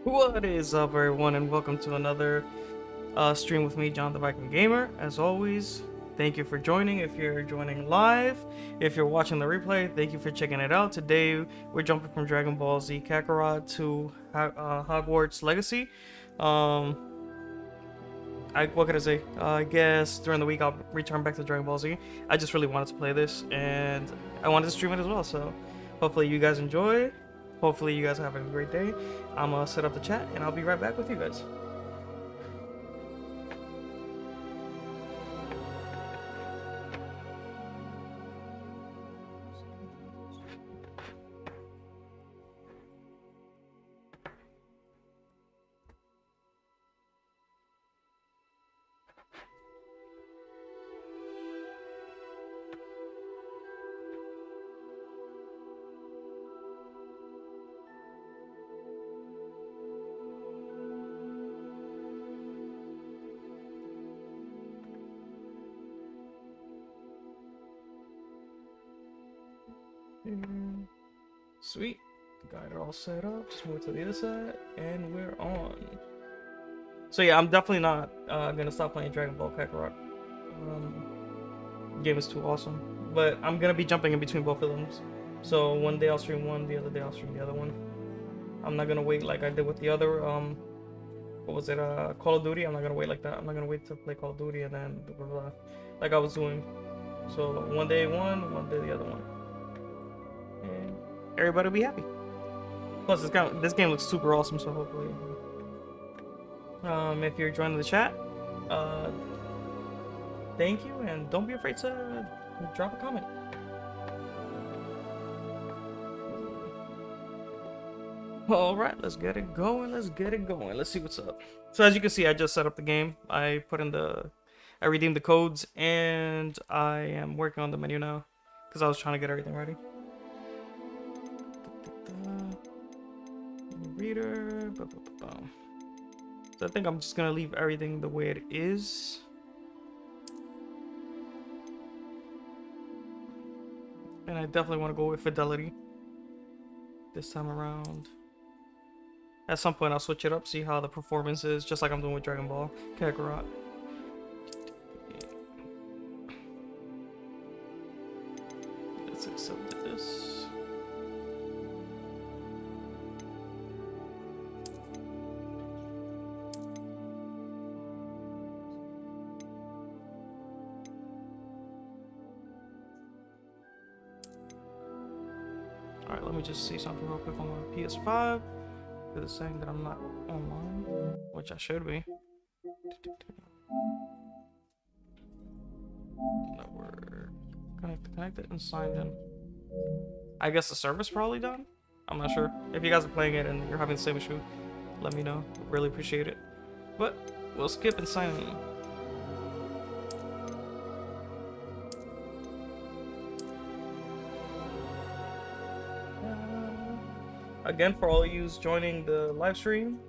What is up, everyone, and welcome to another stream with me, JohnTheVikinGamer. As always, thank you for joining. If you're joining live, if you're watching the replay, thank you for checking it out. Today, we're jumping from Dragon Ball Z Kakarot to Hogwarts Legacy. What can I say? I guess during the week I'll return back to Dragon Ball Z. I just really wanted to play this, and I wanted to stream it as well. So, hopefully you guys enjoy. Hopefully you guys are having a great day. I'm gonna set up the chat, and I'll be right back with you guys. Sweet. Got it all set up. Just move to the other side, and we're on. So yeah, I'm definitely not gonna stop playing Dragon Ball Kakarot. Game is too awesome. But I'm gonna be jumping in between both of them. So one day I'll stream one, the other day I'll stream the other one. I'm not gonna wait like I did with the other what was it, Call of Duty. I'm not gonna wait like that. I'm not gonna wait to play Call of Duty and then blah, blah, blah, like I was doing. So one day one day the other one. And everybody will be happy. Plus, this game looks super awesome, so hopefully, if you're joining the chat, thank you, and don't be afraid to drop a comment. All right, let's get it going. Let's see what's up. So as you can see, I just set up the game. I redeemed the codes, and I am working on the menu now because I was trying to get everything ready. Reader. So I think I'm just gonna leave everything the way it is. And I definitely want to go with fidelity this time around. At some point I'll switch it up, see how the performance is, just like I'm doing with Dragon Ball Kakarot. Let's accept this. Alright, let me just see something real quick on my PS5. Because it's saying that I'm not online, which I should be. Network. Connected and signed in. I guess the server's probably done? I'm not sure. If you guys are playing it and you're having the same issue, let me know. Really appreciate it. But we'll skip and sign in. Again, for all of you joining the live stream,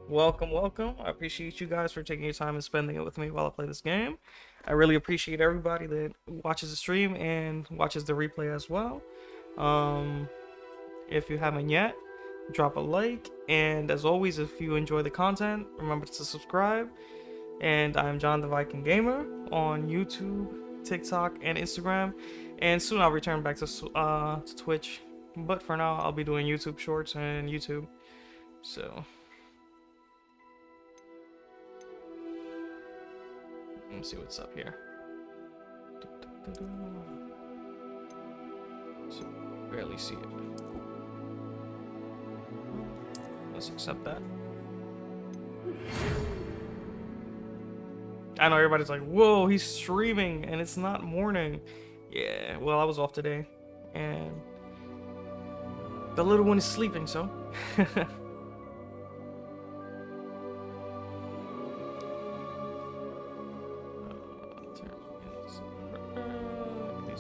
welcome. I appreciate you guys for taking your time and spending it with me while I play this game. I really appreciate everybody that watches the stream and watches the replay as well. If you haven't yet, drop a like, and as always, if you enjoy the content, remember to subscribe. And I'm JohnTheVikinGamer on YouTube, TikTok, and Instagram, and soon I'll return back to Twitch. But for now, I'll be doing YouTube Shorts and YouTube. So let's see what's up here. So barely see it. Let's accept that. I know everybody's like, "Whoa, he's streaming and it's not morning." Yeah, well, I was off today, and the little one is sleeping, so. Please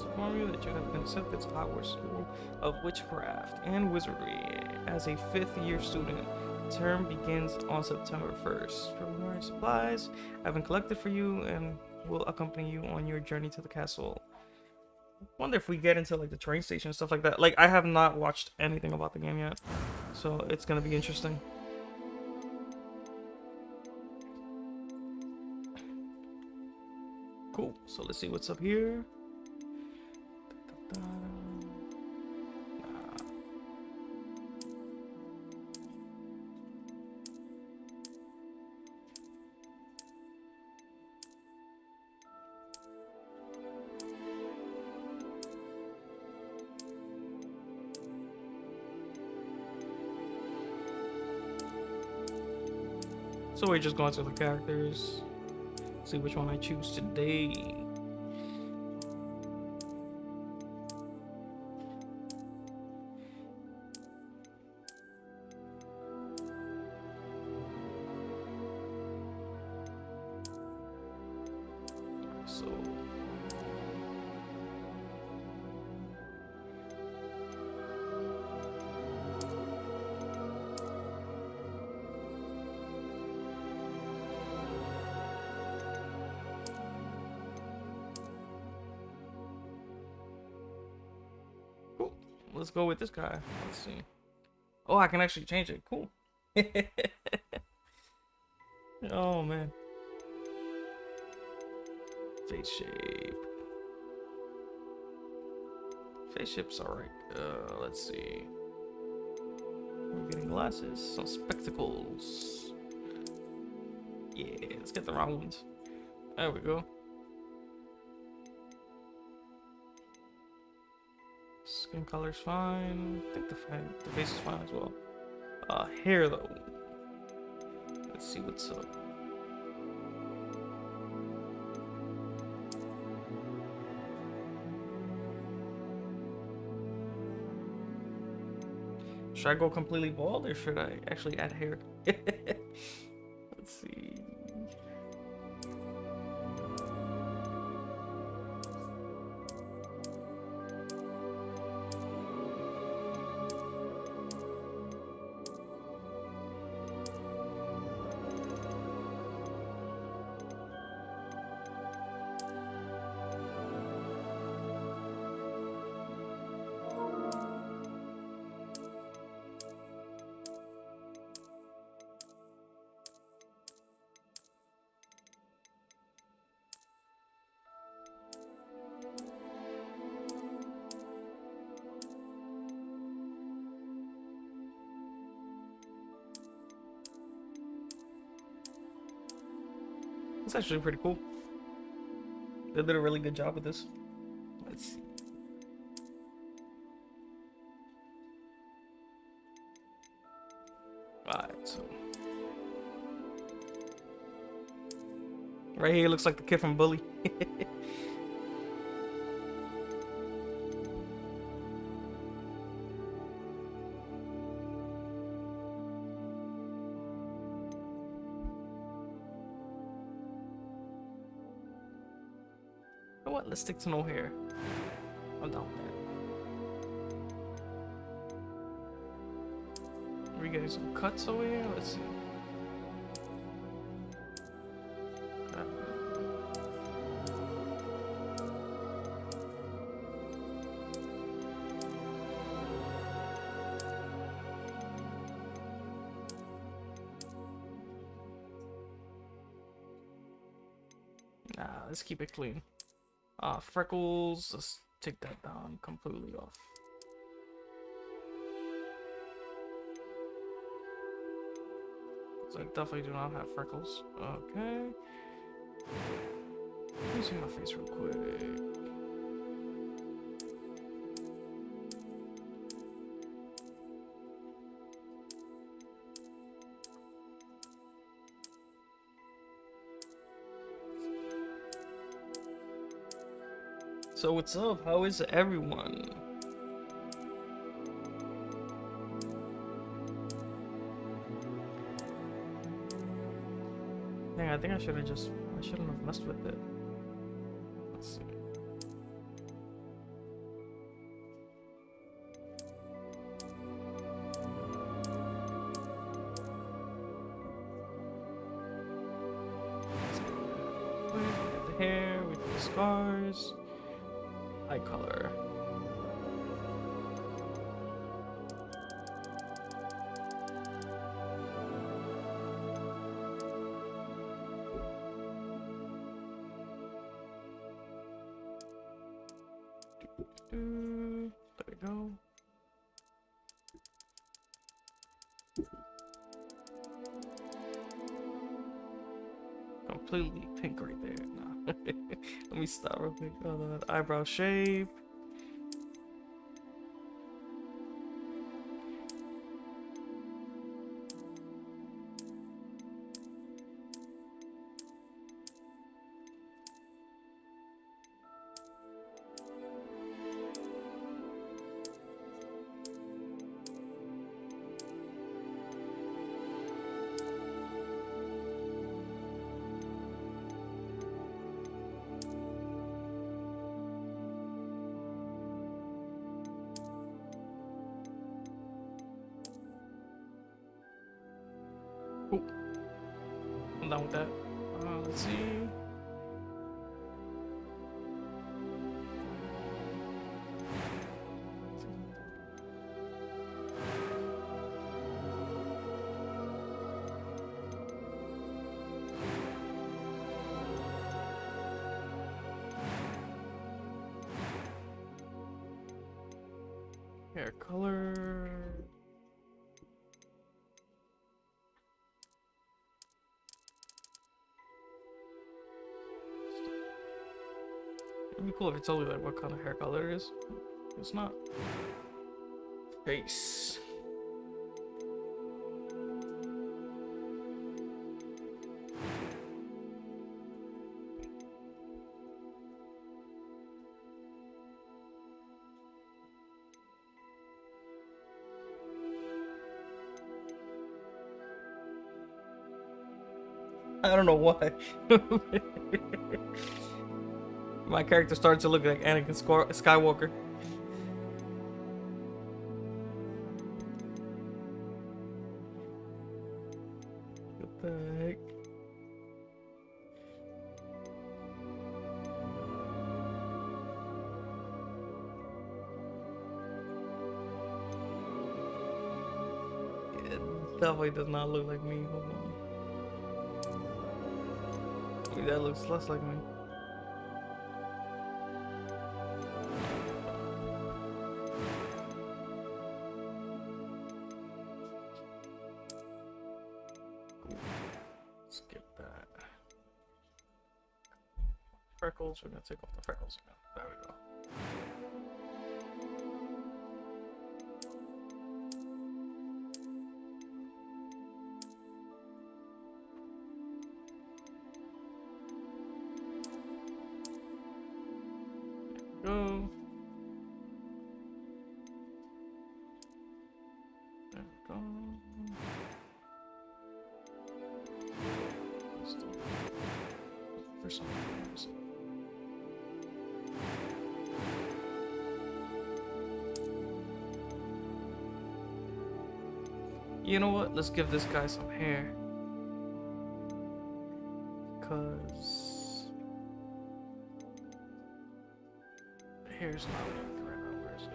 inform you that you have been accepted to Hogwarts School of Witchcraft and Wizardry as a 5th-year student. The term begins on September 1st. Preliminary supplies have been collected for you and will accompany you on your journey to the castle. Wonder if we get into like the train station and stuff like that. Like, I have not watched anything about the game yet, so it's gonna be interesting. Cool. So let's see what's up here. So we're just going through the characters, see which one I choose today. So cool. Let's go with this guy. Let's see. Oh, I can actually change it. Cool. Oh man. Face shape. Face shape's alright. Let's see. We're getting glasses, some spectacles. Yeah, let's get the round ones. There we go. Skin color's fine. I think the face is fine as well. Hair though. Let's see what's up. Should I go completely bald or should I actually add hair? Let's see. It's actually pretty cool. They did a really good job with this. Let's see. Alright, so right here looks like the kid from Bully. You know what? Let's stick to no hair. I'm down with that. We're getting some cuts over here. Let's see. Let's keep it clean. Freckles, let's take that down completely off. So I definitely do not have freckles. Okay. Let me see my face real quick. So what's up? How is everyone? Dang, I think I shouldn't have messed with it. Let's see. We get the hair, we get the scars. Eye color. There we go. Completely pink right there. Nah. Let me stop real quick. Eyebrow shape. Oh, I'm done with that. Let's see. Hair color. It'd be cool if it told me like what kind of hair color it is. It's not. Face. I don't know why. My character started to look like Anakin Skywalker. What the heck? It definitely does not look like me. Hold on. Maybe that looks less like me. Skip that. Freckles, we're gonna take off the freckles again. There we go. Go. There we go. For some reason. You know what? Let's give this guy some hair. Because the hair's not really right now. Where is it?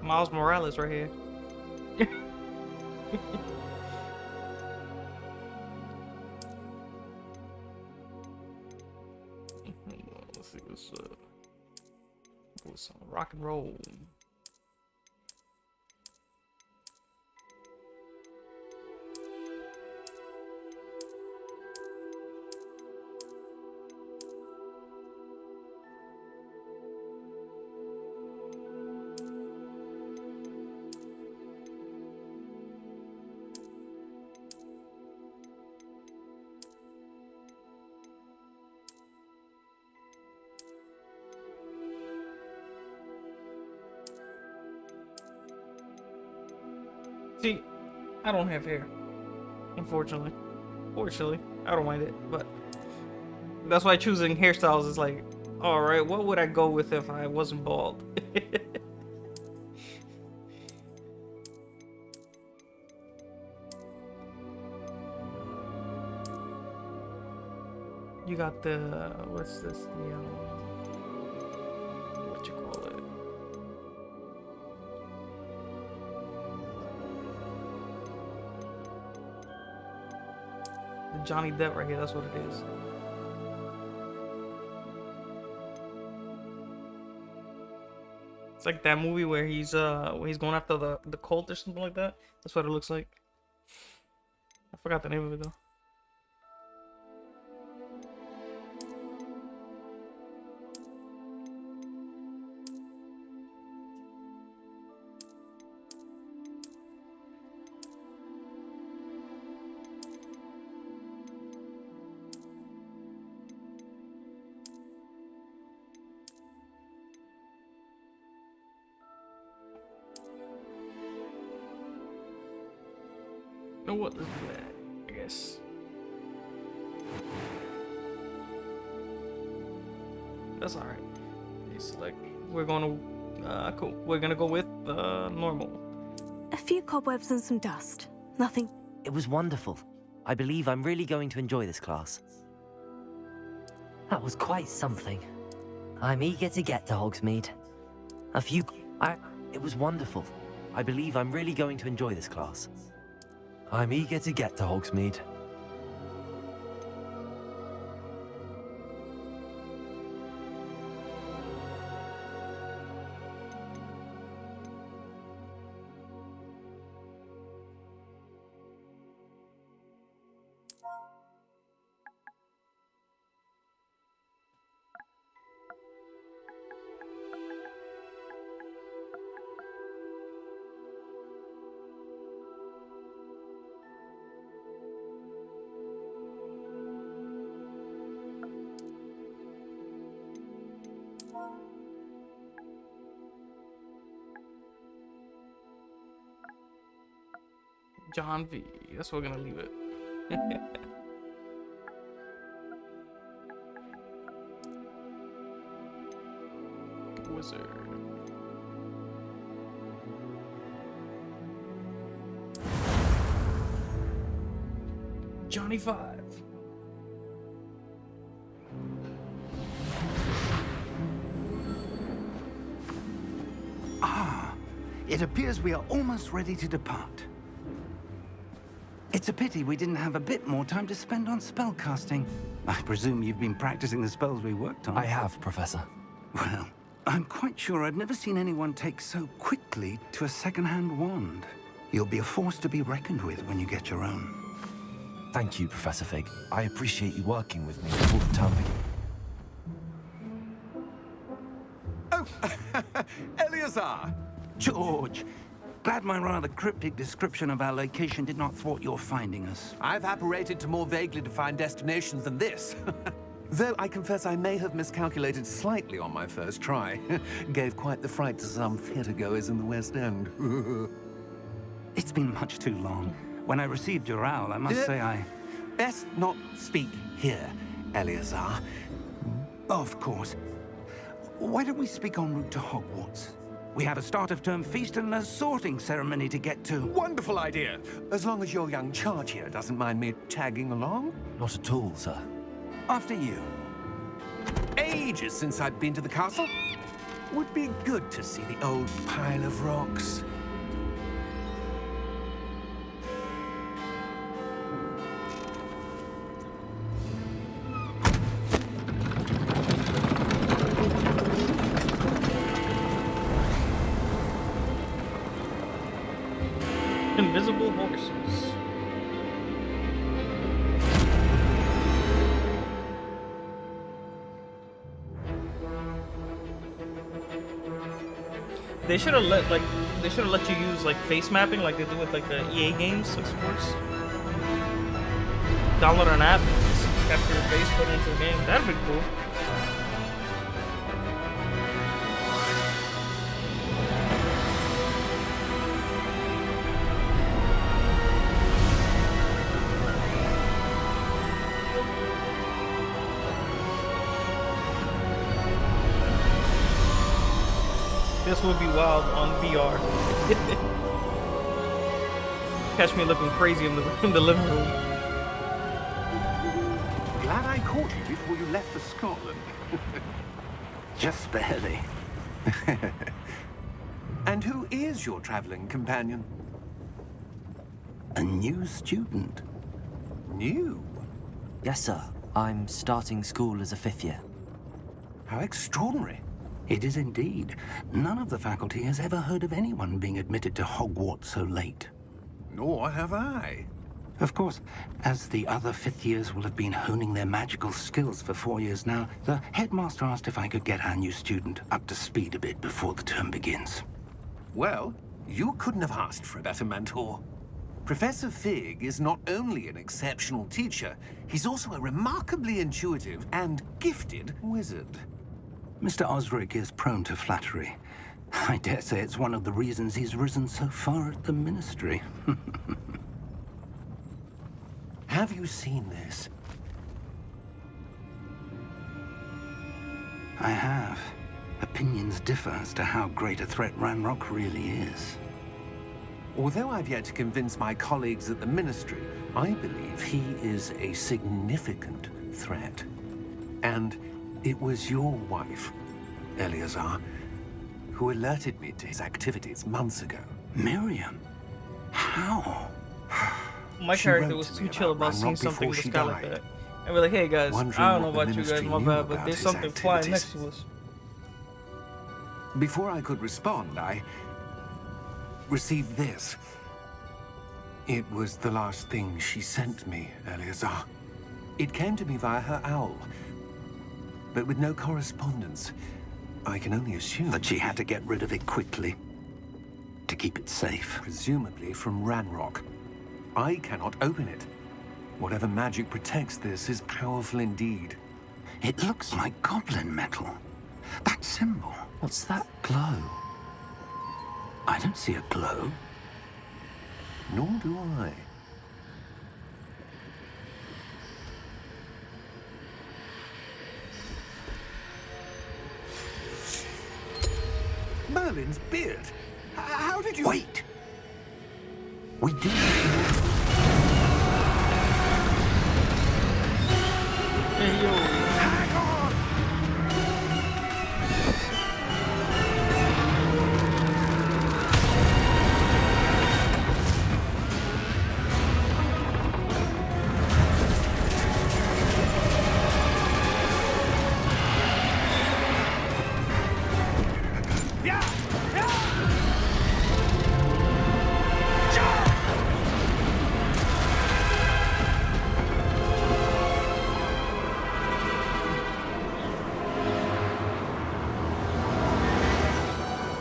Miles Morales right here. Let's see what's up. What's on rock and roll? See, I don't have hair, unfortunately. Fortunately, I don't mind it, but that's why choosing hairstyles is like, alright, what would I go with if I wasn't bald? You got the, what's this, the, what you call it? Johnny Depp right here. That's what it is. It's like that movie where he's going after the cult or something like that. That's what it looks like. I forgot the name of it though. No, what? Let's do that, I guess. That's alright. Select. We're gonna. Cool. We're gonna go with normal. A few cobwebs and some dust. Nothing. It was wonderful. I believe I'm really going to enjoy this class. That was quite something. I'm eager to get to Hogsmeade. It was wonderful. I believe I'm really going to enjoy this class. I'm eager to get to Hogsmeade. John V. That's what we're gonna leave it. Wizard. Johnny 5. It appears we are almost ready to depart. It's a pity we didn't have a bit more time to spend on spellcasting. I presume you've been practicing the spells we worked on. I have, Professor. Well, I'm quite sure I've never seen anyone take so quickly to a second-hand wand. You'll be a force to be reckoned with when you get your own. Thank you, Professor Fig. I appreciate you working with me all the time. Oh, Eleazar! George! Glad my rather cryptic description of our location did not thwart your finding us. I've apparated to more vaguely defined destinations than this. Though I confess I may have miscalculated slightly on my first try. Gave quite the fright to some theatergoers in the West End. It's been much too long. When I received your owl, I must say I... Best not speak here, Eleazar. Of course. Why don't we speak en route to Hogwarts? We have a start-of-term feast and a sorting ceremony to get to. Wonderful idea! As long as your young charge here doesn't mind me tagging along. Not at all, sir. After you. Ages since I'd been to the castle. Would be good to see the old pile of rocks. Invisible horses. They should have let you use like face mapping like they do with like the EA games like sports. Download an app, just capture your face, put it into the game. That'd be cool. This would be wild on VR. Catch me looking crazy in the living room. Glad I caught you before you left for Scotland. Just barely. And who is your traveling companion? A new student. New? Yes, sir. I'm starting school as a 5th year. How extraordinary. It is indeed. None of the faculty has ever heard of anyone being admitted to Hogwarts so late. Nor have I. Of course, as the other 5th years will have been honing their magical skills for 4 years now, the headmaster asked if I could get our new student up to speed a bit before the term begins. Well, you couldn't have asked for a better mentor. Professor Fig is not only an exceptional teacher, he's also a remarkably intuitive and gifted wizard. Mr. Osric is prone to flattery. I dare say it's one of the reasons he's risen so far at the Ministry. Have you seen this? I have. Opinions differ as to how great a threat Ranrock really is. Although I've yet to convince my colleagues at the Ministry, I believe he is a significant threat. And it was your wife, Eleazar, who alerted me to his activities months ago. Miriam? How? My She character wrote was to too me chill about about seeing Ranrock something in before the she sky like died, that. And be like, hey guys, wondering I don't know what the about you guys, Ministry my knew bad, but about there's his something flying next activities. to us. Before I could respond, I received this. It was the last thing she sent me, Eleazar. It came to me via her owl, but with no correspondence. I can only assume That she had to get rid of it quickly. To keep it safe. presumably from Ranrock. I cannot open it. Whatever magic protects this is powerful indeed. It looks like goblin metal. That symbol. What's that glow? I don't see a glow. Nor do I. Merlin's beard. How did you... Wait! We do. Hey yo, Hang on!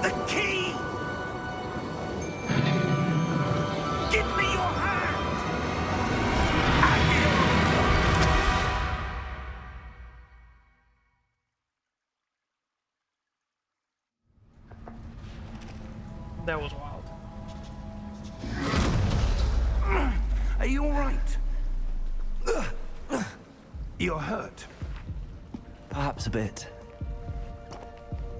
The key! Give me your hand! that was wild. Are you all right? You're hurt. Perhaps a bit.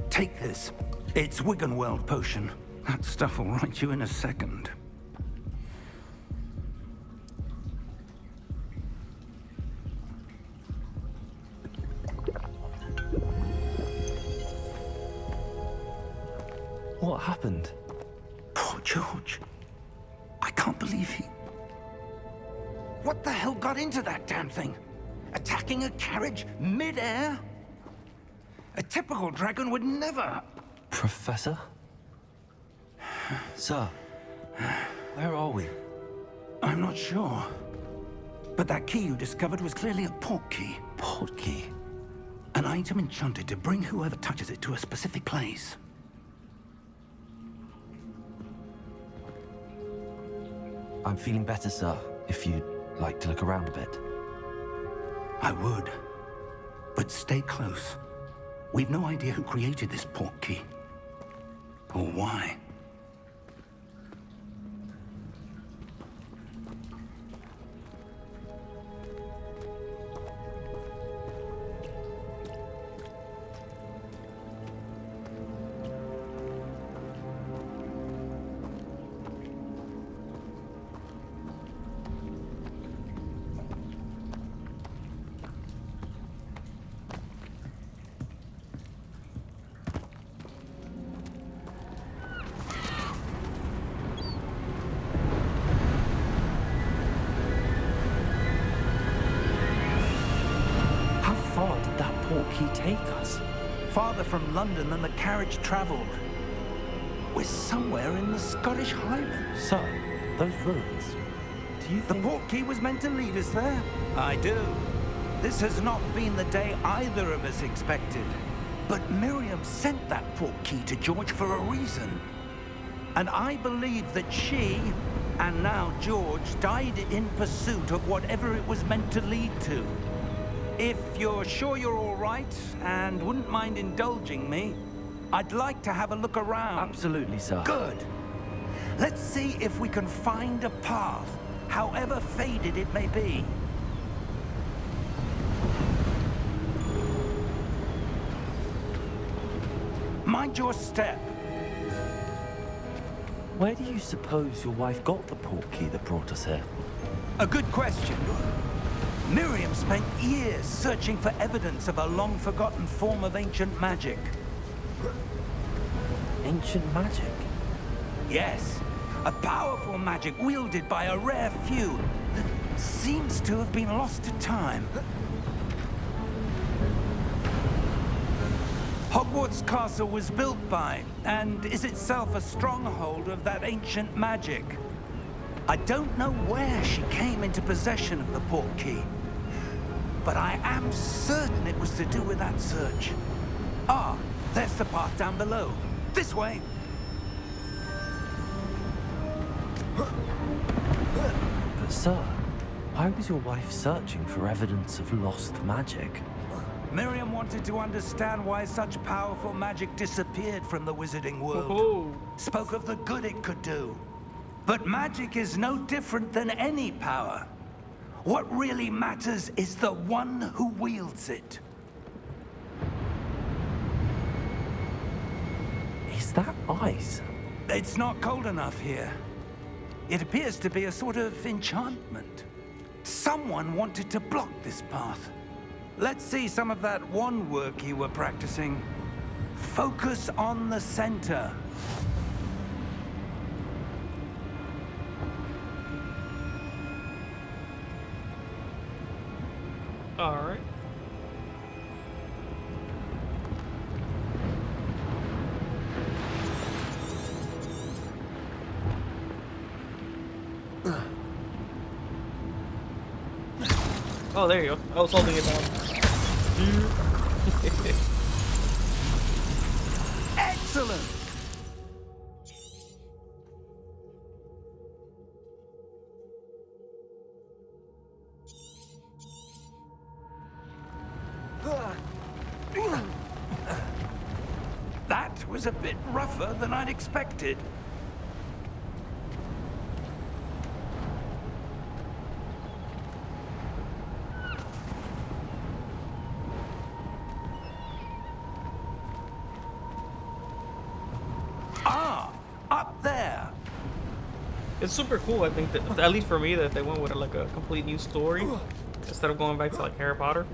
Take this. It's Wiggenweld potion. That stuff will right you in a second. What happened? Poor George. I can't believe he... What the hell got into that damn thing? Attacking a carriage mid-air? A typical dragon would never... Professor? Sir, where are we? I'm not sure. But that key you discovered was clearly a port key. Port key. An item enchanted to bring whoever touches it to a specific place. I'm feeling better, sir, if you'd like to look around a bit. I would. But stay close. We've no idea who created this port key. Or why. farther from London than the carriage travelled. We're somewhere in the Scottish Highlands. So, those ruins. Do you The think... portkey was meant to lead us there? I do. This has not been the day either of us expected. But Miriam sent that portkey to George for a reason. And I believe that she, and now George, died in pursuit of whatever it was meant to lead to. If you're sure you're all right, and wouldn't mind indulging me, I'd like to have a look around. Absolutely, sir. Good. Let's see if we can find a path, however faded it may be. Mind your step. Where do you suppose your wife got the portkey that brought us here? A good question. Miriam spent years searching for evidence of a long-forgotten form of ancient magic. Ancient magic? Yes, a powerful magic wielded by a rare few that seems to have been lost to time. Hogwarts Castle was built by, and is itself a stronghold of that ancient magic. I don't know where she came into possession of the portkey, but I am certain it was to do with that search. Ah, there's the path down below. This way. But sir, why was your wife searching for evidence of lost magic? Miriam wanted to understand why such powerful magic disappeared from the wizarding world. Oh. Spoke of the good it could do. But magic is no different than any power. What really matters is the one who wields it. Is that ice? It's not cold enough here. It appears to be a sort of enchantment. Someone wanted to block this path. Let's see some of that wand work you were practicing. Focus on the center. All right. Oh, there you go. I was holding it down. Excellent! That was a bit rougher than I'd expected. Up there. It's super cool. I think that, at least for me, that they went with like a complete new story instead of going back to like Harry Potter.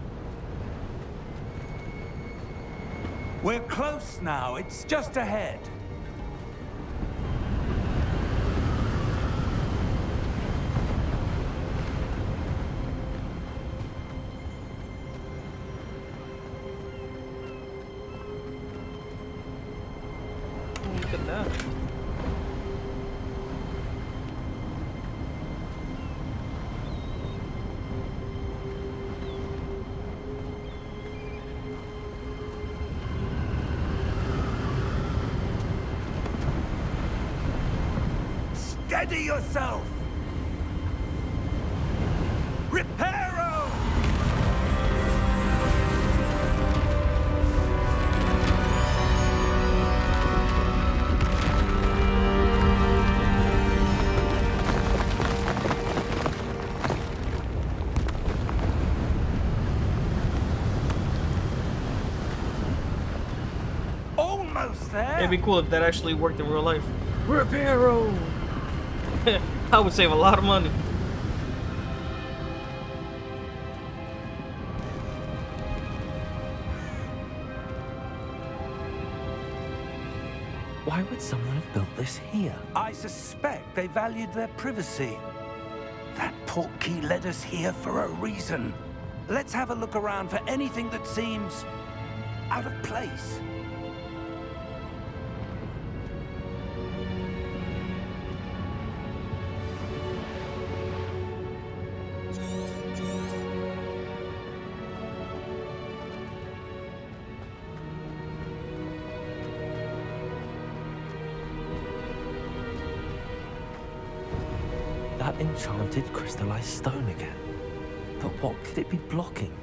We're close now. It's just ahead. Oh, look at that. Steady yourself! Reparo! Almost there! It'd be cool if that actually worked in real life. Reparo! I would save a lot of money. Why would someone have built this here? I suspect they valued their privacy. That portkey led us here for a reason. Let's have a look around for anything that seems out of place. That enchanted crystallized stone again. But what could it be blocking?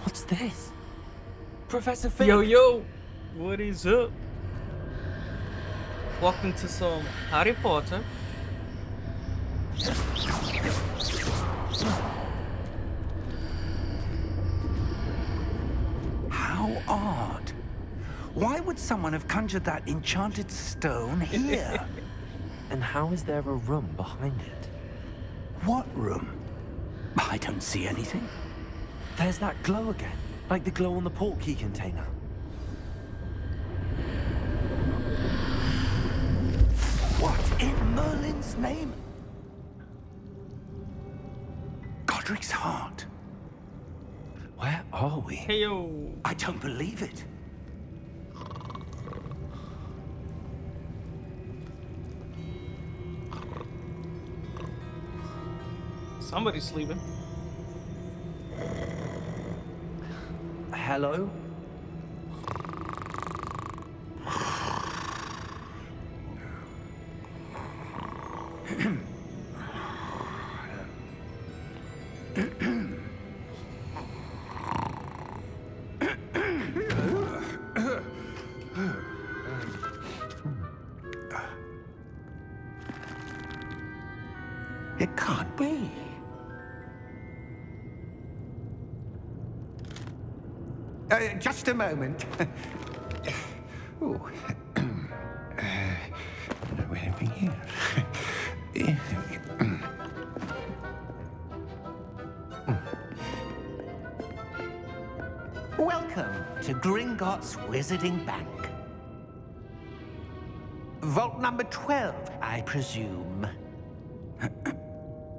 What's this? Professor Fig! Yo, what is up? Welcome to some Harry Potter. How odd. Why would someone have conjured that enchanted stone here? And how is there a room behind it? What room? I don't see anything. There's that glow again, like the glow on the portkey container. What in Merlin's name? Godric's heart. Where are we? Hey yo. I don't believe it. Somebody's sleeping. Hello? It can't be. Just a moment. Ooh. Where are we here? Welcome to Gringotts Wizarding Bank. Vault number 12, I presume.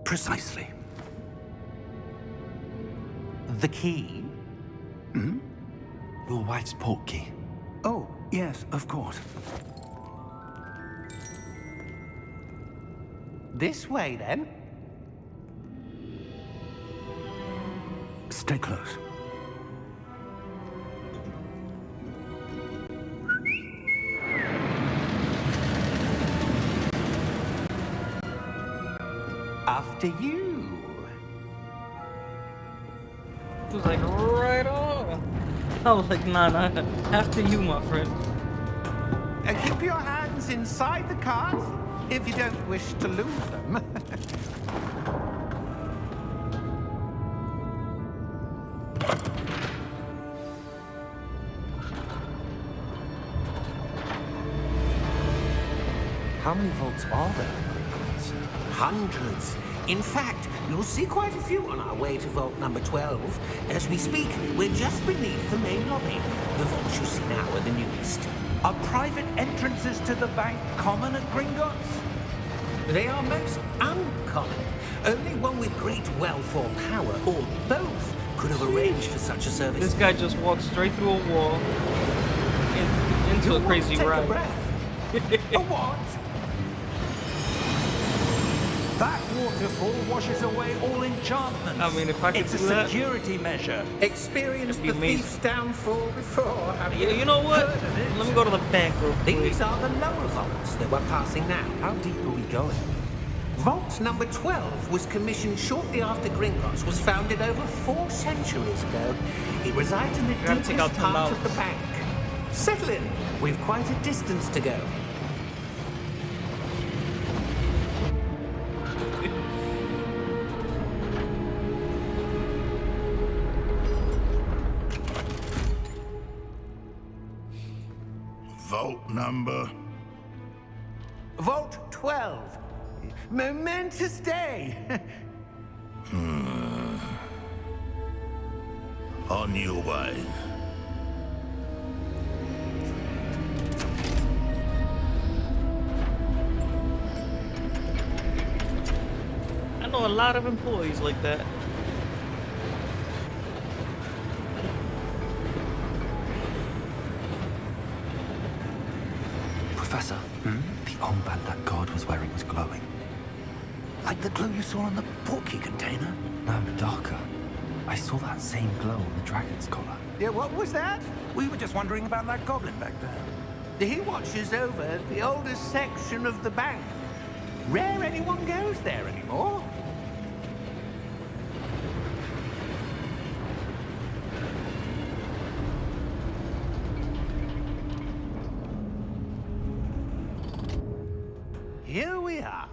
Precisely. The key? Your wife's portkey. Oh, yes, of course. This way, then. Stay close. After you. It was like right on. I was like, nah, after you, my friend. Keep your hands inside the cart if you don't wish to lose them. How many vaults are there in Gringotts? Hundreds. In fact, you'll see quite a few on our way to vault number 12. As we speak, we're just beneath the main lobby. The vaults you see now are the newest. Are private entrances to the bank common at Gringotts? They are most uncommon. Only one with great wealth or power, or both, could have arranged for such a service. This guy just walked straight through a wall into a crazy Take a ride. breath. A what? That waterfall washes away all enchantments. I mean, if I could it's do a that, security measure. Experienced That'd the be amazing. thief's downfall before, have you know what? Let me go to the bank real quick. These are the lower vaults that we're passing now. How deep are we going? Vault number 12 was commissioned shortly after Gringotts was founded over 4 centuries ago. It resides in the gotta take out deepest part of $10. the bank. Settle in. We've quite a distance to go. Vault number. Vault 12. Momentous day. On your way. I know a lot of employees like that. Professor, the armband that guard was wearing was glowing. Like the glow you saw on the portkey container? No, darker. I saw that same glow on the dragon's collar. Yeah, what was that? We were just wondering about that goblin back there. He watches over the oldest section of the bank. Rare anyone goes there anymore. Here we are.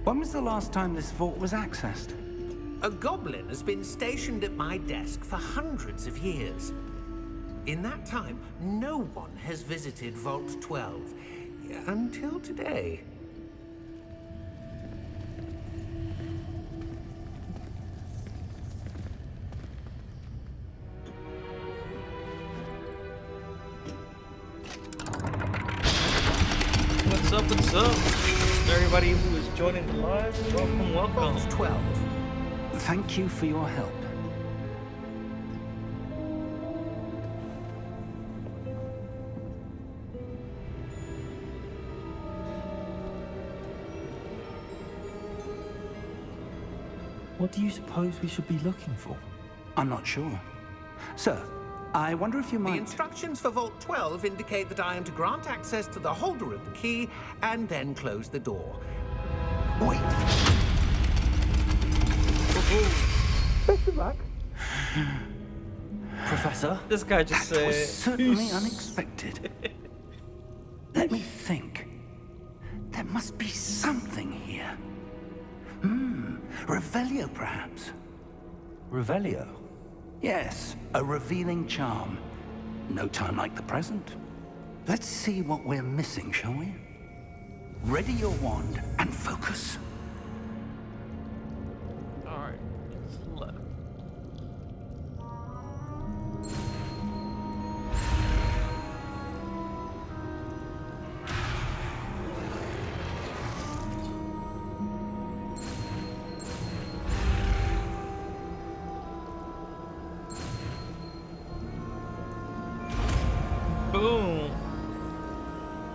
When was the last time this vault was accessed? A goblin has been stationed at my desk for hundreds of years. In that time, no one has visited Vault 12 until today. What's up? What's up? Everybody who is joining the live, welcome. Vault 12. Thank you for your help. What do you suppose we should be looking for? I'm not sure. Sir, I wonder if you The might... instructions for Vault 12 indicate that I am to grant access to the holder of the key and then close the door. Wait! Best of luck. Professor? This guy just That was said. certainly unexpected. Let me think. There must be something here. Revelio, perhaps? Revelio? Yes, a revealing charm. No time like the present. Let's see what we're missing, shall we? Ready your wand and focus. Alright, it's left. Boom!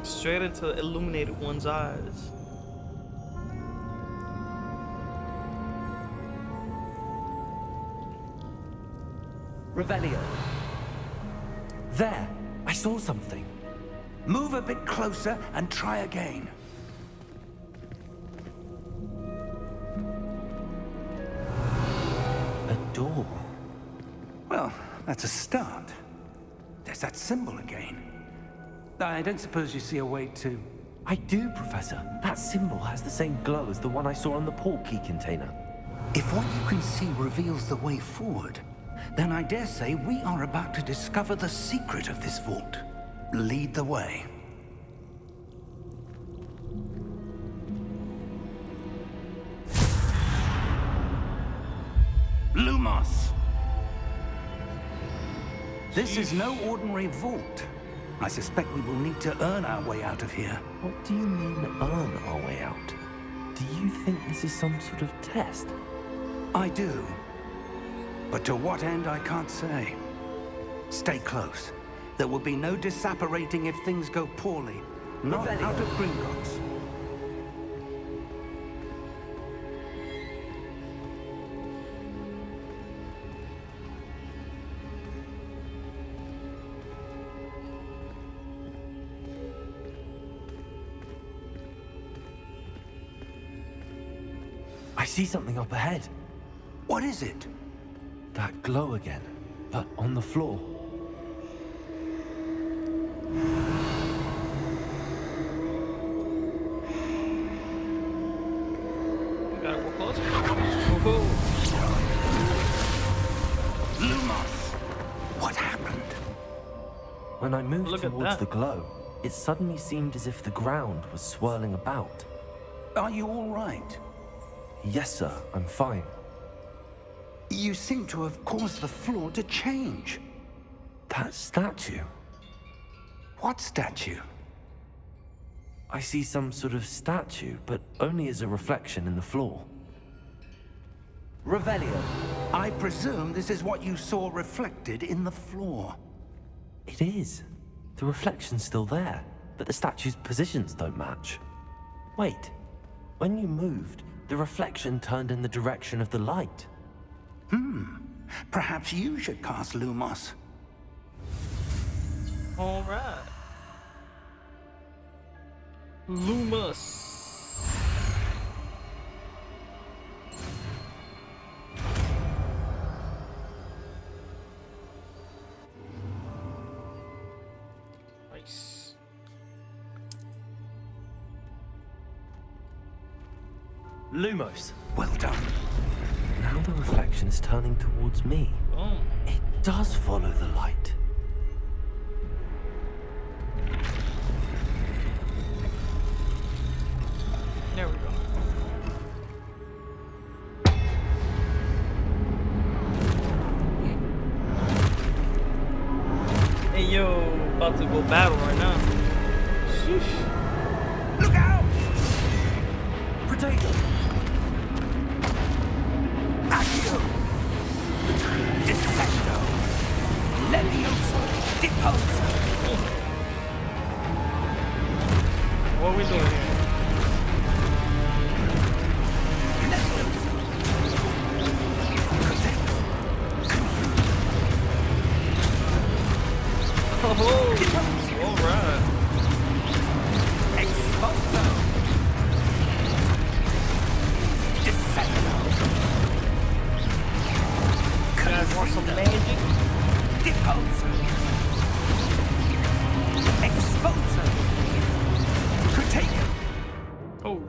Straight into the illuminated one's eyes. Revelio. There! I saw something. Move a bit closer and try again. A door. Well, that's a start. There's that symbol again. I don't suppose you see a way to... I do, Professor. That symbol has the same glow as the one I saw on the portkey container. If what you can see reveals the way forward, then I dare say we are about to discover the secret of this vault. Lead the way. Lumos! This is no ordinary vault. I suspect we will need to earn our way out of here. What do you mean, earn our way out? Do you think this is some sort of test? I do. But to what end, I can't say. Stay close. There will be no disapparating if things go poorly. Not Revelio. out of Gringotts. I see something up ahead. What is it? That glow again, but on the floor. We gotta go closer. Woohoo! Lumos! What happened? When I moved Look at towards that. the glow, it suddenly seemed as if the ground was swirling about. Are you all right? Yes, sir, I'm fine. You seem to have caused the floor to change. That statue. What statue? I see some sort of statue, but only as a reflection in the floor. Revelio. I presume this is what you saw reflected in the floor. It is. The reflection's still there, but the statue's positions don't match. Wait, when you moved, the reflection turned in the direction of the light. Perhaps you should cast Lumos. All right. Lumos. Nice. Lumos. Well done. Now the reflection is turning towards me. Oh. It does follow the light. There we go. Hey yo, about to go battle right now. Sheesh. Look out! Potato. Accio! Dissecto! Levioso! Deposo! What are we doing here? Oh, all right. Expulso! Dissecto! You guys want some magic? Deposo! Expulso! Potato! Oh.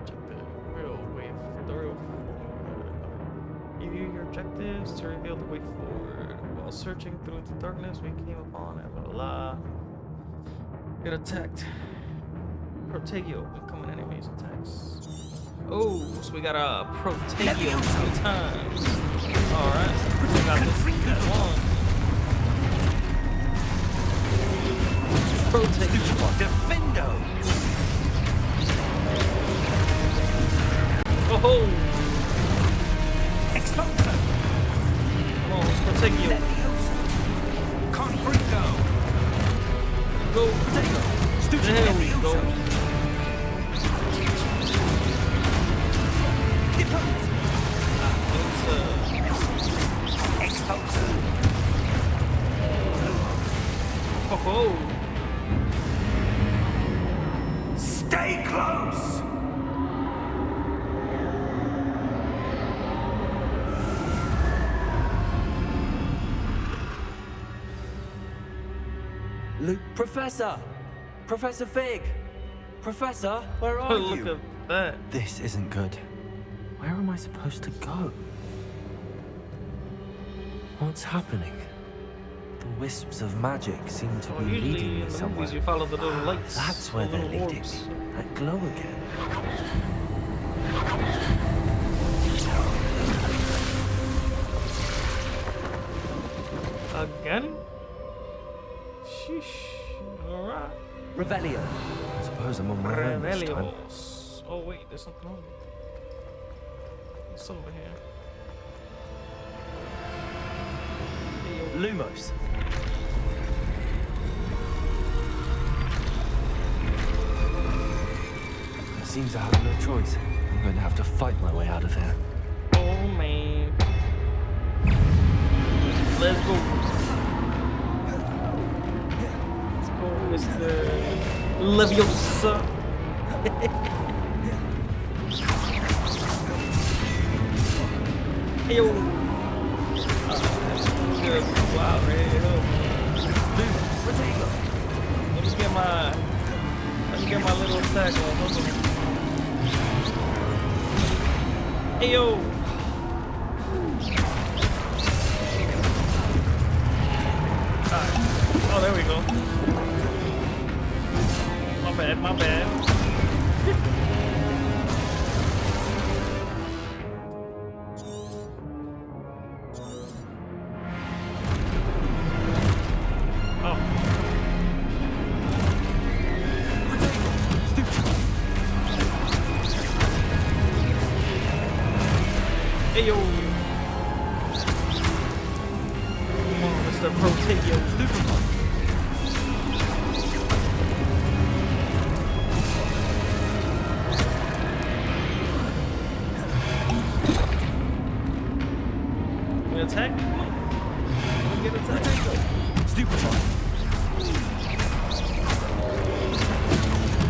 Check the real way, the real forward. You view your objectives to reveal the way forward. While searching through the darkness, we came upon it. Blah, blah, blah. Get attacked. Protego. Becoming enemies attacks. Oh, so we got a Protego 2 times. Alright. We got this one. Protego. Defendo! Oh ho! Expulso! Come on, let's Protego. Levioso! Confringo! Go. Potato! There we go. Deposo! It's Expulso! ho ho! Stay close! Professor! Professor Fig! Professor, where are Look you? at that. This isn't good. Where am I supposed to go? What's happening? The wisps of magic seem to be Usually leading in me the somewhere. movies you follow the little lights. That's where the they're little leading orbs. me. That glow again. Again? Sheesh. Alright. Revelio. I suppose I'm on my own this time. Revelios. Oh wait, there's something on me. What's over here? Hey, yo. Lumos. It seems I have no choice. I'm going to have to fight my way out of here. Oh man. Let's go. Let's go, Mr. Leviosa. Hey yo. Good. Wow, man. Let me get my little attack on. Hold on. Hey yo. Oh, there we go. My bad, my bad. Oh. Hey yo. Come on, Mr. Rotate yo. Stupid. You attack? Come on. Get attacked. Stupefy.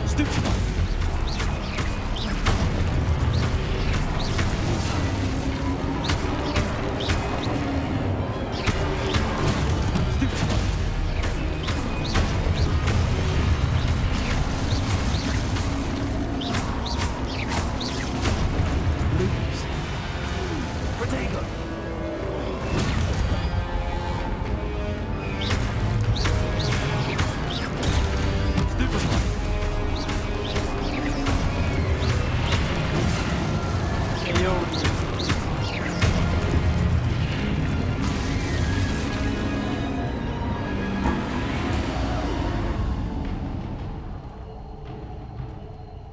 Stupefy.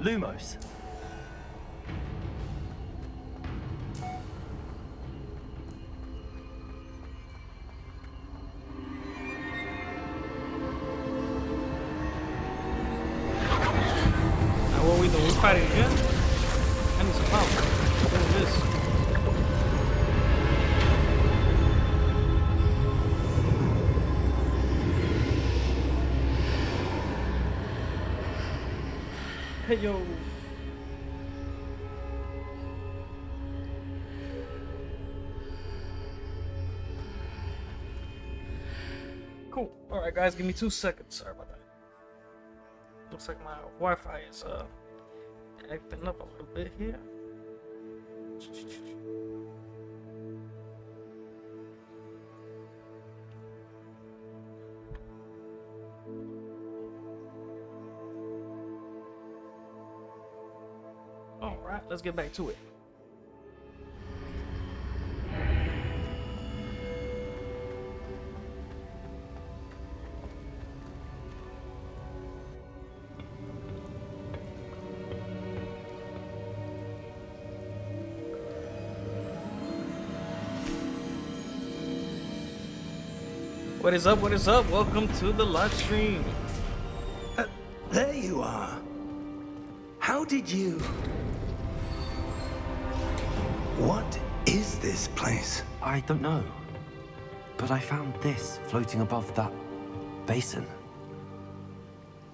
Lumos. Now what we doing? We fighting again? I need some power. What is this? Hey yo. Cool. Alright guys, give me 2 seconds. Sorry about that. Looks like my Wi-Fi is acting up a little bit here. Alright, let's get back to it. What is up? What is up? Welcome to the live stream. There you are. How did you... What is this place? I don't know. But I found this floating above that basin.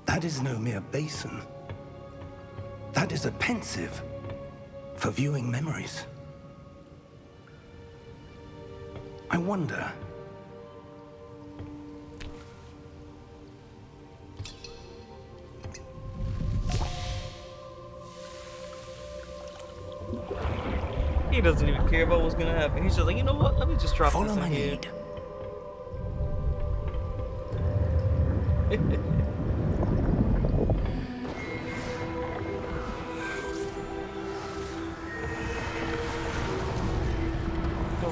That is no mere basin. That is a pensive for viewing memories. I wonder... He doesn't even care about what's gonna happen. He's just like, you know what? Let me just drop Follow this in my here. lead.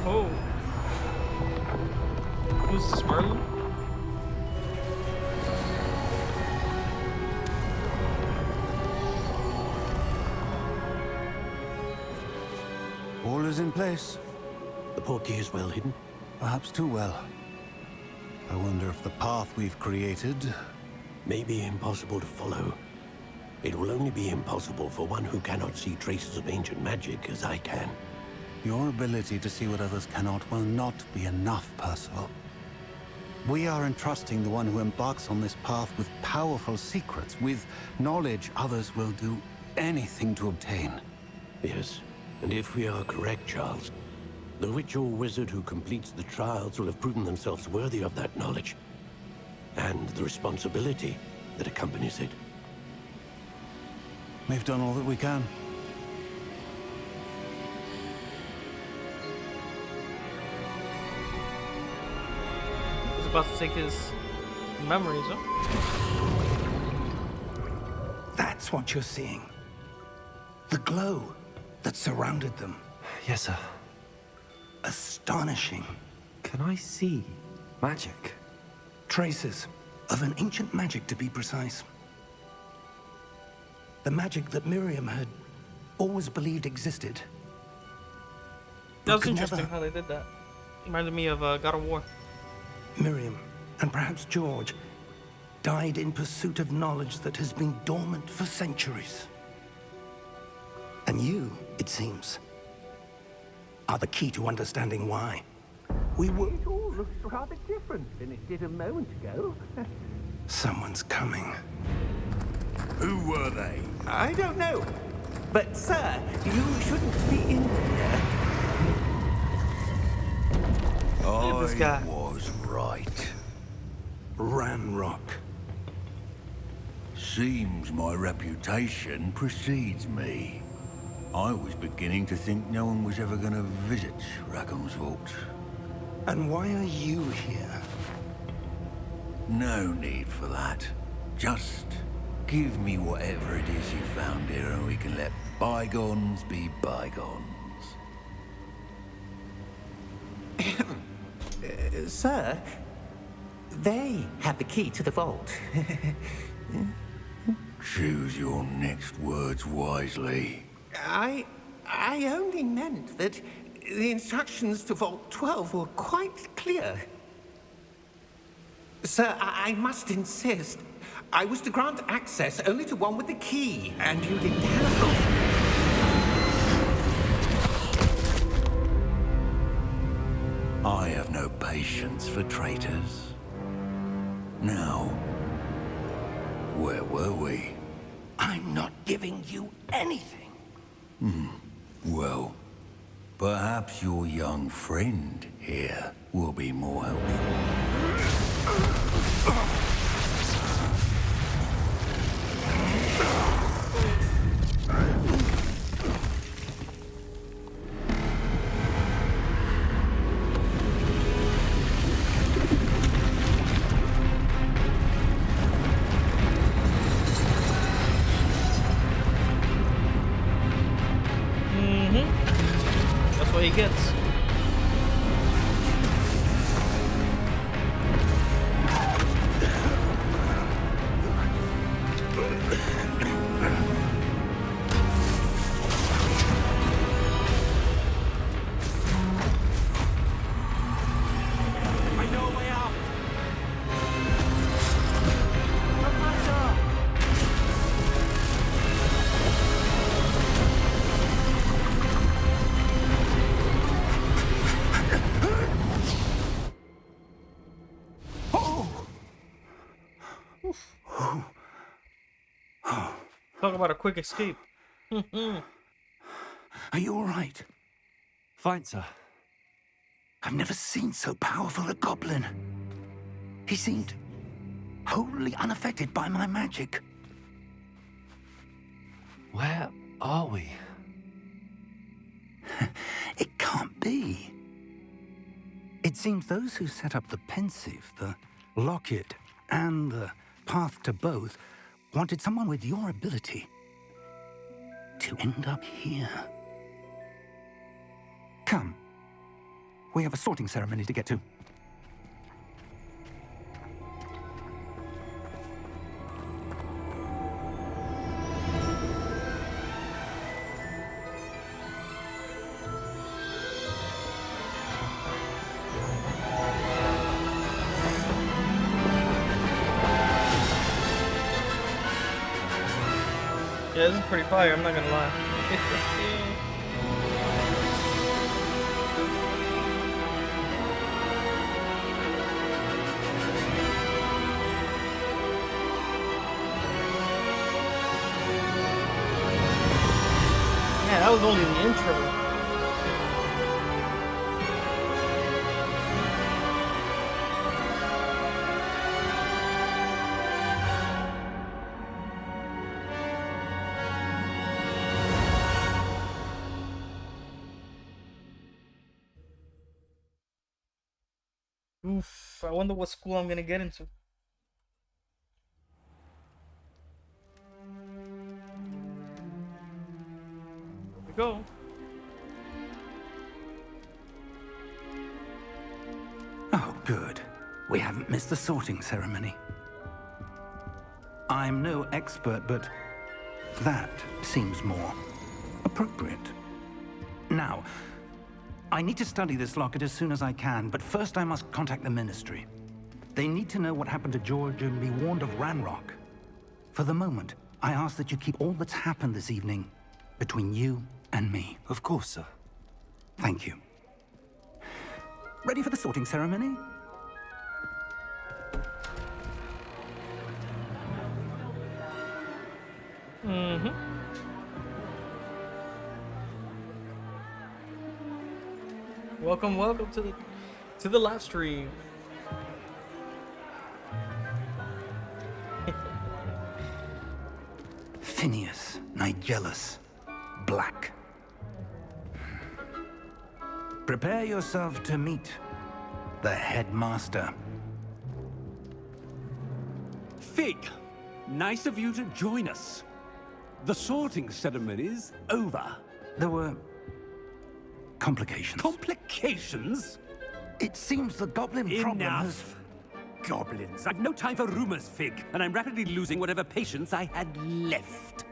Oh, who's this, Merlin? All is in place. The portkey is well hidden. Perhaps too well. I wonder if the path we've created... May be impossible to follow. It will only be impossible for one who cannot see traces of ancient magic as I can. Your ability to see what others cannot will not be enough, Percival. We are entrusting the one who embarks on this path with powerful secrets, with knowledge others will do anything to obtain. Yes, and if we are correct, Charles, the witch or wizard who completes the trials will have proven themselves worthy of that knowledge, and the responsibility that accompanies it. We've done all that we can. He's about to take his memories, huh? That's what you're seeing. The glow that surrounded them. Yes, sir. Astonishing. Can I see magic? Traces of an ancient magic, to be precise. The magic that Miriam had always believed existed. That was could interesting never- how they did that. Reminded me of God of War. Miriam, and perhaps George, died in pursuit of knowledge that has been dormant for centuries. And you, it seems, are the key to understanding why. We were... It all looks rather different than it did a moment ago. Someone's coming. Who were they? I don't know. But, sir, you shouldn't be in here. at this guy. I was right. Ranrock. Seems my reputation precedes me. I was beginning to think no one was ever going to visit Rackham's vault. And why are you here? No need for that. Just give me whatever it is you found here and we can let bygones be bygones. Sir, they have the key to the vault. Choose your next words wisely. I only meant that the instructions to Vault 12 were quite clear. Sir, I must insist. I was to grant access only to one with the key, and you didn't have... I have no patience for traitors. Now, where were we? I'm not giving you anything. Well, perhaps your young friend here will be more helpful. That's what he gets. I know a way out! Talk about a quick escape. Are you all right? Fine, sir. I've never seen so powerful a goblin. He seemed wholly unaffected by my magic. Where are we? It can't be. It seems those who set up the pensive, the locket, and the path to both wanted someone with your ability to end up here. Come. We have a sorting ceremony to get to. Yeah, this is pretty fire, I'm not gonna lie. Man, that was only the intro. Oof, I wonder what school I'm gonna get into. Here we go. Oh, good. We haven't missed the sorting ceremony. I'm no expert, but that seems more appropriate. Now, I need to study this locket as soon as I can, but first I must contact the Ministry. They need to know what happened to George and be warned of Ranrock. For the moment, I ask that you keep all that's happened this evening between you and me. Of course, sir. Thank you. Ready for the sorting ceremony? Mm-hmm. Welcome to the live stream. Phineas, Nigellus, Black. Prepare yourself to meet the headmaster. Fig, nice of you to join us. The sorting ceremony's over. There were complications. Complications? It seems the goblin problem has... Enough. Goblins. I've no time for rumors, Fig, and I'm rapidly losing whatever patience I had left.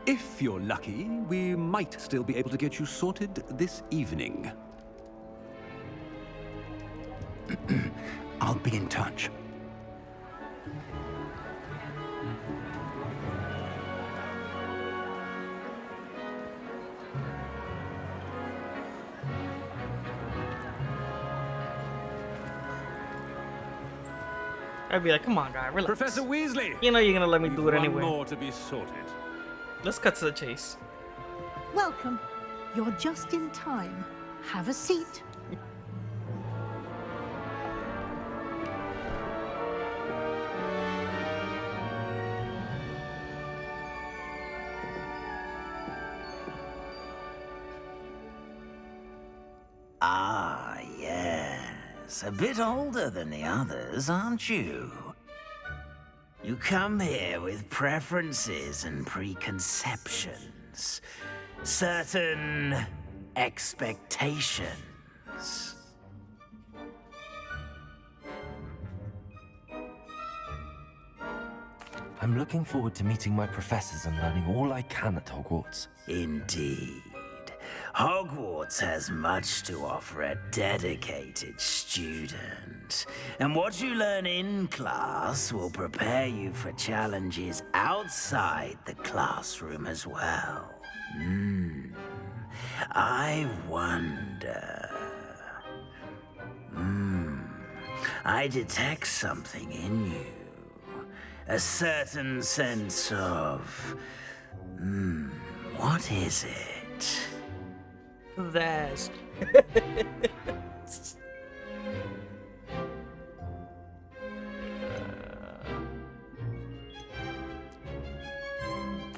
If you're lucky, we might still be able to get you sorted this evening. I'll be in touch. I'd be like, come on, guy, relax. Professor Weasley! You know you're gonna let me do it One anyway. more to be sorted. Let's cut to the chase. Welcome. You're just in time. Have a seat. Ah, yes. A bit older than the others, aren't you? You come here with preferences and preconceptions. Certain expectations. I'm looking forward to meeting my professors and learning all I can at Hogwarts. Indeed. Hogwarts has much to offer a dedicated student. And what you learn in class will prepare you for challenges outside the classroom as well. I wonder... I detect something in you. A certain sense of... what is it? That's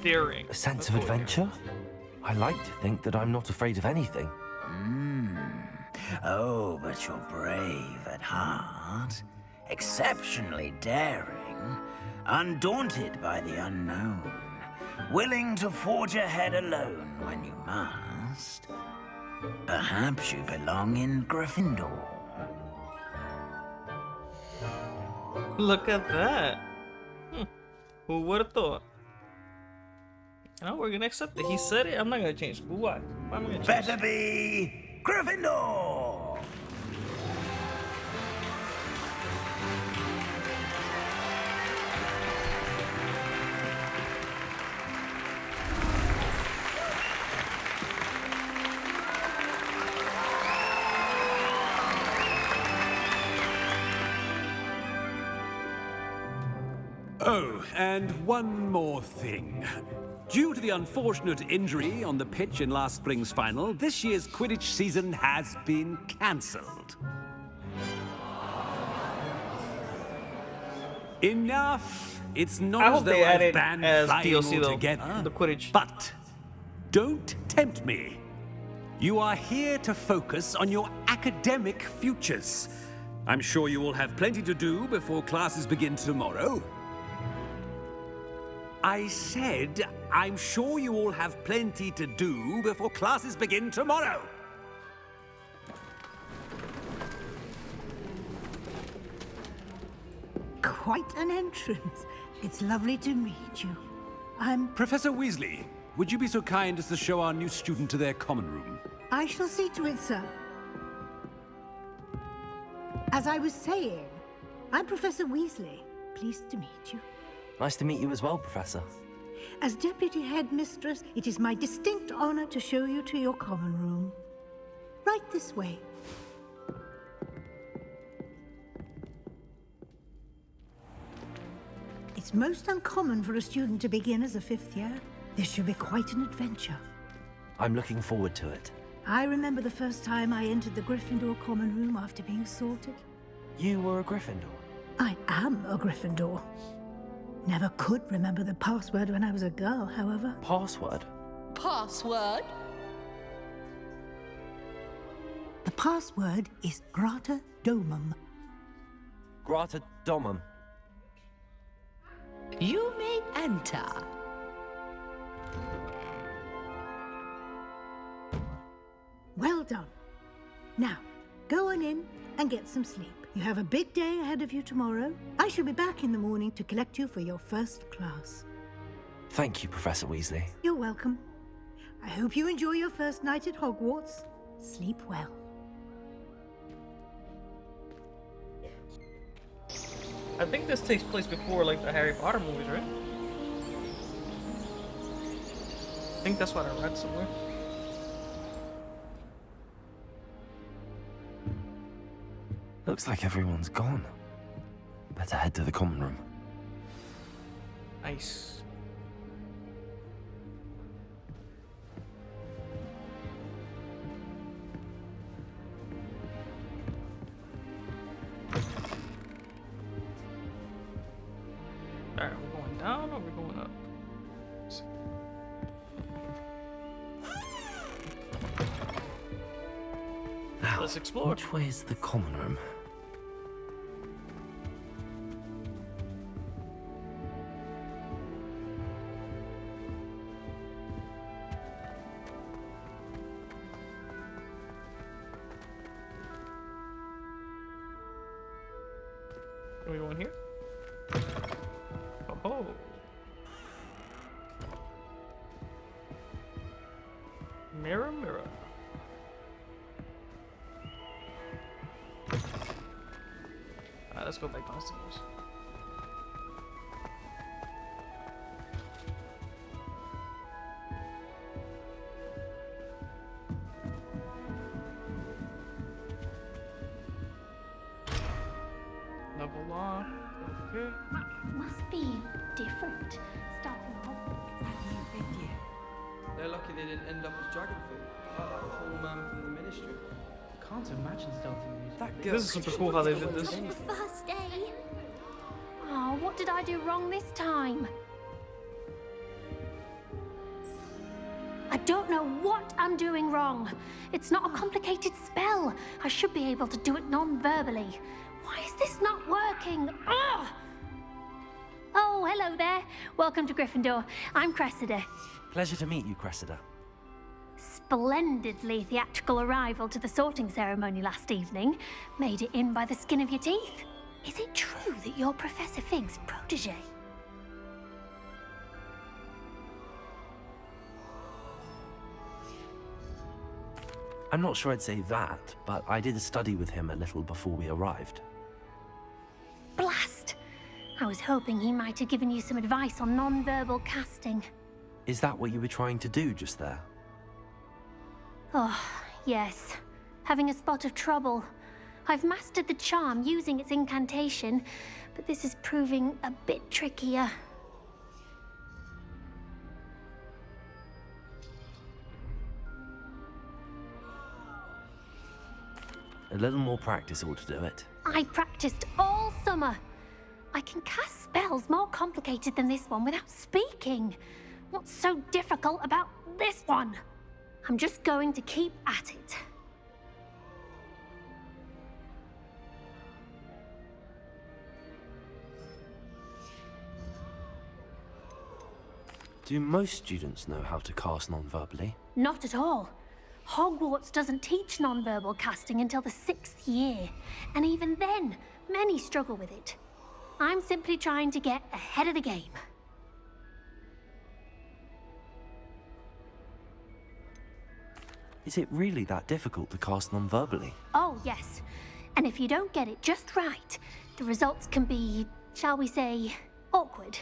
daring. A sense of adventure? I like to think that I'm not afraid of anything. Oh, but you're brave at heart, exceptionally daring, undaunted by the unknown, willing to forge ahead alone when you must. Perhaps you belong in Gryffindor. Look at that. Who would have thought? No, we're gonna accept it. He said it. I'm not gonna change. Why? Why am I gonna change? Better be Gryffindor! Oh, and one more thing. Due to the unfortunate injury on the pitch in last spring's final, this year's Quidditch season has been cancelled. Enough! It's I not as hope they though I've added banned as flying DLC though, altogether. the Quidditch. But don't tempt me. You are here to focus on your academic futures. I'm sure you will have plenty to do before classes begin tomorrow. I said, I'm sure you all have plenty to do before classes begin tomorrow. Quite an entrance. It's lovely to meet you. I'm... Professor Weasley, would you be so kind as to show our new student to their common room? I shall see to it, sir. As I was saying, I'm Professor Weasley. Pleased to meet you. Nice to meet you as well, Professor. As Deputy Headmistress, it is my distinct honor to show you to your common room. Right this way. It's most uncommon for a student to begin as a 5th year. This should be quite an adventure. I'm looking forward to it. I remember the first time I entered the Gryffindor common room after being sorted. You were a Gryffindor? I am a Gryffindor. Never could remember the password when I was a girl, however. Password? Password? The password is Grata Domum. Grata Domum. You may enter. Well done. Now, go on in and get some sleep. You have a big day ahead of you tomorrow. I shall be back in the morning to collect you for your first class. Thank you, Professor Weasley. You're welcome. I hope you enjoy your first night at Hogwarts. Sleep well. I think this takes place before like the Harry Potter movies, right? I think that's what I read somewhere. Looks like everyone's gone. Better head to the common room. Nice. Alright, we're going down or we're going up? Now, let's explore. Which way is the common room? Are we going here? Oh. Mirror, mirror. Alright, let's go back downstairs. Level lock. Okay. Must be different. Starting off. They're lucky they didn't end up as Dragonfall. Like that poor man from the Ministry. Can't imagine starting music. That girl. This is super cool how they did this. The first day. Oh, what did I do wrong this time? I don't know what I'm doing wrong. It's not a complicated spell. I should be able to do it non-verbally. Why is this not working? Ugh! Oh, hello there. Welcome to Gryffindor. I'm Cressida. Pleasure to meet you, Cressida. Splendidly theatrical arrival to the sorting ceremony last evening. Made it in by the skin of your teeth. Is it true that you're Professor Fig's protege? I'm not sure I'd say that, but I did study with him a little before we arrived. Blast! I was hoping he might have given you some advice on non-verbal casting. Is that what you were trying to do just there? Oh, yes. Having a spot of trouble. I've mastered the charm using its incantation, but this is proving a bit trickier. A little more practice ought to do it. I practiced all summer. I can cast spells more complicated than this one without speaking. What's so difficult about this one? I'm just going to keep at it. Do most students know how to cast non-verbally? Not at all. Hogwarts doesn't teach non-verbal casting until the 6th year, and even then, many struggle with it. I'm simply trying to get ahead of the game. Is it really that difficult to cast non-verbally? Oh, yes. And if you don't get it just right, the results can be, shall we say, awkward.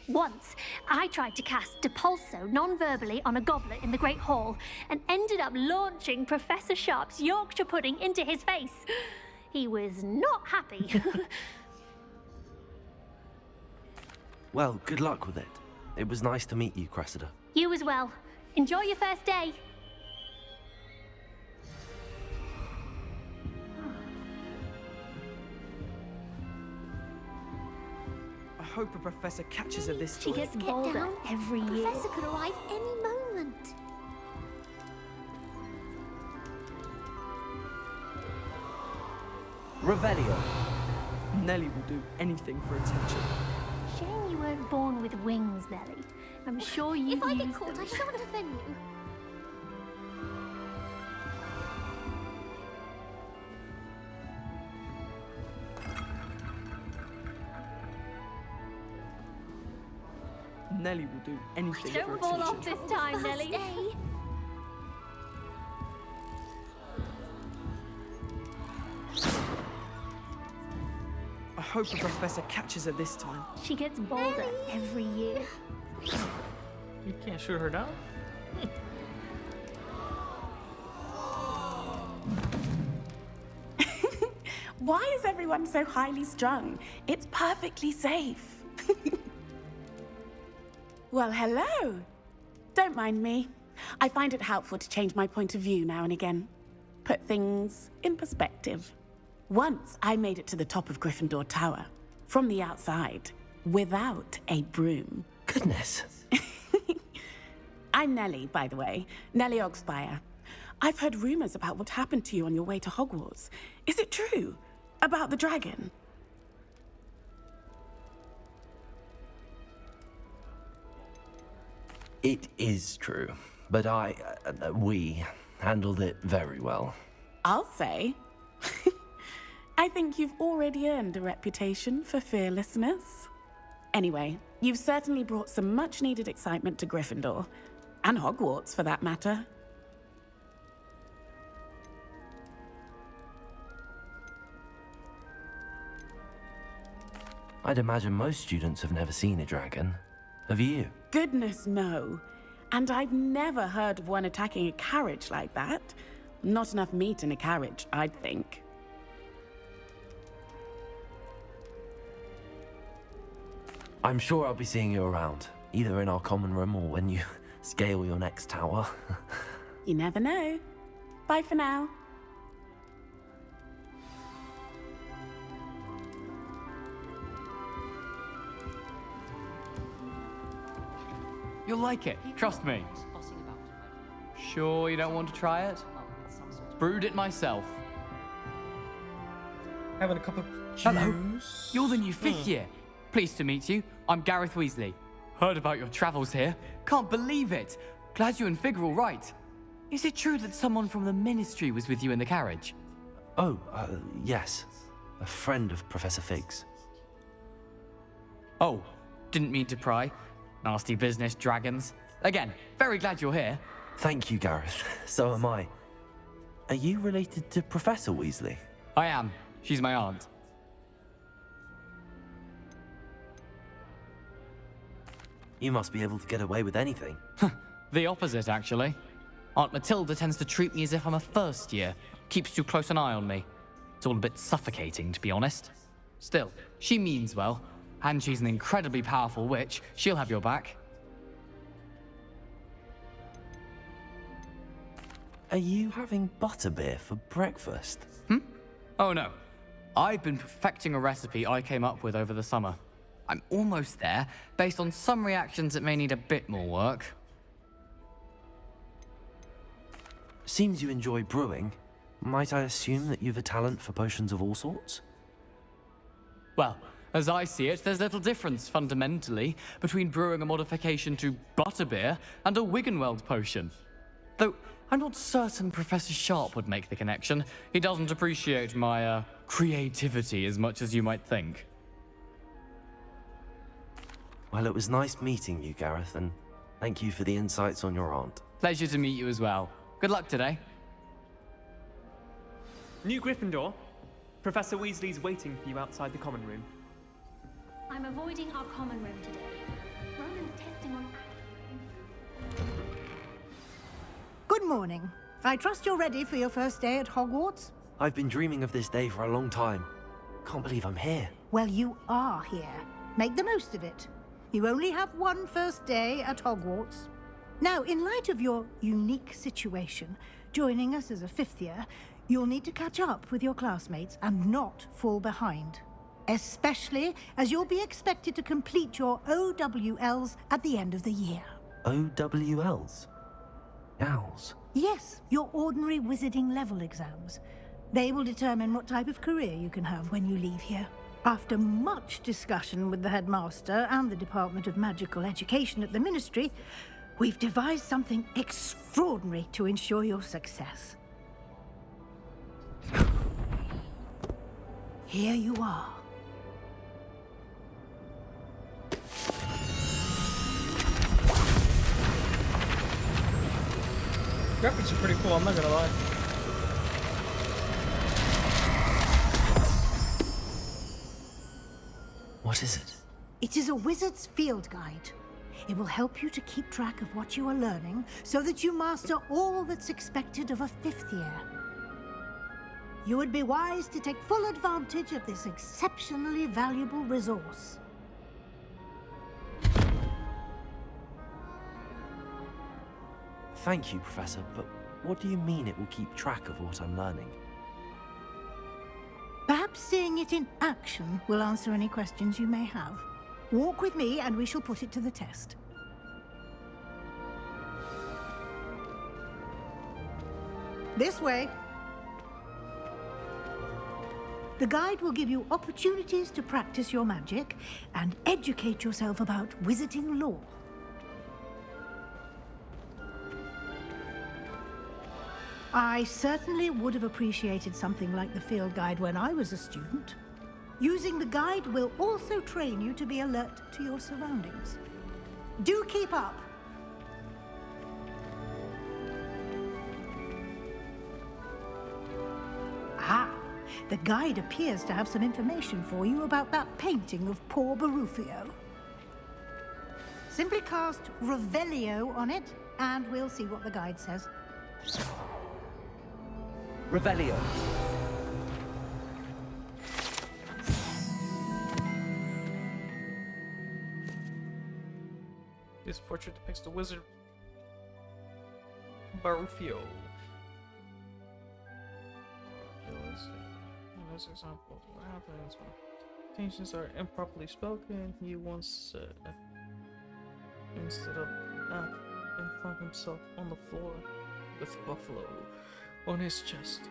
Once, I tried to cast Depulso non-verbally on a goblet in the Great Hall and ended up launching Professor Sharp's Yorkshire pudding into his face. He was not happy. Well, good luck with it. It was nice to meet you, Cressida. You as well. Enjoy your first day. I hope a professor catches her this She time. gets bolder every year. Professor could arrive any moment. Revelio. Nelly will do anything for attention. Shame you weren't born with wings, Nelly. I'm sure you. If I get caught, I shan't offend you. Nelly will do anything for Don't fall off attention. this time, Nelly. I hope a professor catches her this time. She gets bolder every year. You can't shoot her down? Why is everyone so highly strung? It's perfectly safe. Well, hello. Don't mind me. I find it helpful to change my point of view now and again. Put things in perspective. Once I made it to the top of Gryffindor Tower, from the outside, without a broom. Goodness. I'm Nellie, by the way. Nellie Ogspire. I've heard rumors about what happened to you on your way to Hogwarts. Is it true? About the dragon? It is true, but we handled it very well. I'll say. I think you've already earned a reputation for fearlessness. Anyway, you've certainly brought some much-needed excitement to Gryffindor. And Hogwarts, for that matter. I'd imagine most students have never seen a dragon. Have you? Goodness, no. And I've never heard of one attacking a carriage like that. Not enough meat in a carriage, I'd think. I'm sure I'll be seeing you around, either in our common room or when you scale your next tower. You never know. Bye for now. You'll like it, trust me. Sure you don't want to try it? Brewed it myself. Having a cup of juice. Hello, you're the new fifth year. Pleased to meet you. I'm Gareth Weasley. Heard about your travels here. Can't believe it. Glad you and Fig are all right. Is it true that someone from the Ministry was with you in the carriage? Oh, yes. A friend of Professor Fig's. Oh, didn't mean to pry. Nasty business, dragons. Again, very glad you're here. Thank you, Gareth. So am I. Are you related to Professor Weasley? I am. She's my aunt. You must be able to get away with anything. The opposite, actually. Aunt Matilda tends to treat me as if I'm a first year. Keeps too close an eye on me. It's all a bit suffocating, to be honest. Still, she means well. And she's an incredibly powerful witch. She'll have your back. Are you having butterbeer for breakfast? Oh no. I've been perfecting a recipe I came up with over the summer. I'm almost there, based on some reactions that may need a bit more work. Seems you enjoy brewing. Might I assume that you've a talent for potions of all sorts? Well, as I see it, there's little difference, fundamentally, between brewing a modification to butterbeer and a Wiggenweld potion. Though, I'm not certain Professor Sharp would make the connection. He doesn't appreciate my, creativity as much as you might think. Well, it was nice meeting you, Gareth, and thank you for the insights on your aunt. Pleasure to meet you as well. Good luck today. New Gryffindor. Professor Weasley's waiting for you outside the common room. I'm avoiding our common room today. Ronan's testing on... Good morning. I trust you're ready for your first day at Hogwarts? I've been dreaming of this day for a long time. Can't believe I'm here. Well, you are here. Make the most of it. You only have one first day at Hogwarts. Now, in light of your unique situation, joining us as a fifth year, you'll need to catch up with your classmates and not fall behind. Especially as you'll be expected to complete your OWLs at the end of the year. OWLs? Owls? Yes, your ordinary wizarding level exams. They will determine what type of career you can have when you leave here. After much discussion with the headmaster and the Department of Magical Education at the Ministry, we've devised something extraordinary to ensure your success. Here you are. Graphics are pretty cool, I'm not gonna lie. What is it? It is a wizard's field guide. It will help you to keep track of what you are learning so that you master all that's expected of a fifth year. You would be wise to take full advantage of this exceptionally valuable resource. Thank you, Professor, but what do you mean it will keep track of what I'm learning? Perhaps seeing it in action will answer any questions you may have. Walk with me and we shall put it to the test. This way. The guide will give you opportunities to practice your magic and educate yourself about wizarding lore. I certainly would have appreciated something like the field guide when I was a student. Using the guide will also train you to be alert to your surroundings. Do keep up! Ah, the guide appears to have some information for you about that painting of poor Barufio. Simply cast Revelio on it, and we'll see what the guide says. Revelio. This portrait depicts the wizard Barufio. As example, what happens when intentions are improperly spoken, he once said, instead of and found himself on the floor with buffalo on his chest.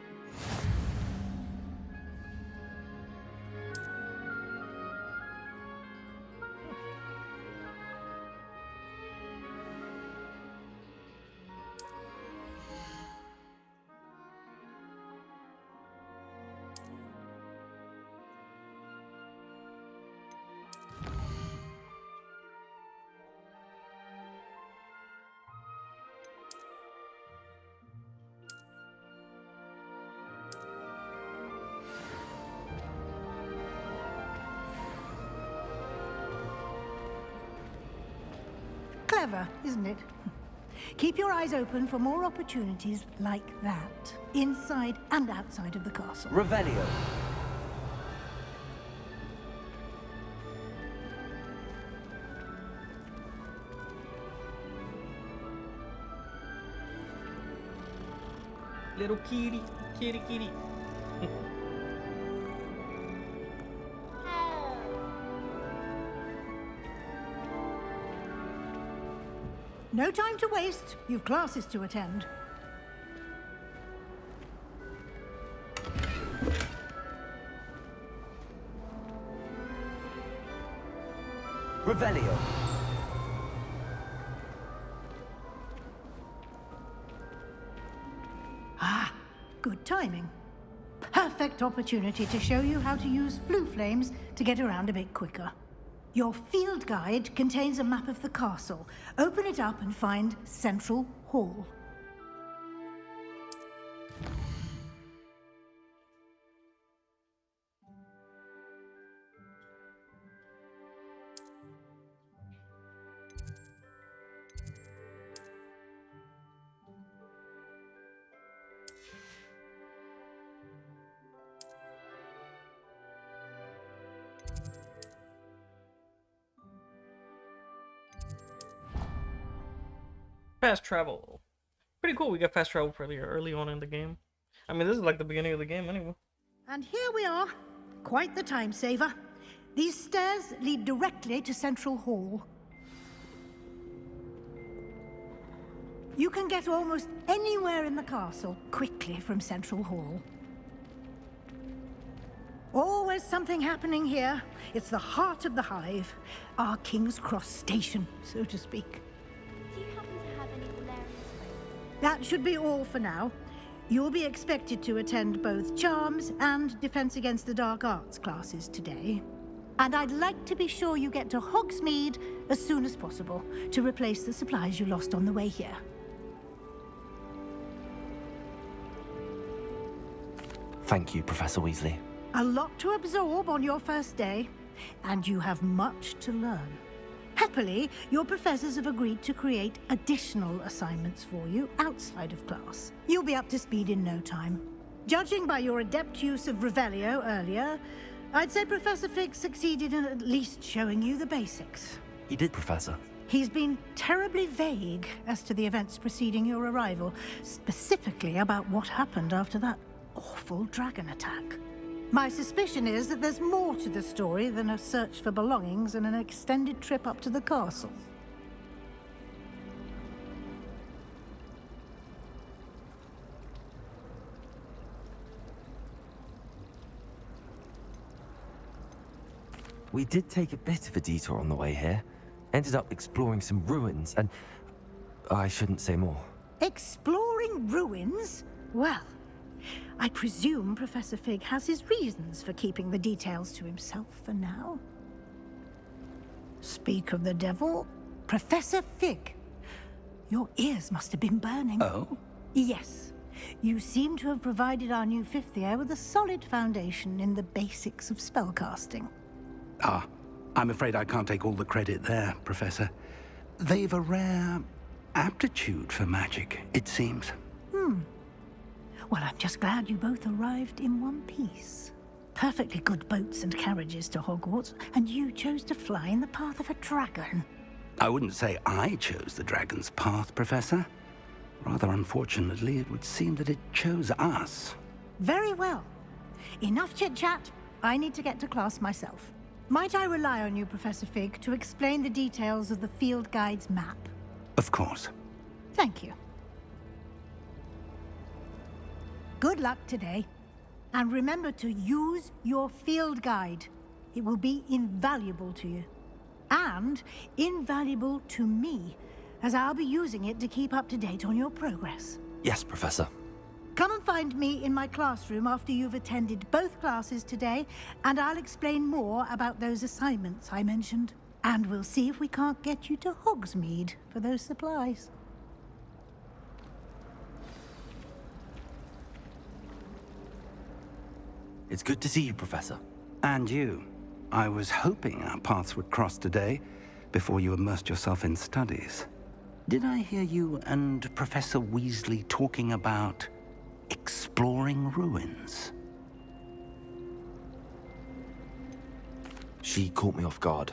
Clever, isn't it? Keep your eyes open for more opportunities like that, inside and outside of the castle. Revelio. Little kitty, kitty, kitty. No time to waste. You've classes to attend. Revelio. Ah, good timing. Perfect opportunity to show you how to use flue flames to get around a bit quicker. Your field guide contains a map of the castle. Open it up and find Central Hall. Fast travel. Pretty cool. We got fast travel pretty early on in the game. I mean, this is like the beginning of the game anyway. And here we are. Quite the time saver. These stairs lead directly to Central Hall. You can get almost anywhere in the castle quickly from Central Hall. Always something happening here. It's the heart of the hive. Our King's Cross station, so to speak. Do you happen to have any hilarious friends? That should be all for now. You'll be expected to attend both Charms and Defense Against the Dark Arts classes today. And I'd like to be sure you get to Hogsmeade as soon as possible to replace the supplies you lost on the way here. Thank you, Professor Weasley. A lot to absorb on your first day, and you have much to learn. Happily, your professors have agreed to create additional assignments for you outside of class. You'll be up to speed in no time. Judging by your adept use of Revelio earlier, I'd say Professor Fig succeeded in at least showing you the basics. He did, Professor. He's been terribly vague as to the events preceding your arrival, specifically about what happened after that awful dragon attack. My suspicion is that there's more to the story than a search for belongings and an extended trip up to the castle. We did take a bit of a detour on the way here. Ended up exploring some ruins and... I shouldn't say more. Exploring ruins? Well, I presume Professor Fig has his reasons for keeping the details to himself for now. Speak of the devil, Professor Fig. Your ears must have been burning. Oh? Yes. You seem to have provided our new fifth year with a solid foundation in the basics of spellcasting. Ah, I'm afraid I can't take all the credit there, Professor. They've a rare aptitude for magic, it seems. Well, I'm just glad you both arrived in one piece. Perfectly good boats and carriages to Hogwarts, and you chose to fly in the path of a dragon. I wouldn't say I chose the dragon's path, Professor. Rather unfortunately, it would seem that it chose us. Very well. Enough chit-chat. I need to get to class myself. Might I rely on you, Professor Fig, to explain the details of the field guide's map? Of course. Thank you. Good luck today. And remember to use your field guide. It will be invaluable to you. And invaluable to me, as I'll be using it to keep up to date on your progress. Yes, Professor. Come and find me in my classroom after you've attended both classes today, and I'll explain more about those assignments I mentioned. And we'll see if we can't get you to Hogsmeade for those supplies. It's good to see you, Professor. And you. I was hoping our paths would cross today, before you immersed yourself in studies. Did I hear you and Professor Weasley talking about exploring ruins? She caught me off guard.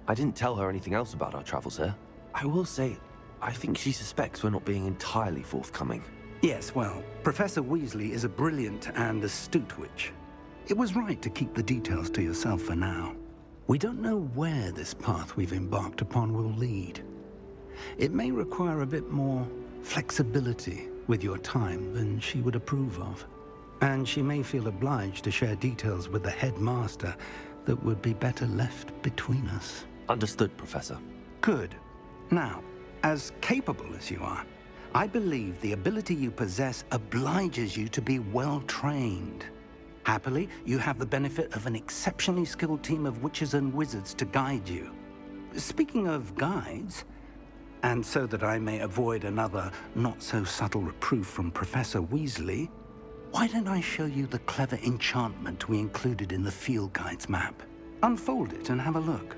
I didn't tell her anything else about our travels here. I will say, I think she suspects we're not being entirely forthcoming. Yes, well, Professor Weasley is a brilliant and astute witch. It was right to keep the details to yourself for now. We don't know where this path we've embarked upon will lead. It may require a bit more flexibility with your time than she would approve of. And she may feel obliged to share details with the headmaster that would be better left between us. Understood, Professor. Good. Now, as capable as you are, I believe the ability you possess obliges you to be well-trained. Happily, you have the benefit of an exceptionally skilled team of witches and wizards to guide you. Speaking of guides, and so that I may avoid another not-so-subtle reproof from Professor Weasley, why don't I show you the clever enchantment we included in the field guide's map? Unfold it and have a look.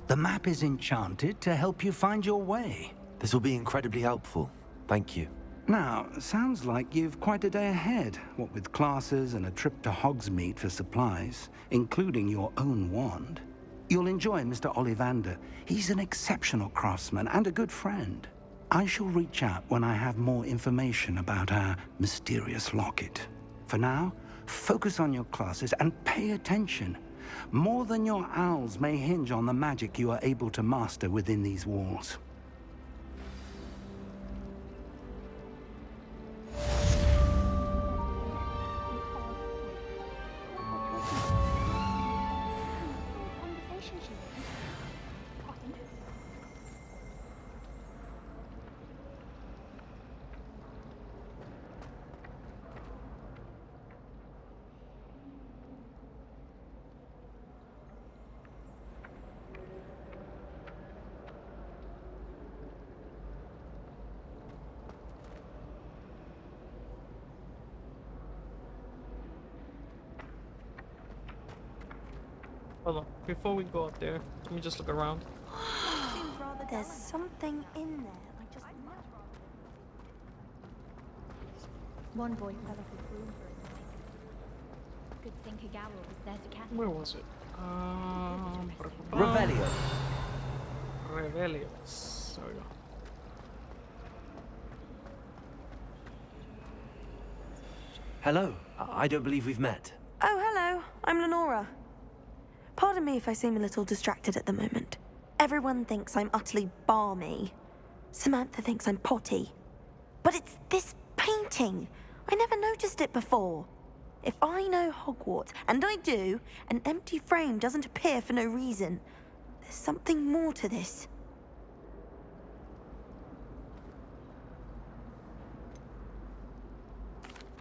The map is enchanted to help you find your way. This will be incredibly helpful. Thank you. Now, sounds like you've quite a day ahead, what with classes and a trip to Hogsmeade for supplies, including your own wand. You'll enjoy Mr. Ollivander. He's an exceptional craftsman and a good friend. I shall reach out when I have more information about our mysterious locket. For now, focus on your classes and pay attention. More than your owls may hinge on the magic you are able to master within these walls. Hold on, before we go up there, let me just look around. There's something in there. I just know. One boy fell off his broom for a night. Good thing Kagawa was there to catch him. Where was it? Revelio. Revelios. There we go. Hello. I don't believe we've met. Oh, hello. I'm Lenora. Pardon me if I seem a little distracted at the moment. Everyone thinks I'm utterly balmy. Samantha thinks I'm potty. But it's this painting. I never noticed it before. If I know Hogwarts, and I do, an empty frame doesn't appear for no reason. There's something more to this.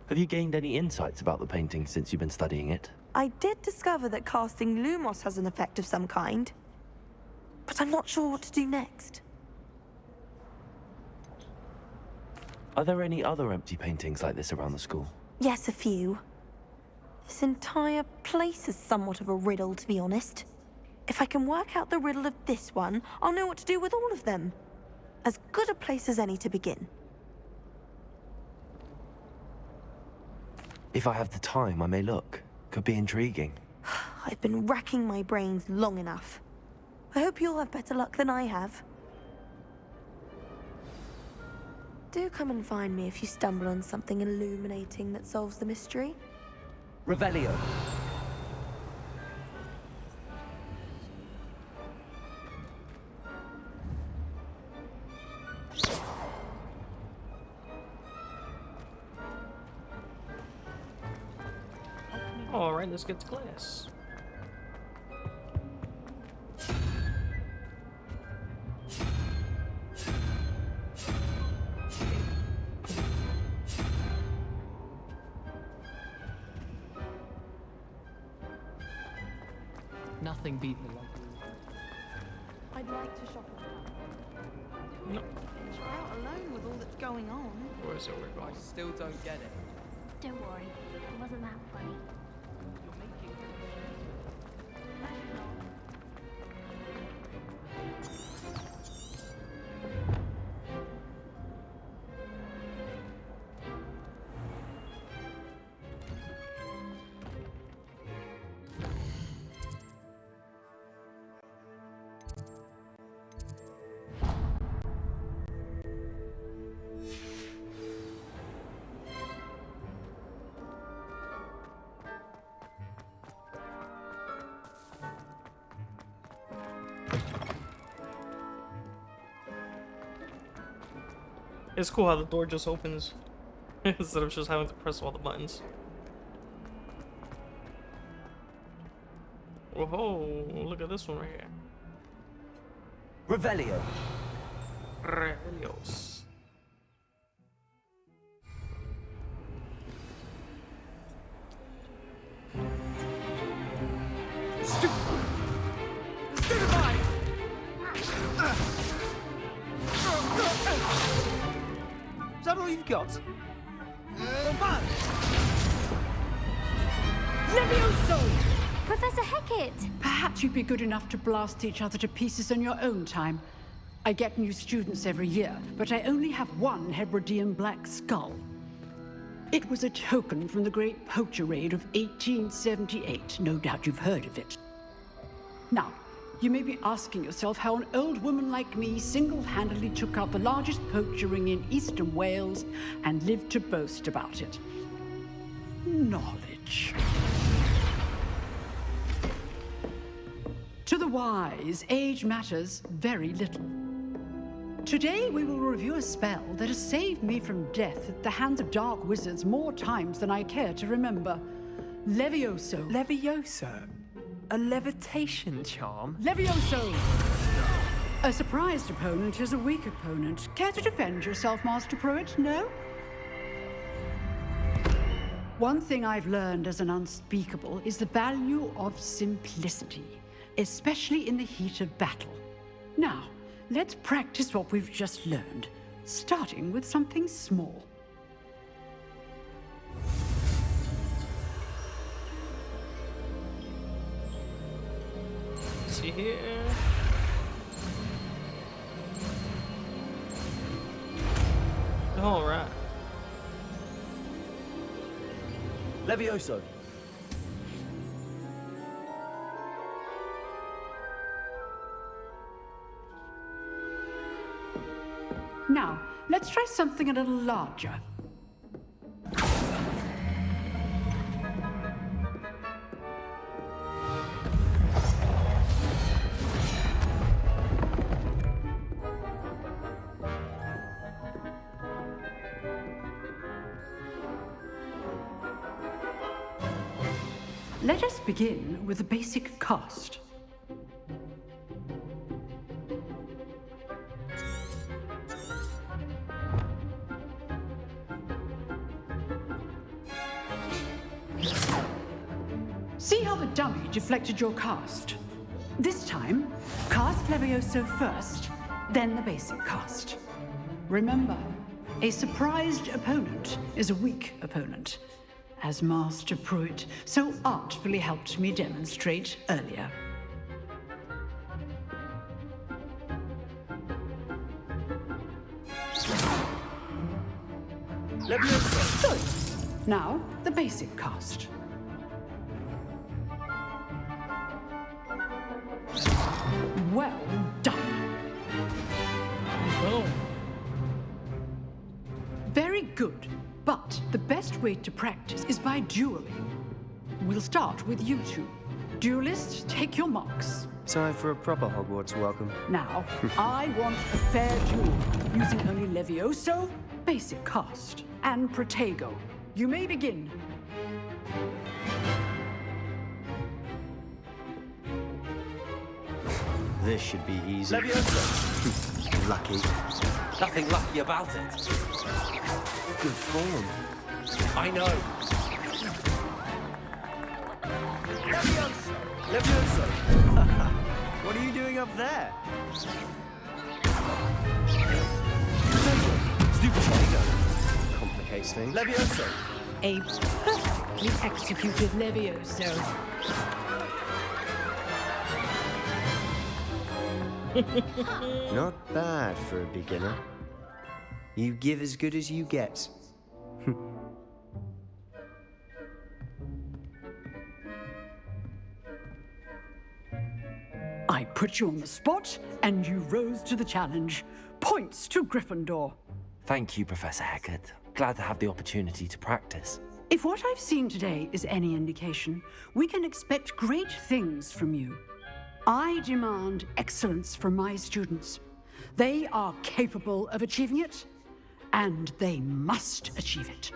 Have you gained any insights about the painting since you've been studying it? I did discover that casting Lumos has an effect of some kind. But I'm not sure what to do next. Are there any other empty paintings like this around the school? Yes, a few. This entire place is somewhat of a riddle, to be honest. If I can work out the riddle of this one, I'll know what to do with all of them. As good a place as any to begin. If I have the time, I may look. Could be intriguing. I've been racking my brains long enough. I hope you'll have better luck than I have. Do come and find me if you stumble on something illuminating that solves the mystery. Revelio. Alright, let's get to class. Nothing beat the library. I'd like to shop around. No. You're out alone with all that's going on. Where's it we're going? I still don't get it. Don't worry, it wasn't that funny. You're making It's cool how the door just opens instead of just having to press all the buttons. Whoa, look at this one right here. Revelio. Revelios. Is that all you've got? Levioso! Professor Hecat! Perhaps you'd be good enough to blast each other to pieces in your own time. I get new students every year, but I only have one Hebridean black skull. It was a token from the Great Poacher Raid of 1878. No doubt you've heard of it. Now, you may be asking yourself how an old woman like me single-handedly took out the largest poacher ring in eastern Wales and lived to boast about it. Knowledge. To the wise, age matters very little. Today we will review a spell that has saved me from death at the hands of dark wizards more times than I care to remember. Levioso. Levioso? A levitation charm? Levioso! A surprised opponent is a weak opponent. Care to defend yourself, Master Pruitt? No? One thing I've learned as an unspeakable is the value of simplicity, especially in the heat of battle. Now, let's practice what we've just learned, starting with something small. See here. All right. Levioso. Now, let's try something a little larger. Let us begin with the basic cast. See how the dummy deflected your cast? This time, cast Levioso first, then the basic cast. Remember, a surprised opponent is a weak opponent, as Master Pruitt so artfully helped me demonstrate earlier. Levioso! Good. Now, the basic cast. Well done. Boom. Very good. But the best way to practice is by dueling. We'll start with you two. Duelists, take your marks. Time for a proper Hogwarts welcome. Now, I want a fair duel, using only Levioso, basic cast, and Protego. You may begin. This should be easy. Levioso! Lucky. Nothing lucky about it. Good form. I know. Levioso! Levioso! What are you doing up there? Stupid Protego. Complicates things. Levioso! A perfectly executed Levioso. Not bad for a beginner. You give as good as you get. I put you on the spot, and you rose to the challenge. Points to Gryffindor. Thank you, Professor Hecat. Glad to have the opportunity to practice. If what I've seen today is any indication, we can expect great things from you. I demand excellence from my students. They are capable of achieving it, and they must achieve it.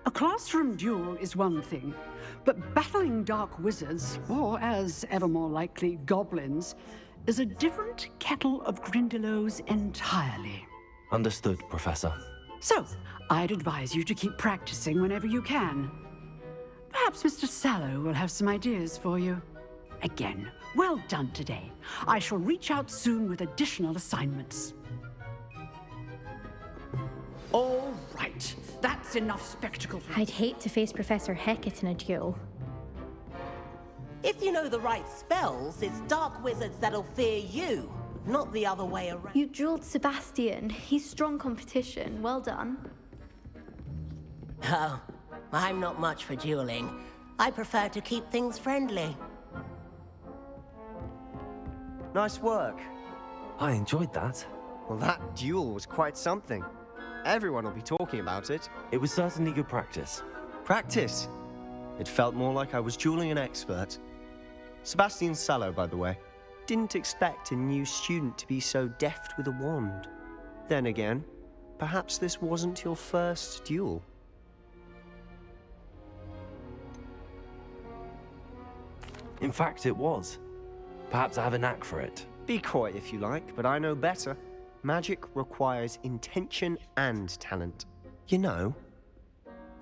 A classroom duel is one thing, but battling dark wizards, or as ever more likely, goblins, is a different kettle of Grindylows entirely. Understood, Professor. So, I'd advise you to keep practicing whenever you can. Perhaps Mr. Sallow will have some ideas for you. Again, well done today. I shall reach out soon with additional assignments. All right, that's enough spectacle for I'd hate to face Professor Hecat in a duel. If you know the right spells, it's dark wizards that'll fear you, not the other way around. You dueled Sebastian. He's strong competition. Well done. Oh, I'm not much for dueling. I prefer to keep things friendly. Nice work. I enjoyed that. Well, that duel was quite something. Everyone will be talking about it. It was certainly good practice. Practice? It felt more like I was dueling an expert. Sebastian Sallow, by the way. Didn't expect a new student to be so deft with a wand. Then again, perhaps this wasn't your first duel. In fact, it was. Perhaps I have a knack for it. Be coy if you like, but I know better. Magic requires intention and talent. You know,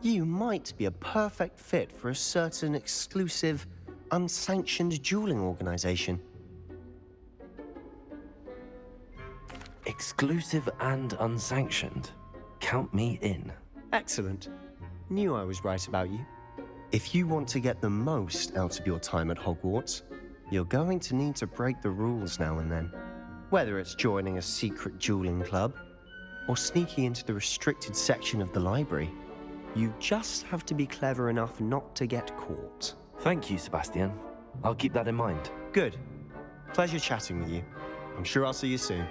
you might be a perfect fit for a certain exclusive, unsanctioned dueling organization. Exclusive and unsanctioned. Count me in. Excellent. Knew I was right about you. If you want to get the most out of your time at Hogwarts, you're going to need to break the rules now and then. Whether it's joining a secret dueling club, or sneaking into the restricted section of the library, you just have to be clever enough not to get caught. Thank you, Sebastian. I'll keep that in mind. Good. Pleasure chatting with you. I'm sure I'll see you soon.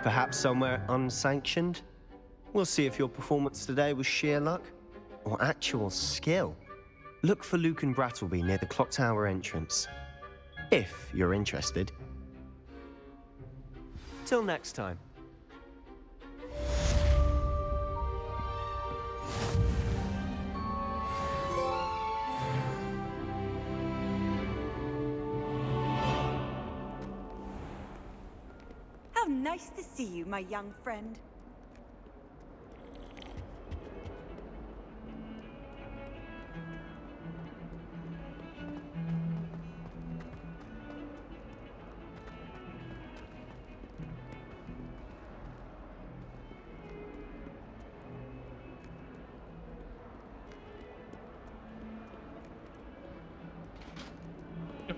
Perhaps somewhere unsanctioned? We'll see if your performance today was sheer luck or actual skill. Look for Luke and Brattleby near the clock tower entrance, if you're interested. Till next time. How nice to see you, my young friend.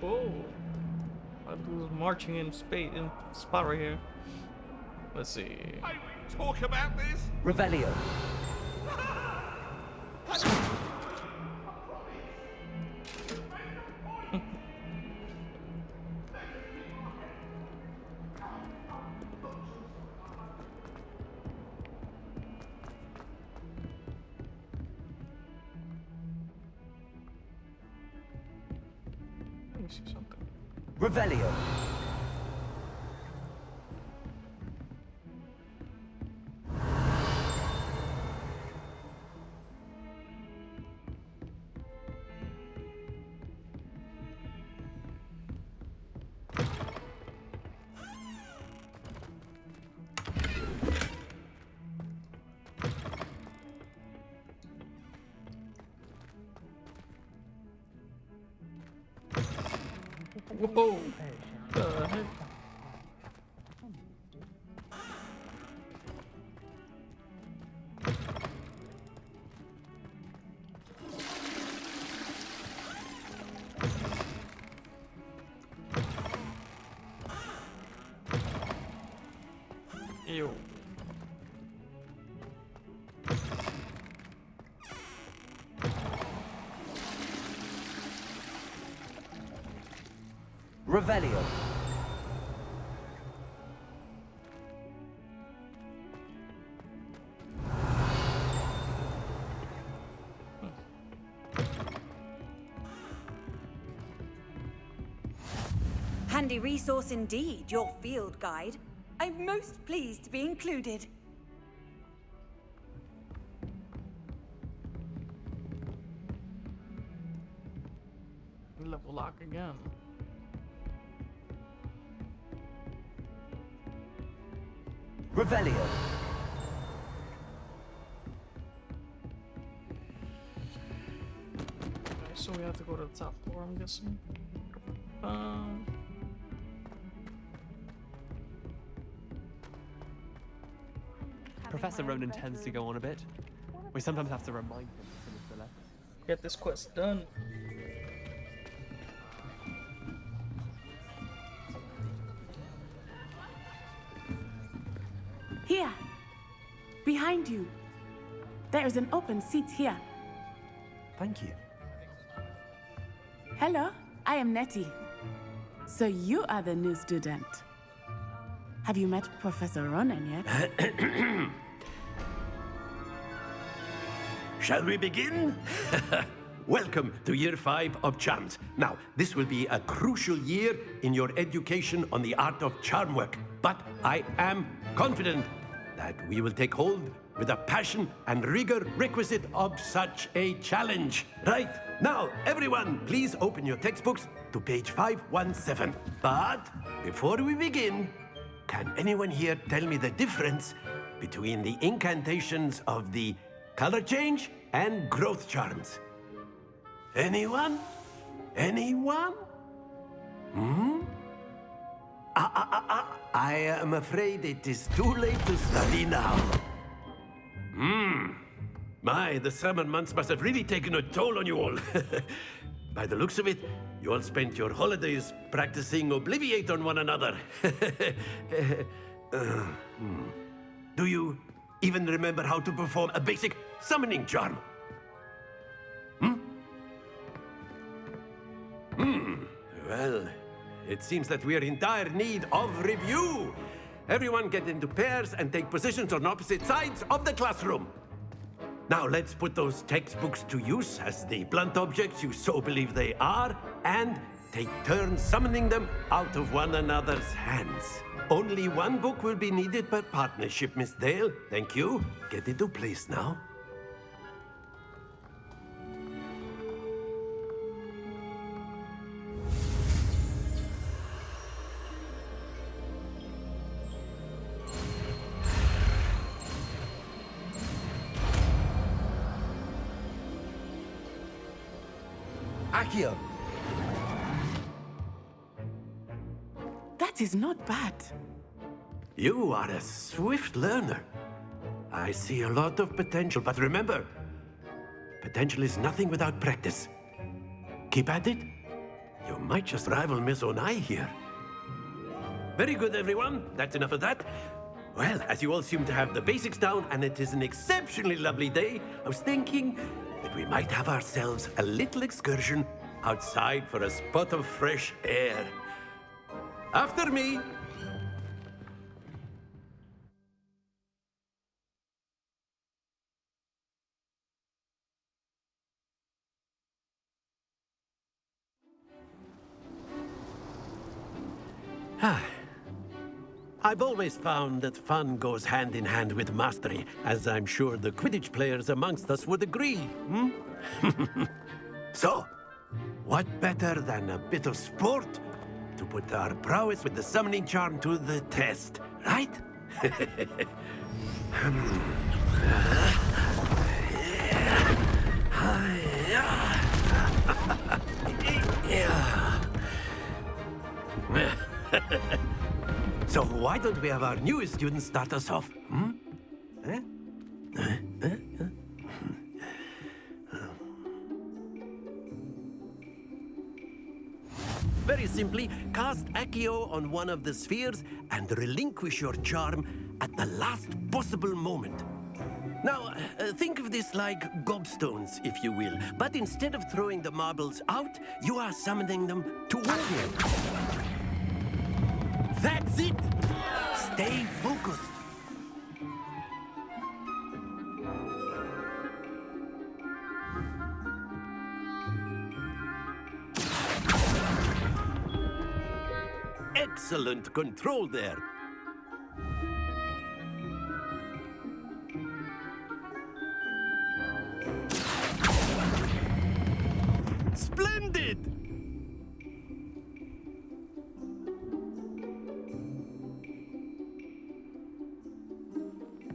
Oh, I was marching in spot right here. Let's see. Talk about this? Revelio. Let me see something. Revelio. Whoa! The heck? Ew. Revelio. Handy resource indeed, your field guide. I'm most pleased to be included. Level lock again. Revelio. Okay, so we have to go to the top floor, I'm guessing. Professor Ronan tends to go on a bit. We sometimes have to remind him to finish the left. Get this quest done. Here. Behind you. There is an open seat here. Thank you. Hello, I am Nettie. So you are the new student. Have you met Professor Ronan yet? Shall we begin? Welcome to Year 5 of Charms. Now, this will be a crucial year in your education on the art of charm work. But I am confident that we will take hold with the passion and rigor requisite of such a challenge. Right, now, everyone, please open your textbooks to page 517. But before we begin, can anyone here tell me the difference between the incantations of the color change and growth charms? Anyone? Anyone? I am afraid it is too late to study now. My, the summer months must have really taken a toll on you all. By the looks of it, you all spent your holidays practicing Obliviate on one another. Do you even remember how to perform a basic summoning charm? Well, it seems that we are in dire need of review. Everyone get into pairs and take positions on opposite sides of the classroom. Now let's put those textbooks to use as the blunt objects you so believe they are, and take turns summoning them out of one another's hands. Only one book will be needed per partnership, Miss Dale. Thank you. Get into place now. Accio! That is not bad. You are a swift learner. I see a lot of potential, but remember, potential is nothing without practice. Keep at it. You might just rival Miss Onai here. Very good, everyone. That's enough of that. Well, as you all seem to have the basics down, and it is an exceptionally lovely day, I was thinking that we might have ourselves a little excursion outside for a spot of fresh air. After me. I've always found that fun goes hand in hand with mastery, as I'm sure the Quidditch players amongst us would agree. So, what better than a bit of sport to put our prowess with the summoning charm to the test, right? So why don't we have our newest student start us off? Very simply, cast Accio on one of the spheres and relinquish your charm at the last possible moment. Now, think of this like gobstones, if you will. But instead of throwing the marbles out, you are summoning them toward you. That's it! Stay focused. Excellent control there. Splendid!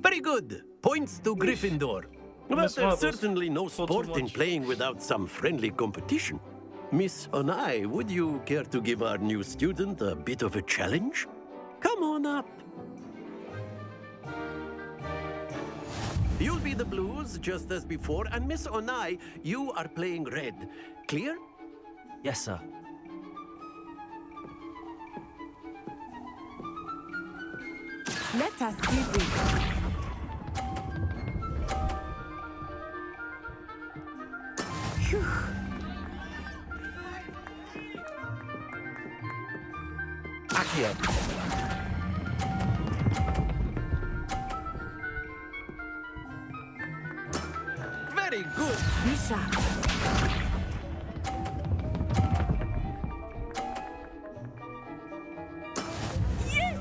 Very good. Points to Gryffindor. But there's certainly no sport in playing without some friendly competition. Miss Onai, would you care to give our new student a bit of a challenge? Come on up. You'll be the blues, just as before, and Miss Onai, you are playing red. Clear? Yes, sir. Let us see this. Phew. Accio. Very good. Bishop. Yes!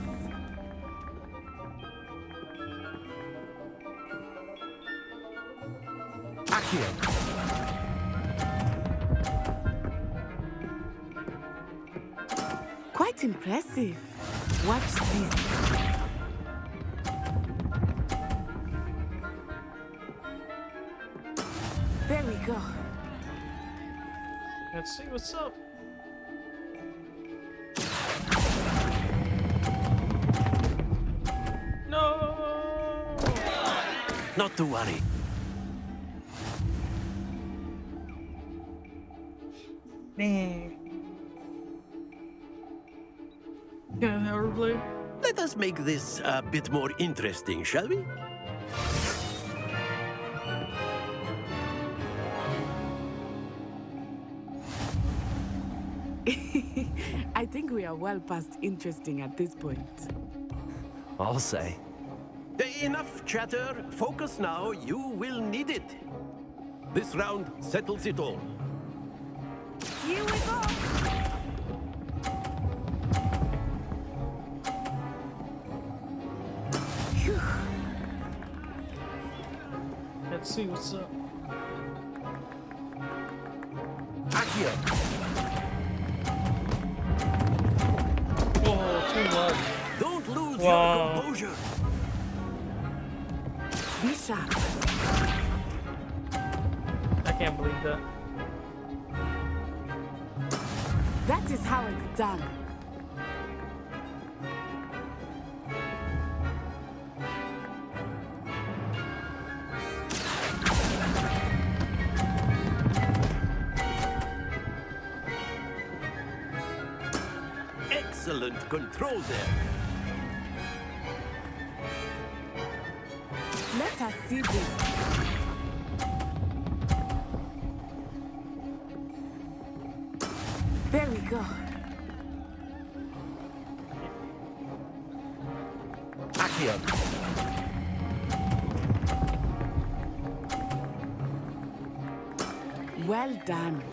Accio. Quite impressive. Watch this. There we go. Let's see what's up. No! Not to worry. Dang. Can I have her play? Let us make this a bit more interesting, shall we? I think we are well past interesting at this point. I'll say. Enough chatter. Focus now. You will need it. This round settles it all. Here we go. Phew. Let's see what's up. Accio. Oh, too much. Don't lose Wow. your composure. Bishop. I can't believe that. That is how it's done. Excellent control there. Let us see this. There we go. Accio. Well done.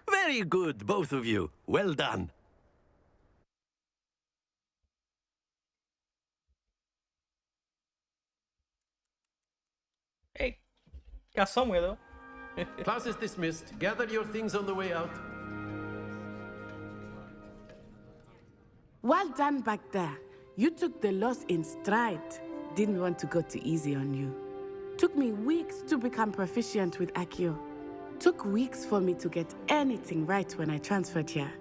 Very good, both of you. Well done. Hey, got somewhere though. Class is dismissed. Gather your things on the way out. Well done back there. You took the loss in stride. Didn't want to go too easy on you. Took me weeks to become proficient with Accio. Took weeks for me to get anything right when I transferred here.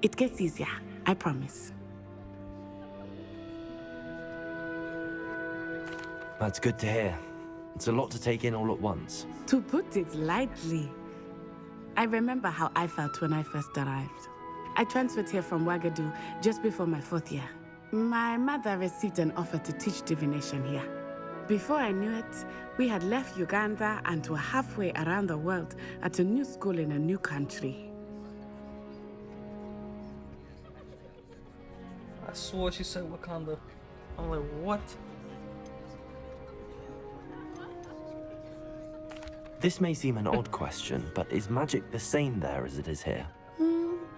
It gets easier, I promise. That's good to hear. It's a lot to take in all at once. To put it lightly, I remember how I felt when I first arrived. I transferred here from Ouagadougou just before my 4th year. My mother received an offer to teach divination here. Before I knew it, we had left Uganda and were halfway around the world at a new school in a new country. I swore she said Wakanda. I'm like, what? This may seem an odd question, but is magic the same there as it is here?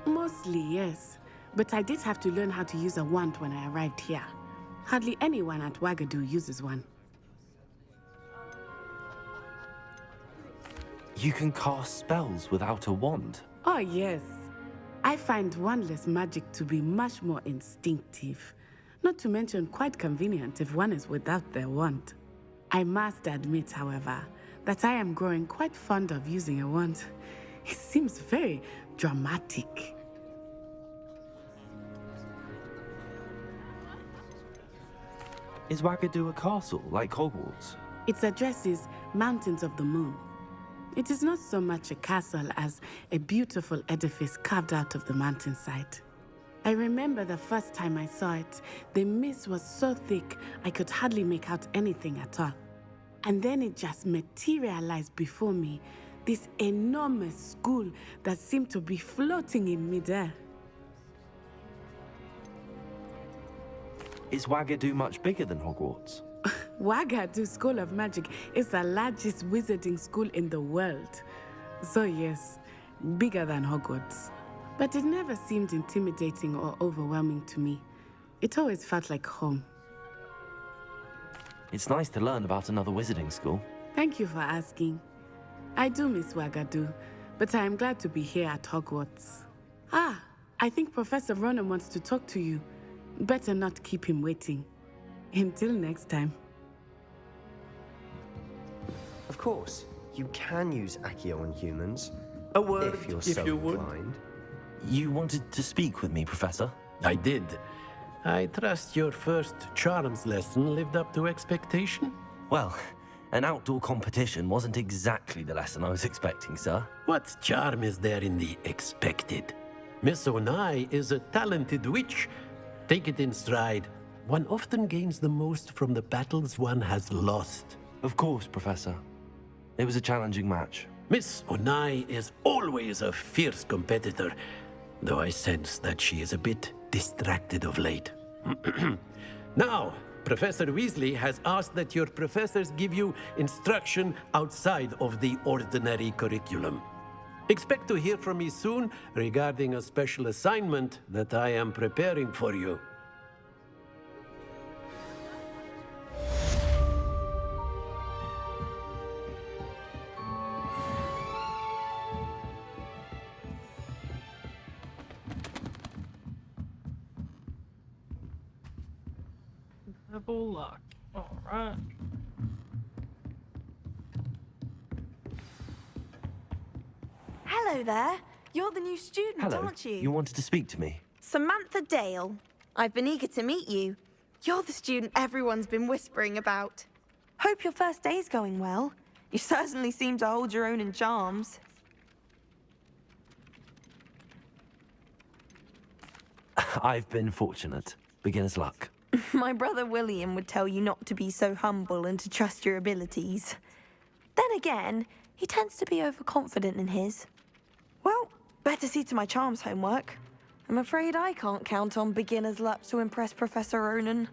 Mostly, yes. But I did have to learn how to use a wand when I arrived here. Hardly anyone at Ouagadougou uses one. You can cast spells without a wand? Oh, yes. I find wandless magic to be much more instinctive. Not to mention quite convenient if one is without their wand. I must admit, however, that I am growing quite fond of using a wand. It seems very dramatic. Is Ouagadougou a castle like Hogwarts? Its address is Mountains of the Moon. It is not so much a castle as a beautiful edifice carved out of the mountainside. I remember the first time I saw it, the mist was so thick I could hardly make out anything at all. And then it just materialized before me, this enormous school that seemed to be floating in midair. Is Wagadu much bigger than Hogwarts? Wagadu School of Magic is the largest wizarding school in the world. So yes, bigger than Hogwarts. But it never seemed intimidating or overwhelming to me. It always felt like home. It's nice to learn about another wizarding school. Thank you for asking. I do miss Wagadu, but I am glad to be here at Hogwarts. Ah, I think Professor Ronan wants to talk to you. Better not keep him waiting. Until next time. Of course, you can use Accio on humans. A word, if you're if so you would. inclined. You wanted to speak with me, Professor? I did. I trust your first charms lesson lived up to expectation? Well, an outdoor competition wasn't exactly the lesson I was expecting, sir. What charm is there in the expected? Miss Onai is a talented witch. Take it in stride. One often gains the most from the battles one has lost. Of course, Professor. It was a challenging match. Miss Onai is always a fierce competitor, though I sense that she is a bit distracted of late. Now, Professor Weasley has asked that your professors give you instruction outside of the ordinary curriculum. Expect to hear from me soon regarding a special assignment that I am preparing for you. Level lock. Alright. Hello there. You're the new student, Hello. aren't you? You wanted to speak to me? Samantha Dale. I've been eager to meet you. You're the student everyone's been whispering about. Hope your first day's going well. You certainly seem to hold your own in charms. I've been fortunate. Beginner's luck. My brother William would tell you not to be so humble and to trust your abilities. Then again, he tends to be overconfident in his. Well, better see to my charms homework. I'm afraid I can't count on beginner's luck to impress Professor Ronan.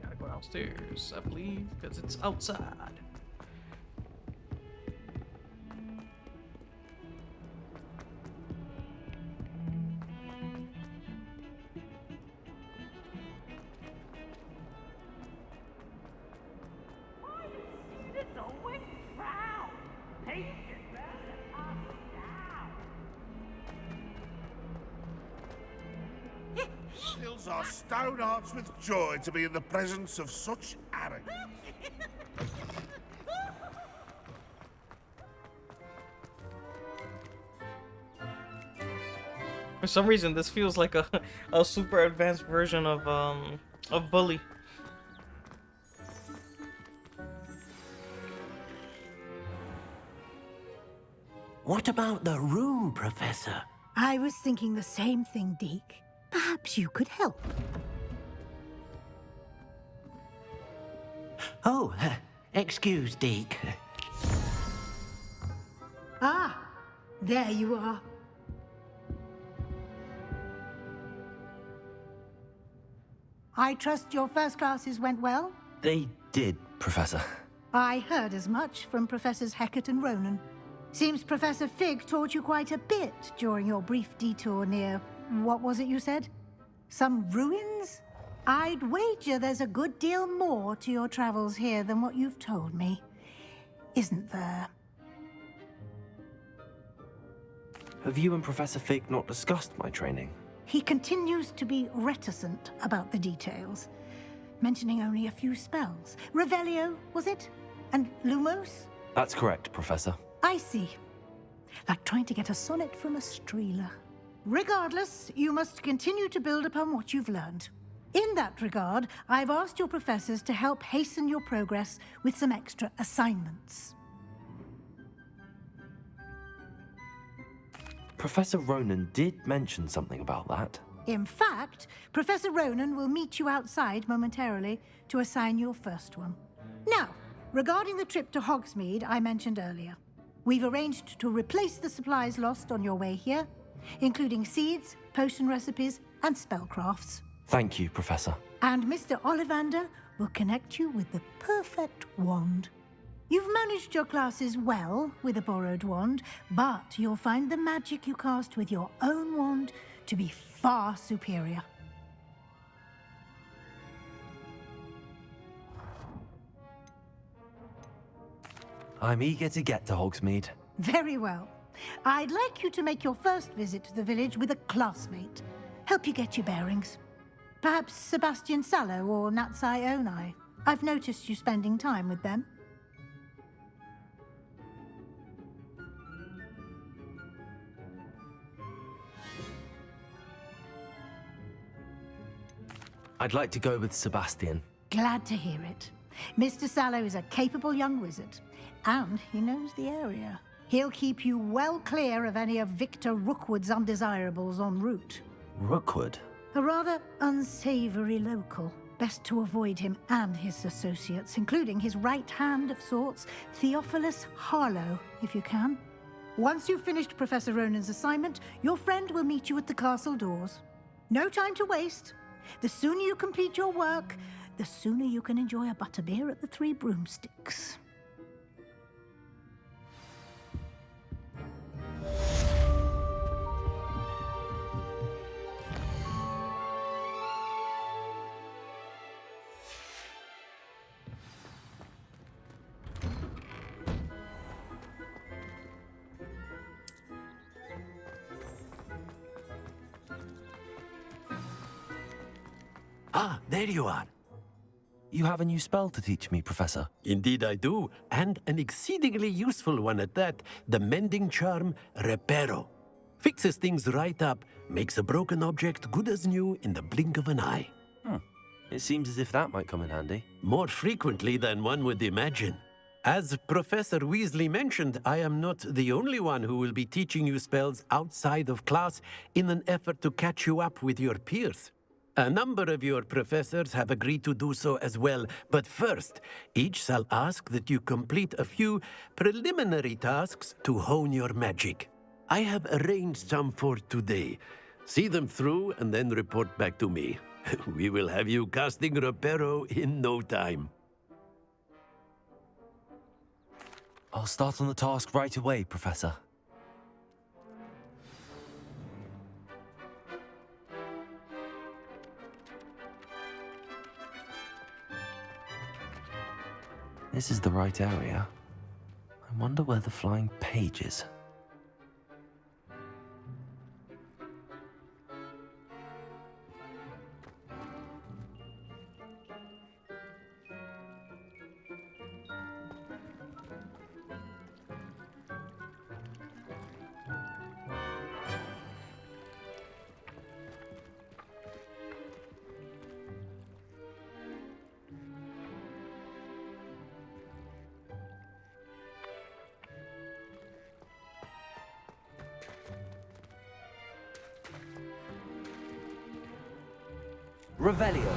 Gotta go downstairs, I believe, because it's outside. Fills our stone hearts with joy to be in the presence of such arrogance. For some reason, this feels like a super advanced version of Bully. What about the room, Professor? I was thinking the same thing, Deke. Perhaps you could help. Oh, excuse, Deke. Ah, there you are. I trust your first classes went well? They did, Professor. I heard as much from Professors Hecat and Ronan. Seems Professor Fig taught you quite a bit during your brief detour near... what was it you said? Some ruins? I'd wager there's a good deal more to your travels here than what you've told me. Isn't there? Have you and Professor Fig not discussed my training? He continues to be reticent about the details, mentioning only a few spells. Revelio, was it? And Lumos? That's correct, Professor. I see. Like trying to get a sonnet from a streeler. Regardless, you must continue to build upon what you've learned. In that regard, I've asked your professors to help hasten your progress with some extra assignments. Professor Ronan did mention something about that. In fact, Professor Ronan will meet you outside momentarily to assign your first one. Now, regarding the trip to Hogsmeade I mentioned earlier, we've arranged to replace the supplies lost on your way here, including seeds, potion recipes, and spellcrafts. Thank you, Professor. And Mr. Ollivander will connect you with the perfect wand. You've managed your classes well with a borrowed wand, but you'll find the magic you cast with your own wand to be far superior. I'm eager to get to Hogsmeade. Very well. I'd like you to make your first visit to the village with a classmate. Help you get your bearings. Perhaps Sebastian Sallow or Natsai Onai. I've noticed you spending time with them. I'd like to go with Sebastian. Glad to hear it. Mr. Sallow is a capable young wizard, and he knows the area. He'll keep you well clear of any of Victor Rookwood's undesirables en route. Rookwood? A rather unsavory local. Best to avoid him and his associates, including his right hand of sorts, Theophilus Harlow, if you can. Once you've finished Professor Ronan's assignment, your friend will meet you at the castle doors. No time to waste. The sooner you complete your work, the sooner you can enjoy a butterbeer at the Three Broomsticks. Ah, there you are. You have a new spell to teach me, Professor. Indeed I do, and an exceedingly useful one at that, the mending charm Reparo. Fixes things right up, makes a broken object good as new in the blink of an eye. It seems as if that might come in handy. More frequently than one would imagine. As Professor Weasley mentioned, I am not the only one who will be teaching you spells outside of class in an effort to catch you up with your peers. A number of your professors have agreed to do so as well, but first, each shall ask that you complete a few preliminary tasks to hone your magic. I have arranged some for today. See them through and then report back to me. We will have you casting Reparo in no time. I'll start on the task right away, Professor. This is the right area. I wonder where the flying page is. Revelio.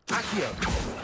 Accio.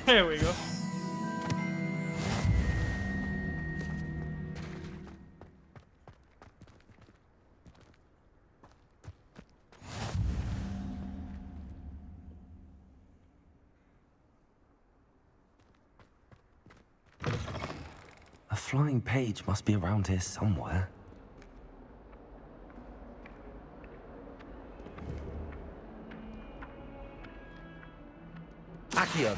There we go. A flying page must be around here somewhere. Accio.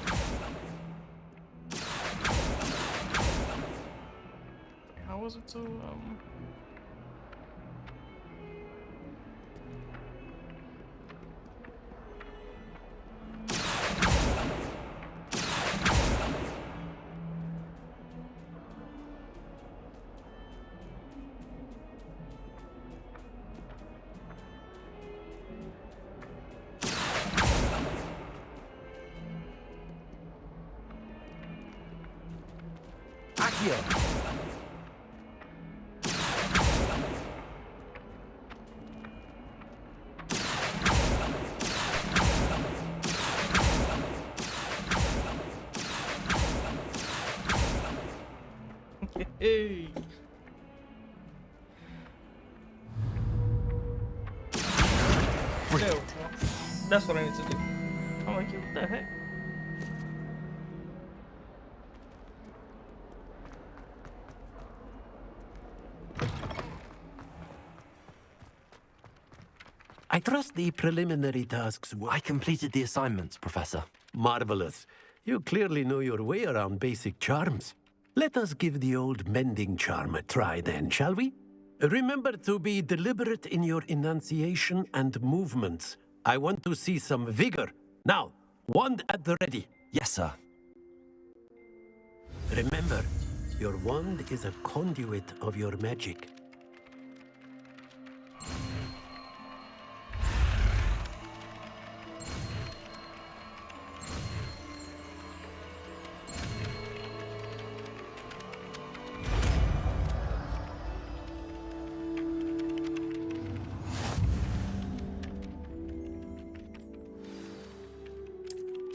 How was it so Accio. Hey. There we go. That's what I need to do. I'm like, what the heck? I trust the preliminary tasks were... I completed the assignments, Professor. Marvelous. You clearly know your way around basic charms. Let us give the old mending charm a try then, shall we? Remember to be deliberate in your enunciation and movements. I want to see some vigor. Now, wand at the ready. Yes, sir. Remember, your wand is a conduit of your magic.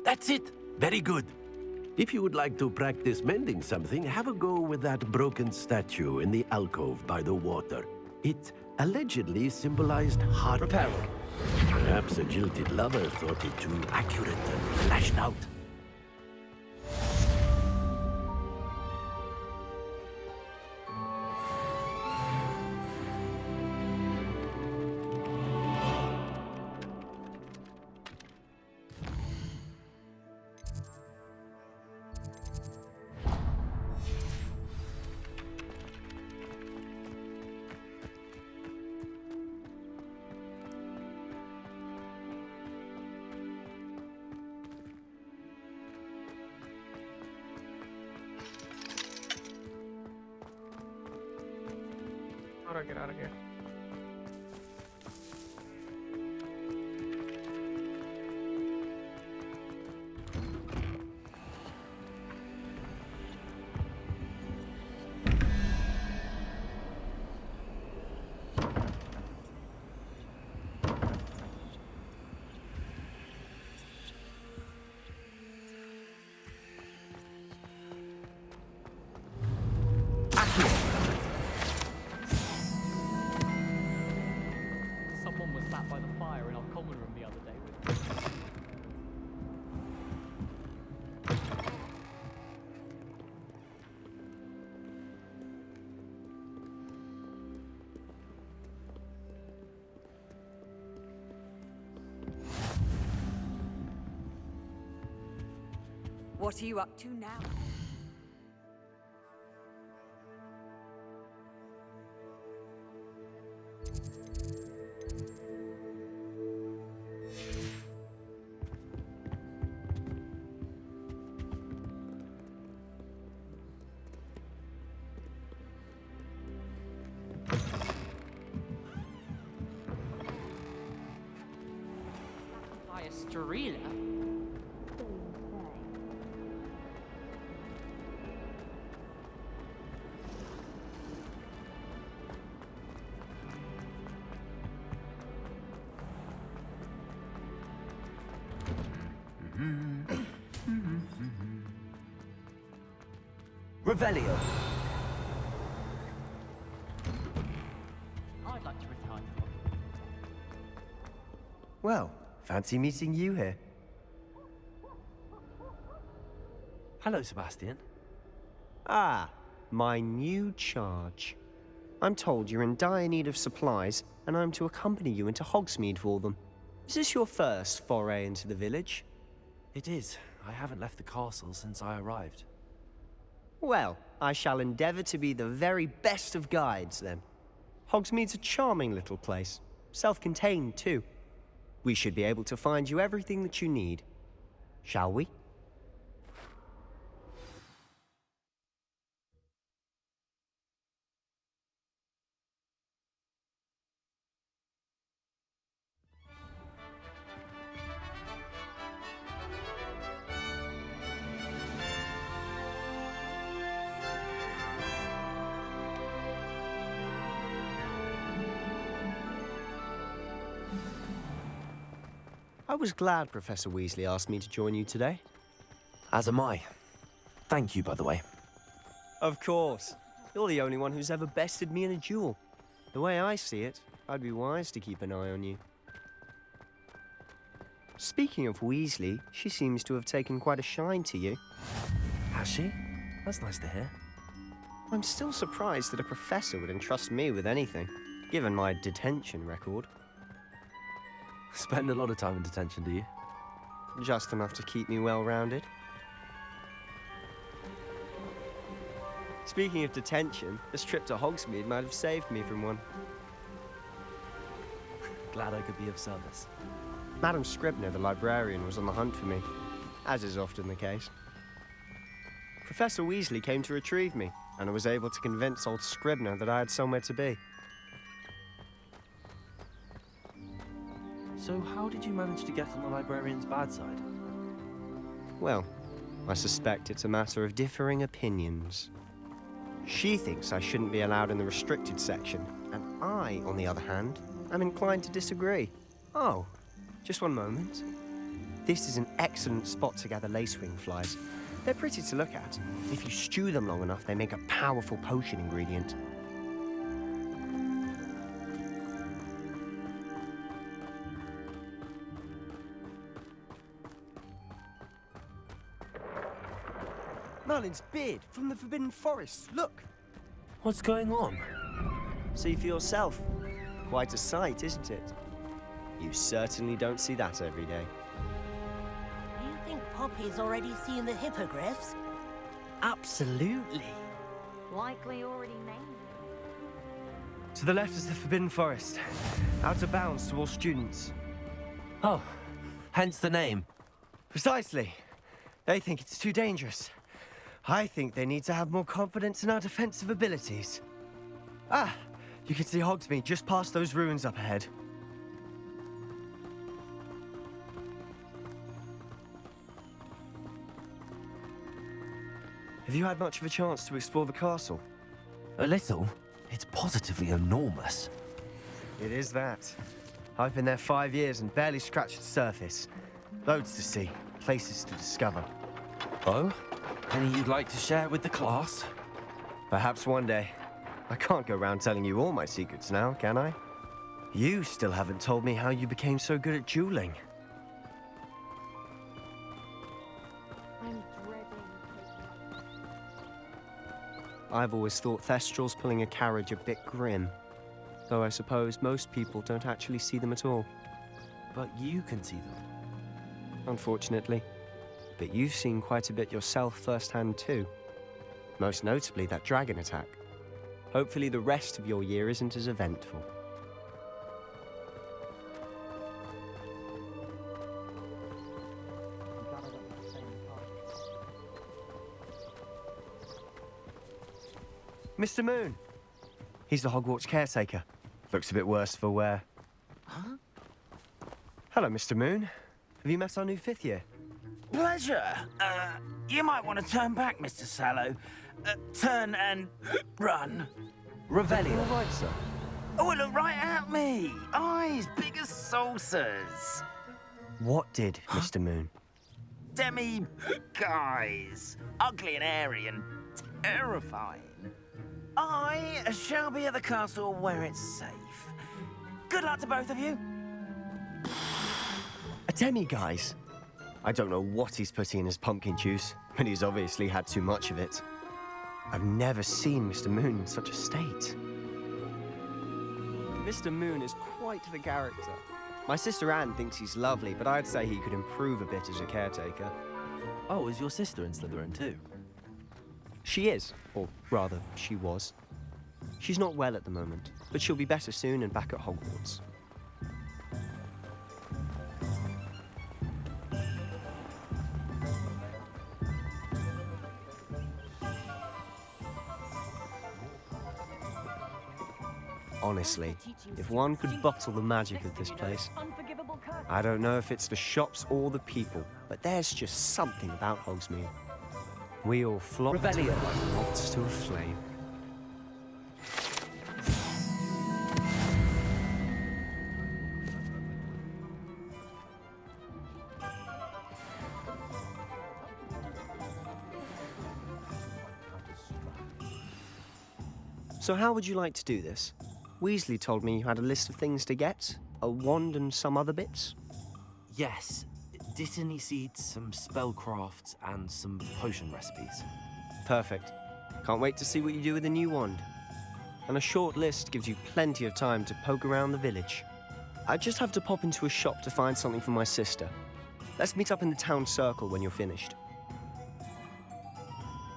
That's it. Very good. If you would like to practice mending something, have a go with that broken statue in the alcove by the water. It allegedly symbolized heart repair. Perhaps a jilted lover thought it too accurate and lashed out. How do I get out of here? Someone was sat by the fire in our common room the other day with... What are you up to now? By a Strela? Revelio. I'd like to retire. Well, fancy meeting you here. Hello, Sebastian. Ah, my new charge. I'm told you're in dire need of supplies, and I'm to accompany you into Hogsmeade for them. Is this your first foray into the village? It is. I haven't left the castle since I arrived. Well, I shall endeavor to be the very best of guides, then. Hogsmeade's a charming little place. Self-contained, too. We should be able to find you everything that you need. Shall we? I was glad Professor Weasley asked me to join you today. As am I. Thank you, by the way. Of course. You're the only one who's ever bested me in a duel. The way I see it, I'd be wise to keep an eye on you. Speaking of Weasley, she seems to have taken quite a shine to you. Has she? That's nice to hear. I'm still surprised that a professor would entrust me with anything, given my detention record. Spend a lot of time in detention, do you? Just enough to keep me well-rounded. Speaking of detention, this trip to Hogsmeade might have saved me from one. Glad I could be of service. Madam Scribner, the librarian, was on the hunt for me, as is often the case. Professor Weasley came to retrieve me, and I was able to convince old Scribner that I had somewhere to be. So how did you manage to get on the librarian's bad side? Well, I suspect it's a matter of differing opinions. She thinks I shouldn't be allowed in the restricted section, and I, on the other hand, am inclined to disagree. Oh, just one moment. This is an excellent spot to gather lacewing flies. They're pretty to look at. If you stew them long enough, they make a powerful potion ingredient. Merlin's beard from the Forbidden Forest. Look! What's going on? See for yourself. Quite a sight, isn't it? You certainly don't see that every day. Do you think Poppy's already seen the hippogriffs? Absolutely. Likely already named. To the left is the Forbidden Forest. Out of bounds to all students. Oh, hence the name. Precisely. They think it's too dangerous. I think they need to have more confidence in our defensive abilities. Ah, you can see Hogsmeade just past those ruins up ahead. Have you had much of a chance to explore the castle? A little. It's positively enormous. It is that. I've been there 5 years and barely scratched the surface. Loads to see, places to discover. Oh? Any you'd like to share with the class? Perhaps one day. I can't go around telling you all my secrets now, can I? You still haven't told me how you became so good at dueling. I'm dreading I've always thought Thestrals pulling a carriage a bit grim. Though I suppose most people don't actually see them at all. But you can see them. Unfortunately. But you've seen quite a bit yourself firsthand too. Most notably that dragon attack. Hopefully the rest of your year isn't as eventful. Mr. Moon. He's the Hogwarts caretaker. Looks a bit worse for wear. Huh? Hello, Mr. Moon. Have you met our new 5th year? Pleasure. You might want to turn back, Mr. Sallow. Turn and run. Revelio. All right, sir. Oh, look right at me. Eyes big as saucers. What did, Mr. Moon? Demi guys. Ugly and hairy and terrifying. I shall be at the castle where it's safe. Good luck to both of you. A demi, guys. I don't know what he's putting in his pumpkin juice, but he's obviously had too much of it. I've never seen Mr. Moon in such a state. Mr. Moon is quite the character. My sister Anne thinks he's lovely, but I'd say he could improve a bit as a caretaker. Oh, is your sister in Slytherin too? She is, or rather, she was. She's not well at the moment, but she'll be better soon and back at Hogwarts. Honestly, if one could bottle the magic of this place. I don't know if it's the shops or the people, but there's just something about Hogsmeade. We all flock to it like moths to a flame. So how would you like to do this? Weasley told me you had a list of things to get, a wand and some other bits. Yes. Dittany seeds, some spellcrafts, and some potion recipes. Perfect. Can't wait to see what you do with the new wand. And a short list gives you plenty of time to poke around the village. I just have to pop into a shop to find something for my sister. Let's meet up in the town circle when you're finished.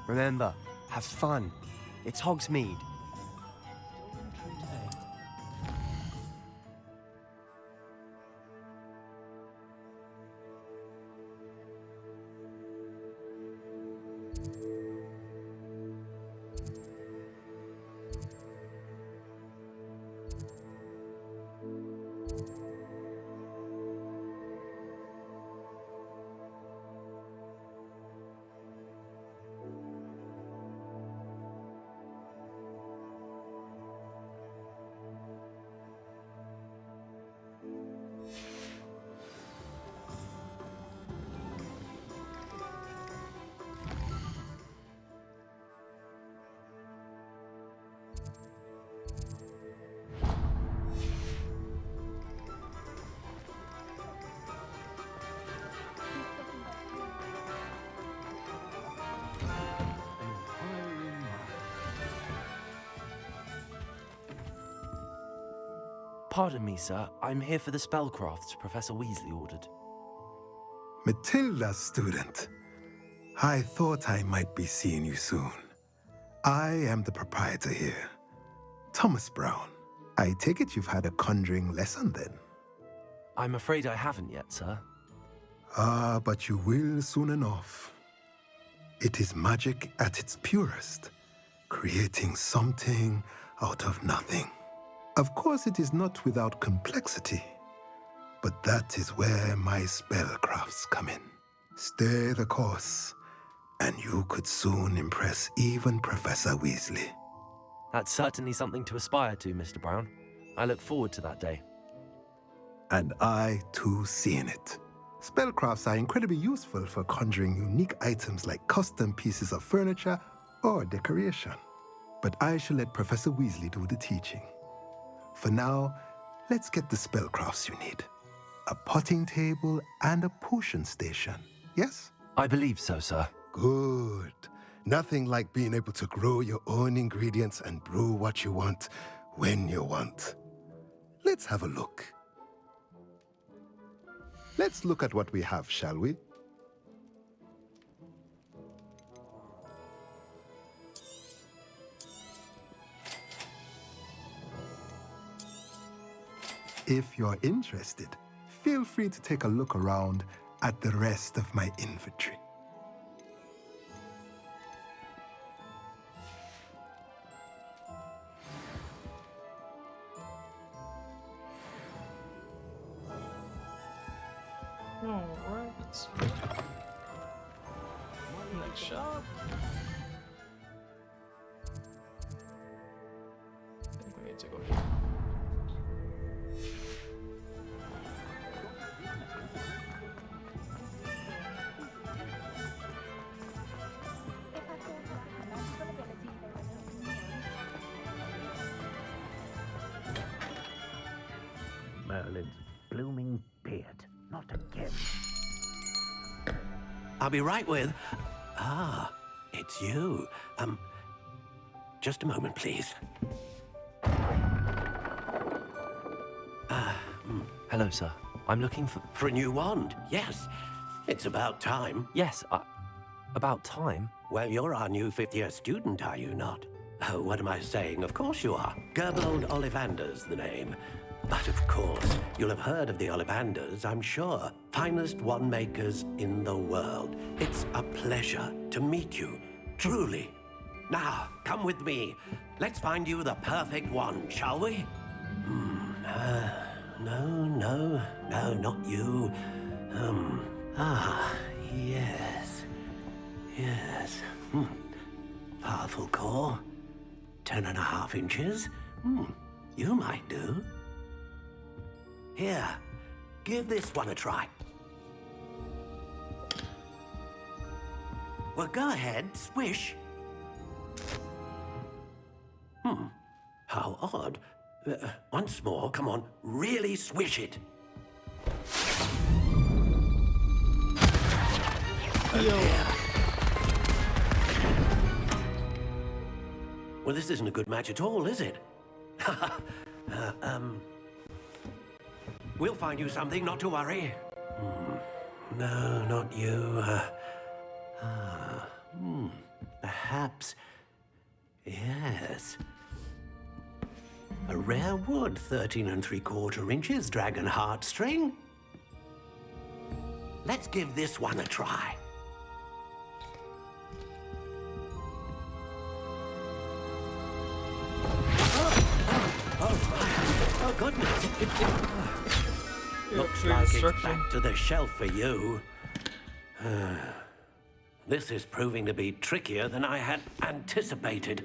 Remember, have fun. It's Hogsmeade. Pardon me, sir. I'm here for the spellcrafts Professor Weasley ordered. Matilda, student. I thought I might be seeing you soon. I am the proprietor here, Thomas Brown. I take it you've had a conjuring lesson then? I'm afraid I haven't yet, sir. Ah, but you will soon enough. It is magic at its purest, creating something out of nothing. Of course, it is not without complexity, but that is where my spellcrafts come in. Stay the course, and you could soon impress even Professor Weasley. That's certainly something to aspire to, Mr. Brown. I look forward to that day. And I, too, see in it. Spellcrafts are incredibly useful for conjuring unique items like custom pieces of furniture or decoration. But I shall let Professor Weasley do the teaching. For now, let's get the spellcrafts you need. A potting table and a potion station, yes? I believe so, sir. Good. Nothing like being able to grow your own ingredients and brew what you want when you want. Let's have a look. Let's look at what we have, shall we? If you're interested, feel free to take a look around at the rest of my inventory. Alright. Next shop. I think we need to go here. I'll be right with... Ah, it's you. Just a moment, please. Hello, sir. I'm looking for... For a new wand, yes. It's about time. Yes, about time? Well, you're our new fifth-year student, are you not? Oh, what am I saying? Of course you are. Gerbold Ollivander's the name. But of course, you'll have heard of the Ollivanders, I'm sure. Finest wand makers in the world. It's a pleasure to meet you, truly. Now, come with me. Let's find you the perfect wand, shall we? No, not you. Yes. Yes. Powerful core. 10.5 inches. You might do. Here, give this one a try. Well, go ahead, swish. How odd. Once more, come on, really swish it. Well, this isn't a good match at all, is it? We'll find you something, not to worry. No, not you. Perhaps... Yes. A rare wood, 13 3/4 inches, dragon heartstring. Let's give this one a try. Oh, goodness. Looks like it's back to the shelf for you. This is proving to be trickier than I had anticipated.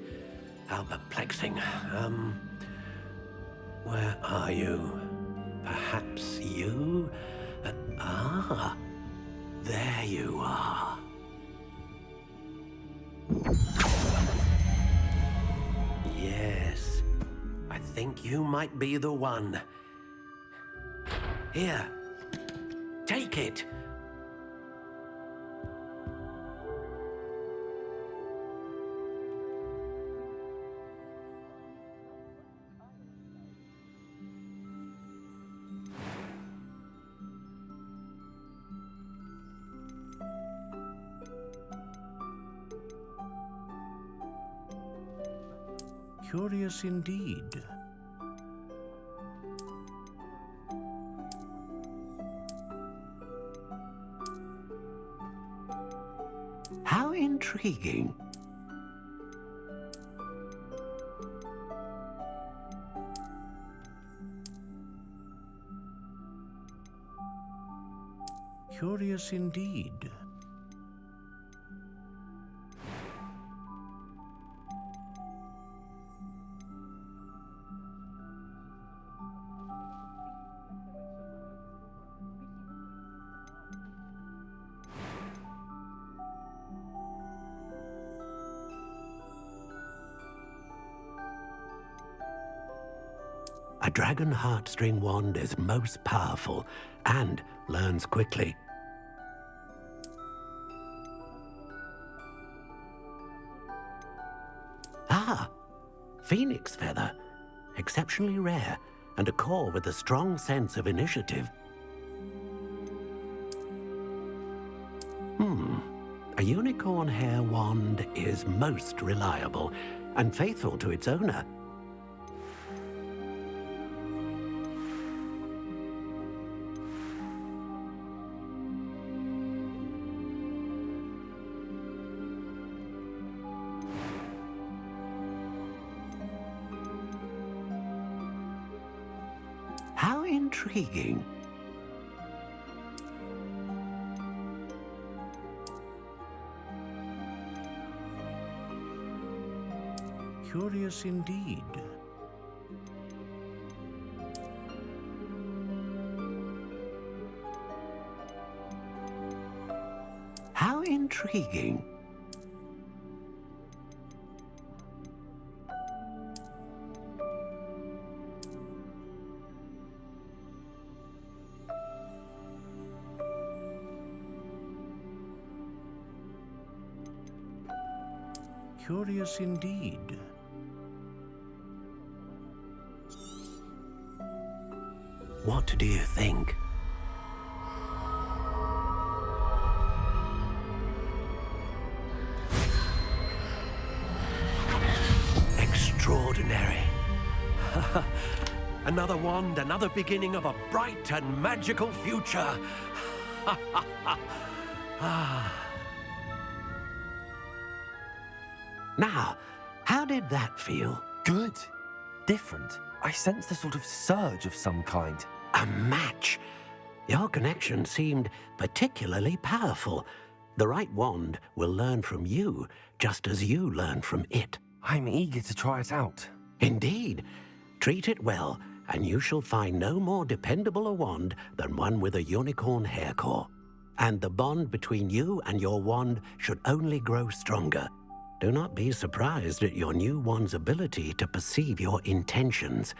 How perplexing. Where are you? Perhaps you? There you are. Yes, I think you might be the one. Here, take it. Curious indeed. How intriguing. Curious indeed. A dragon heartstring wand is most powerful and learns quickly. Ah, phoenix feather. Exceptionally rare, and a core with a strong sense of initiative. A unicorn hair wand is most reliable and faithful to its owner. How intriguing. Curious indeed. How intriguing. Curious indeed. What do you think? Extraordinary. Another wand, another beginning of a bright and magical future. Now, how did that feel? Good. Different. I sensed a sort of surge of some kind. A match. Your connection seemed particularly powerful. The right wand will learn from you, just as you learn from it. I'm eager to try it out. Indeed. Treat it well, and you shall find no more dependable a wand than one with a unicorn hair core. And the bond between you and your wand should only grow stronger. Do not be surprised at your new wand's ability to perceive your intentions,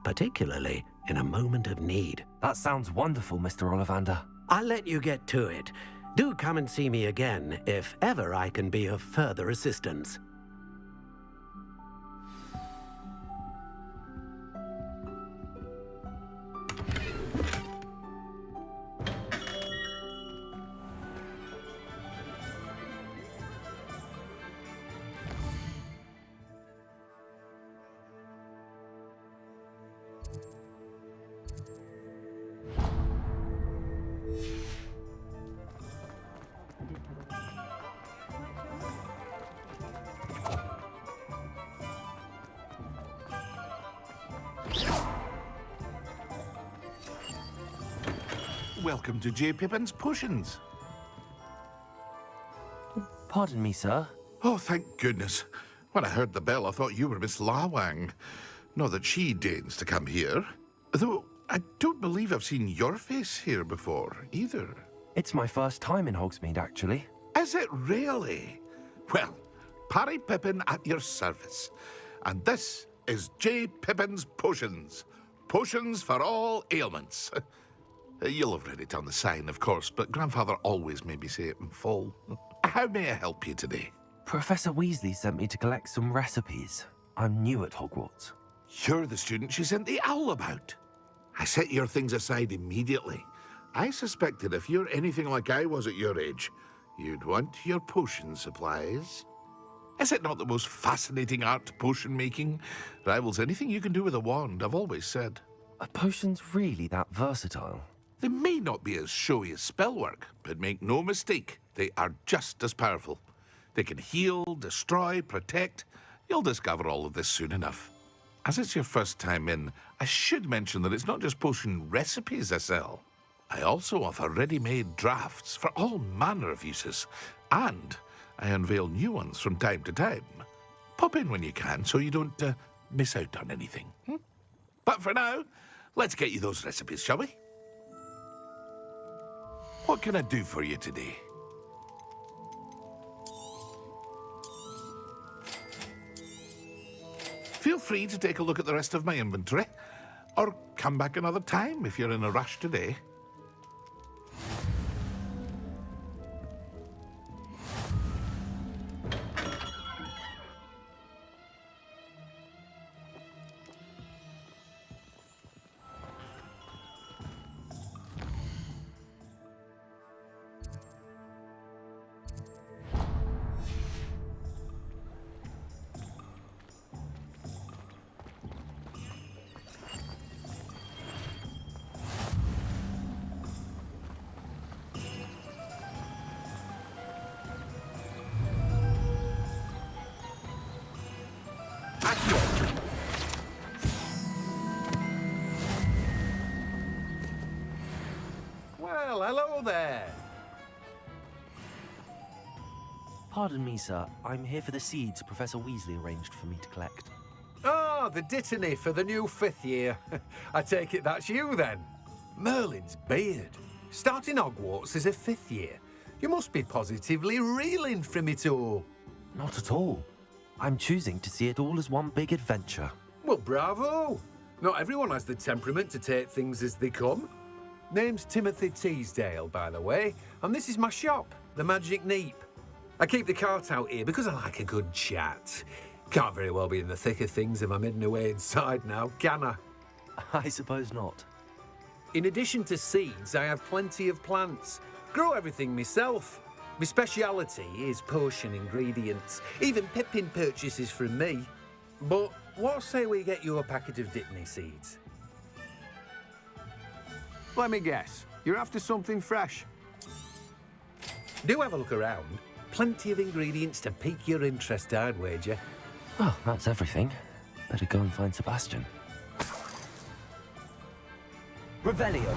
particularly in a moment of need. That sounds wonderful, Mr. Ollivander. I'll let you get to it. Do come and see me again if ever I can be of further assistance. Welcome to J. Pippin's Potions. Pardon me, sir. Oh, thank goodness. When I heard the bell, I thought you were Miss Lawang. Not that she deigns to come here. Though, I don't believe I've seen your face here before, either. It's my first time in Hogsmeade, actually. Is it really? Well, Parry Pippin at your service. And this is J. Pippin's Potions. Potions for all ailments. You'll have read it on the sign, of course, but Grandfather always made me say it in full. How may I help you today? Professor Weasley sent me to collect some recipes. I'm new at Hogwarts. You're the student she sent the owl about. I set your things aside immediately. I suspected if you're anything like I was at your age, you'd want your potion supplies. Is it not the most fascinating art, potion making? Rivals anything you can do with a wand, I've always said. Are potions really that versatile? They may not be as showy as spellwork, but make no mistake, they are just as powerful. They can heal, destroy, protect. You'll discover all of this soon enough. As it's your first time in, I should mention that it's not just potion recipes I sell. I also offer ready-made drafts for all manner of uses, and I unveil new ones from time to time. Pop in when you can so you don't miss out on anything. But for now, let's get you those recipes, shall we? What can I do for you today? Feel free to take a look at the rest of my inventory, or come back another time if you're in a rush today. Well, hello there. Pardon me, sir. I'm here for the seeds Professor Weasley arranged for me to collect. Ah, the dittany for the new 5th year. I take it that's you, then. Merlin's beard. Starting Hogwarts as a 5th year. You must be positively reeling from it all. Not at all. I'm choosing to see it all as one big adventure. Well, bravo. Not everyone has the temperament to take things as they come. Name's Timothy Teasdale, by the way, and this is my shop, the Magic Neep. I keep the cart out here because I like a good chat. Can't very well be in the thick of things if I'm hidden away inside now, can I? I suppose not. In addition to seeds, I have plenty of plants. Grow everything myself. My speciality is potion ingredients. Even Pippin purchases from me. But what say we get you a packet of Dittany seeds? Let me guess. You're after something fresh. Do have a look around. Plenty of ingredients to pique your interest, I'd wager. Well, that's everything. Better go and find Sebastian. Revelio.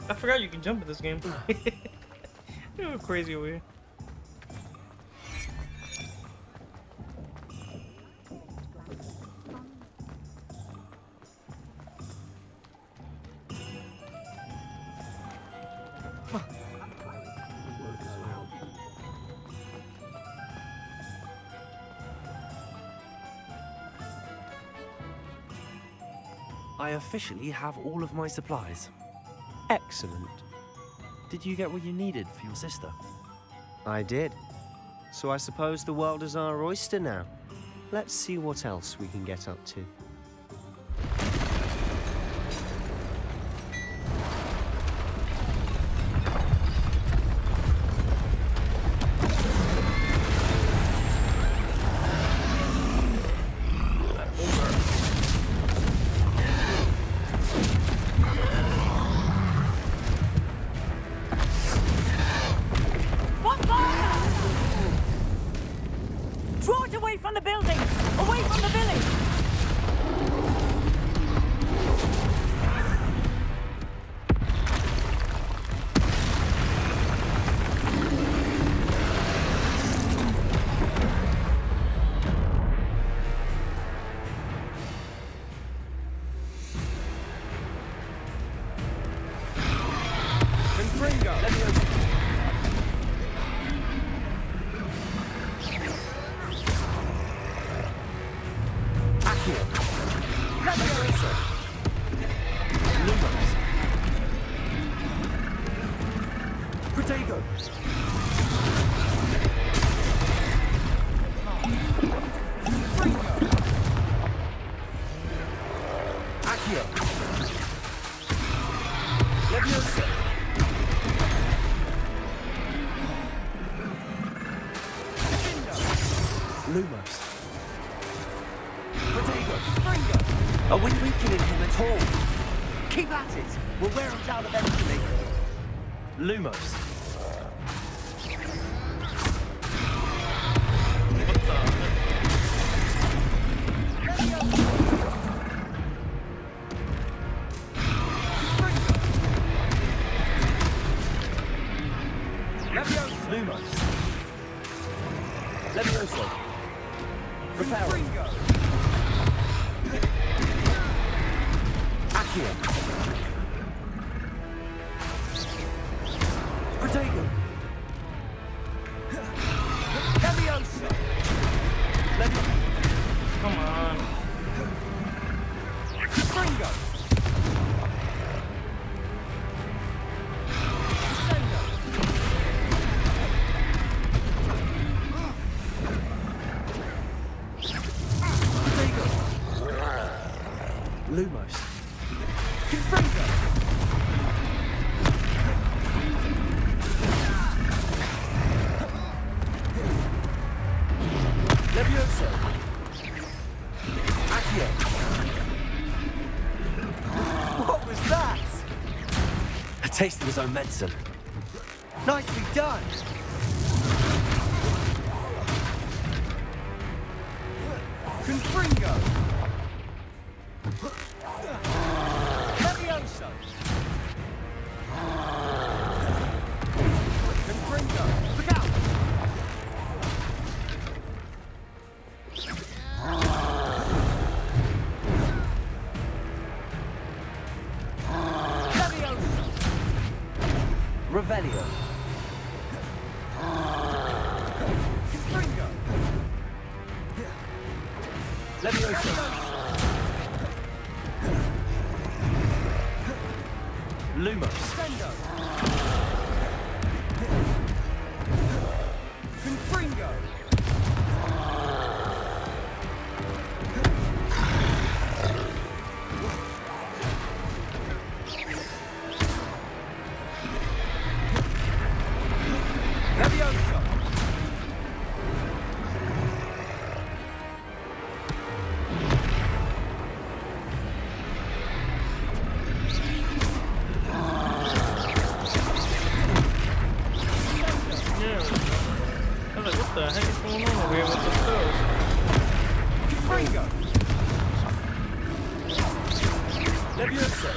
I forgot you can jump in this game. You're crazy over here. I officially have all of my supplies. Excellent. Did you get what you needed for your sister? I did. So I suppose the world is our oyster now. Let's see what else we can get up to. Draw it away from the building! Away from the village! Lumos. Are we weakening him at all? Keep at it. We'll wear him down eventually. Lumos. Lumos. Levioso. Reparo. Accio. Protego. Levioso. Come on. Fringo. Lumos. Confringo. Levioso. Accio. What was that? A taste of his own medicine. Nicely done. Confringo. Levioso. Confringo. Look out. Revelio. Lumos. Confringo. Levioso. I was like, what the heck is going on over here with the spells? Confringo. Levioso.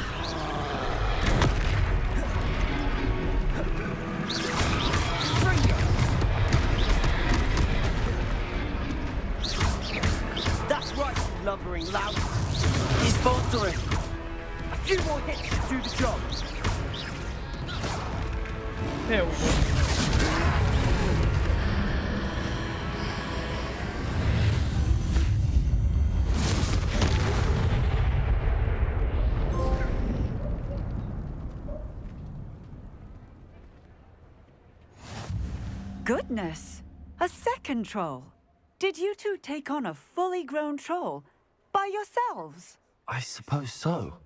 That's right, you lumbering lout. He's faltering. A few more hits to do the job. There we go. Goodness! A second troll! Did you two take on a fully grown troll by yourselves? I suppose so.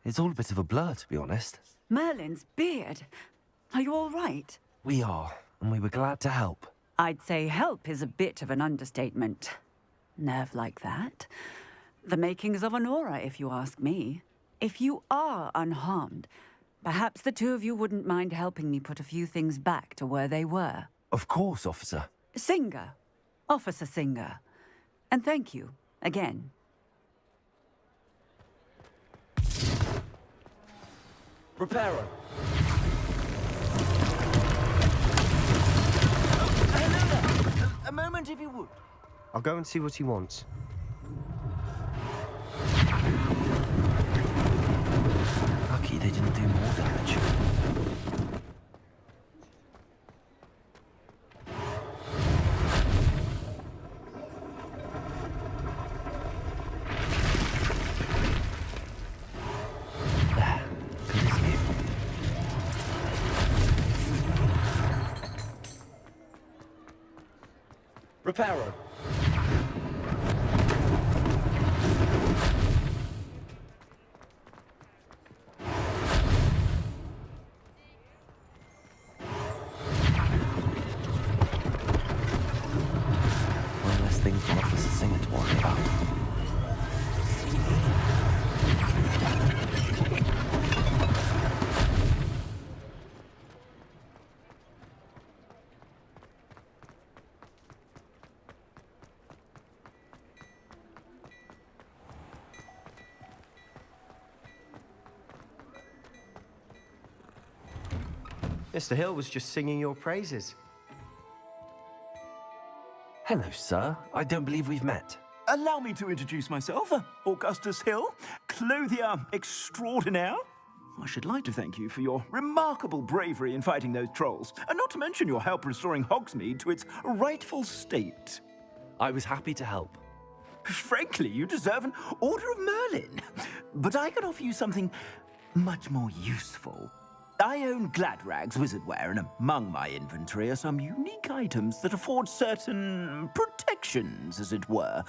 It's all a bit of a blur, to be honest. Merlin's beard. Are you all right? We are, and we were glad to help. I'd say help is a bit of an understatement. Nerve like that. The makings of an aura, if you ask me. If you are unharmed, perhaps the two of you wouldn't mind helping me put a few things back to where they were. Of course, officer. Singer. Officer Singer. And thank you, again. Reparo. A moment, if you would. I'll go and see what he wants. Lucky they didn't do more damage. Reparo. One less thing for Officer Singer to worry about. Mr. Hill was just singing your praises. Hello, sir. I don't believe we've met. Allow me to introduce myself, Augustus Hill, clothier extraordinaire. I should like to thank you for your remarkable bravery in fighting those trolls, and not to mention your help restoring Hogsmeade to its rightful state. I was happy to help. Frankly, you deserve an Order of Merlin. But I can offer you something much more useful. I own Gladrag's wizardware, and among my inventory are some unique items that afford certain protections, as it were.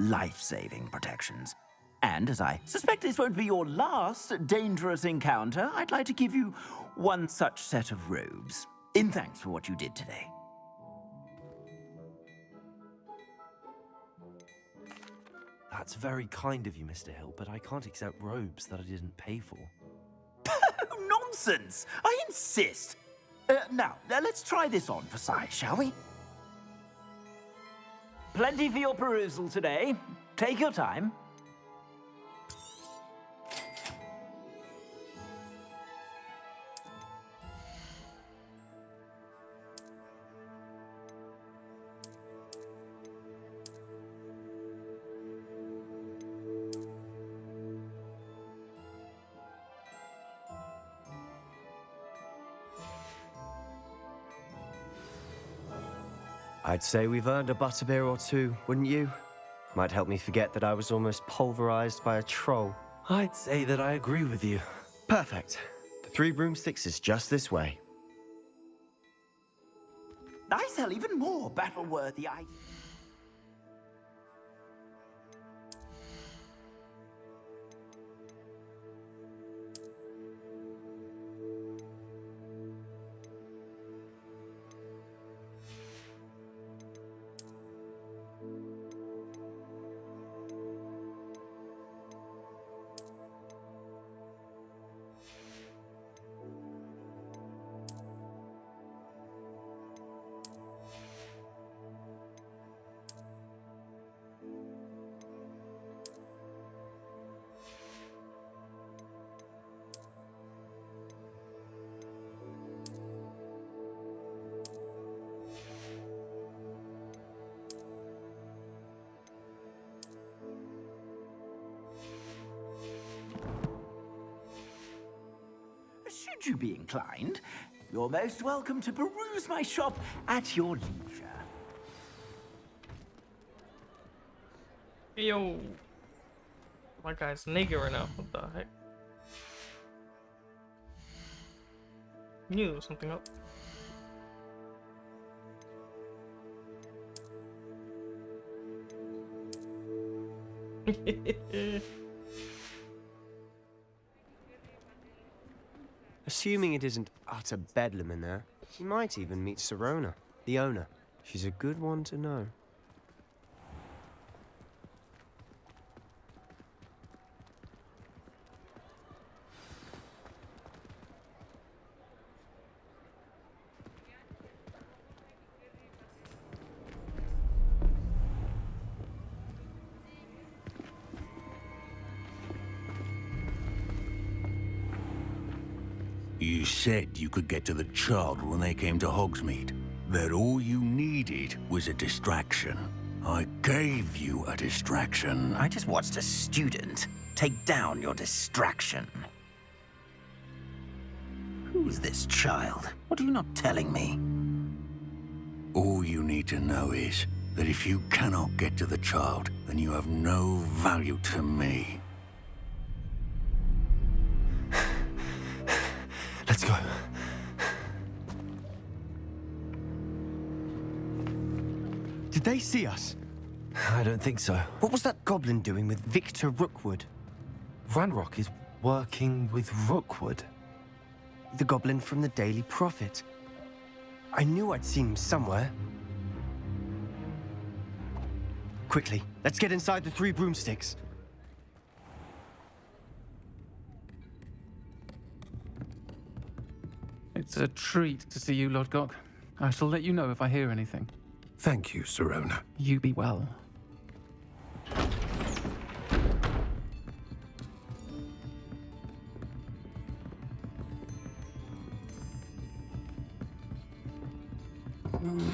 Life-saving protections. And as I suspect this won't be your last dangerous encounter, I'd like to give you one such set of robes, in thanks for what you did today. That's very kind of you, Mr. Hill, but I can't accept robes that I didn't pay for. Nonsense! I insist! Now, let's try this on for size, shall we? Plenty for your perusal today. Take your time. I'd say we've earned a butterbeer or two, wouldn't you? Might help me forget that I was almost pulverized by a troll. I'd say that I agree with you. Perfect. The 3 broomsticks is just this way. I sell even more battle-worthy items. Should you be inclined, you're most welcome to peruse my shop at your leisure. Yo, my guy's naked right now. What the heck? Knew there was something up. Assuming it isn't utter bedlam in there, you might even meet Sirona, the owner. She's a good one to know. You said you could get to the child when they came to Hogsmeade. That all you needed was a distraction. I gave you a distraction. I just watched a student take down your distraction. Who's this child? What are you not telling me? All you need to know is that if you cannot get to the child, then you have no value to me. Let's go. Did they see us? I don't think so. What was that goblin doing with Victor Rookwood? Ranrock is working with Rookwood. The goblin from the Daily Prophet. I knew I'd seen him somewhere. Quickly, let's get inside the 3 broomsticks. It's a treat to see you, Lodgok. I shall let you know if I hear anything. Thank you, Sirona. You be well.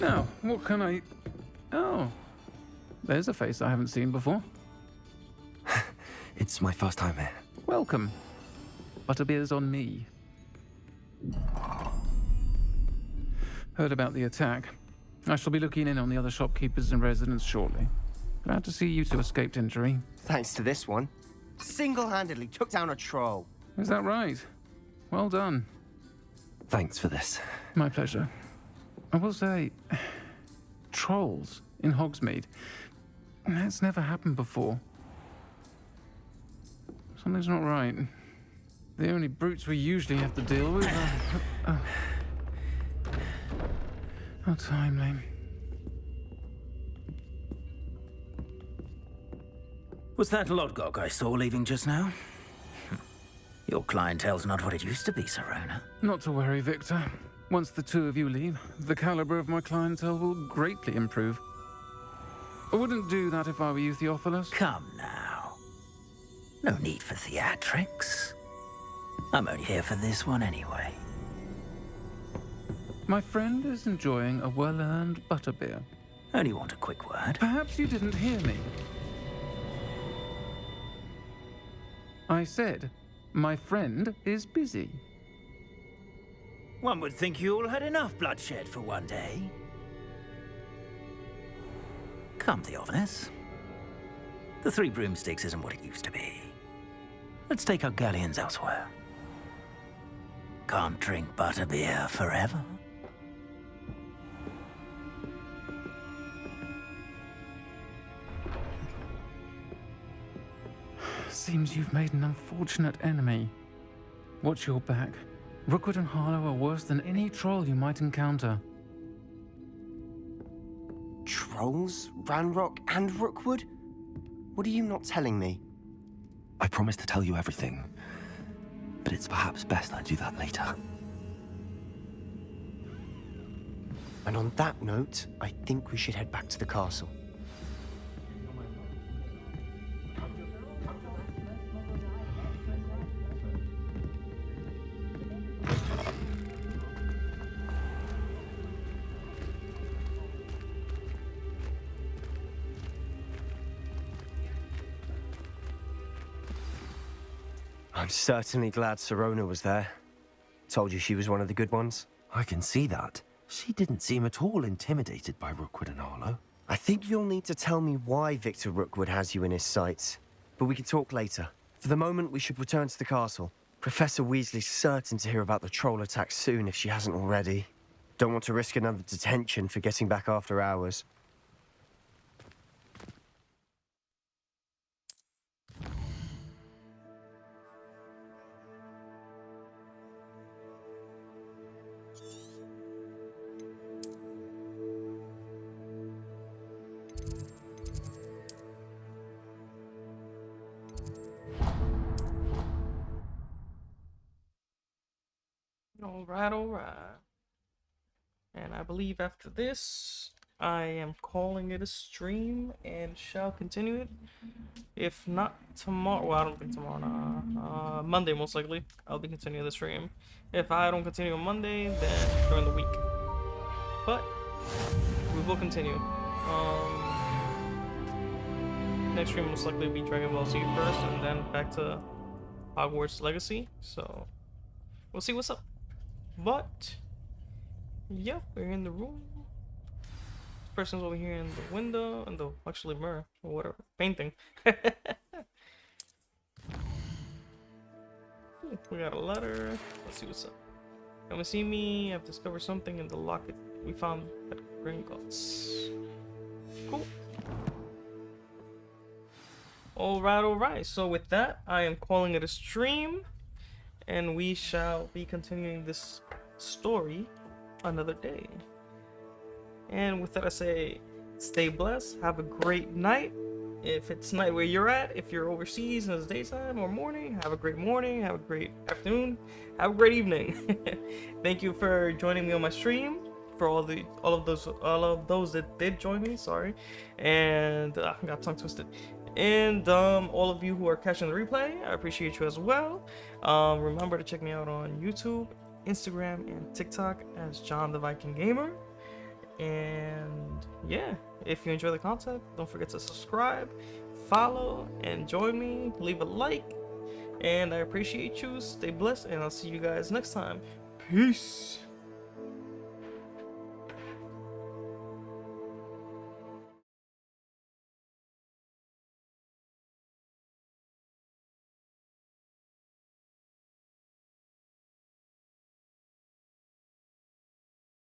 Now, what can I... Oh, there's a face I haven't seen before. It's my first time here. Welcome. Butterbeer's on me. Heard about the attack. I shall be looking in on the other shopkeepers and residents shortly. Glad to see you two escaped injury. Thanks to this one. Single-handedly took down a troll. Is that right? Well done. Thanks for this. My pleasure. I will say, trolls in Hogsmeade. That's never happened before. Something's not right. The only brutes we usually have to deal with are... How timely. Was that Lodgok I saw leaving just now? Your clientele's not what it used to be, Sirona. Not to worry, Victor. Once the 2 of you leave, the caliber of my clientele will greatly improve. I wouldn't do that if I were you, Theophilus. Come now. No need for theatrics. I'm only here for this one anyway. My friend is enjoying a well-earned butterbeer. Only want a quick word. Perhaps you didn't hear me. I said, my friend is busy. One would think you all had enough bloodshed for one day. Come, Theophilus. The Three Broomsticks isn't what it used to be. Let's take our galleons elsewhere. Can't drink butterbeer forever. Seems you've made an unfortunate enemy. Watch your back. Rookwood and Harlow are worse than any troll you might encounter. Trolls? Ranrock and Rookwood? What are you not telling me? I promised to tell you everything, but it's perhaps best I do that later. And on that note, I think we should head back to the castle. I'm certainly glad Sirona was there. Told you she was one of the good ones. I can see that. She didn't seem at all intimidated by Rookwood and Harlow. I think you'll need to tell me why Victor Rookwood has you in his sights. But we can talk later. For the moment, we should return to the castle. Professor Weasley's certain to hear about the troll attack soon if she hasn't already. Don't want to risk another detention for getting back after hours. All right. And I believe after this, I am calling it a stream and shall continue it. If not tomorrow, well, I don't think tomorrow, Monday most likely, I'll be continuing the stream. If I don't continue on Monday, then during the week. But we will continue. Next stream most likely will be Dragon Ball Z first, and then back to Hogwarts Legacy. So we'll see what's up. But yeah, we're in the room. This person's over here in the window, and the actually mirror or whatever, painting. We got a letter. Let's see what's up. Come and see me. I've discovered something in the locket we found at Gringotts. Cool. All right. So with that, I am calling it a stream, and we shall be continuing this story another day. And with that, I say, stay blessed. Have a great night. If it's night where you're at, if you're overseas and it's daytime or morning, have a great morning. Have a great afternoon. Have a great evening. Thank you for joining me on my stream. For all of those that did join me, sorry, and I got tongue twisted. And all of you who are catching the replay, I appreciate you as well. Remember to check me out on YouTube, Instagram, and TikTok as JohnTheVikinGamer. And yeah, if you enjoy the content, don't forget to subscribe, follow, and join me. Leave a like, and I appreciate you. Stay blessed, and I'll see you guys next time. Peace.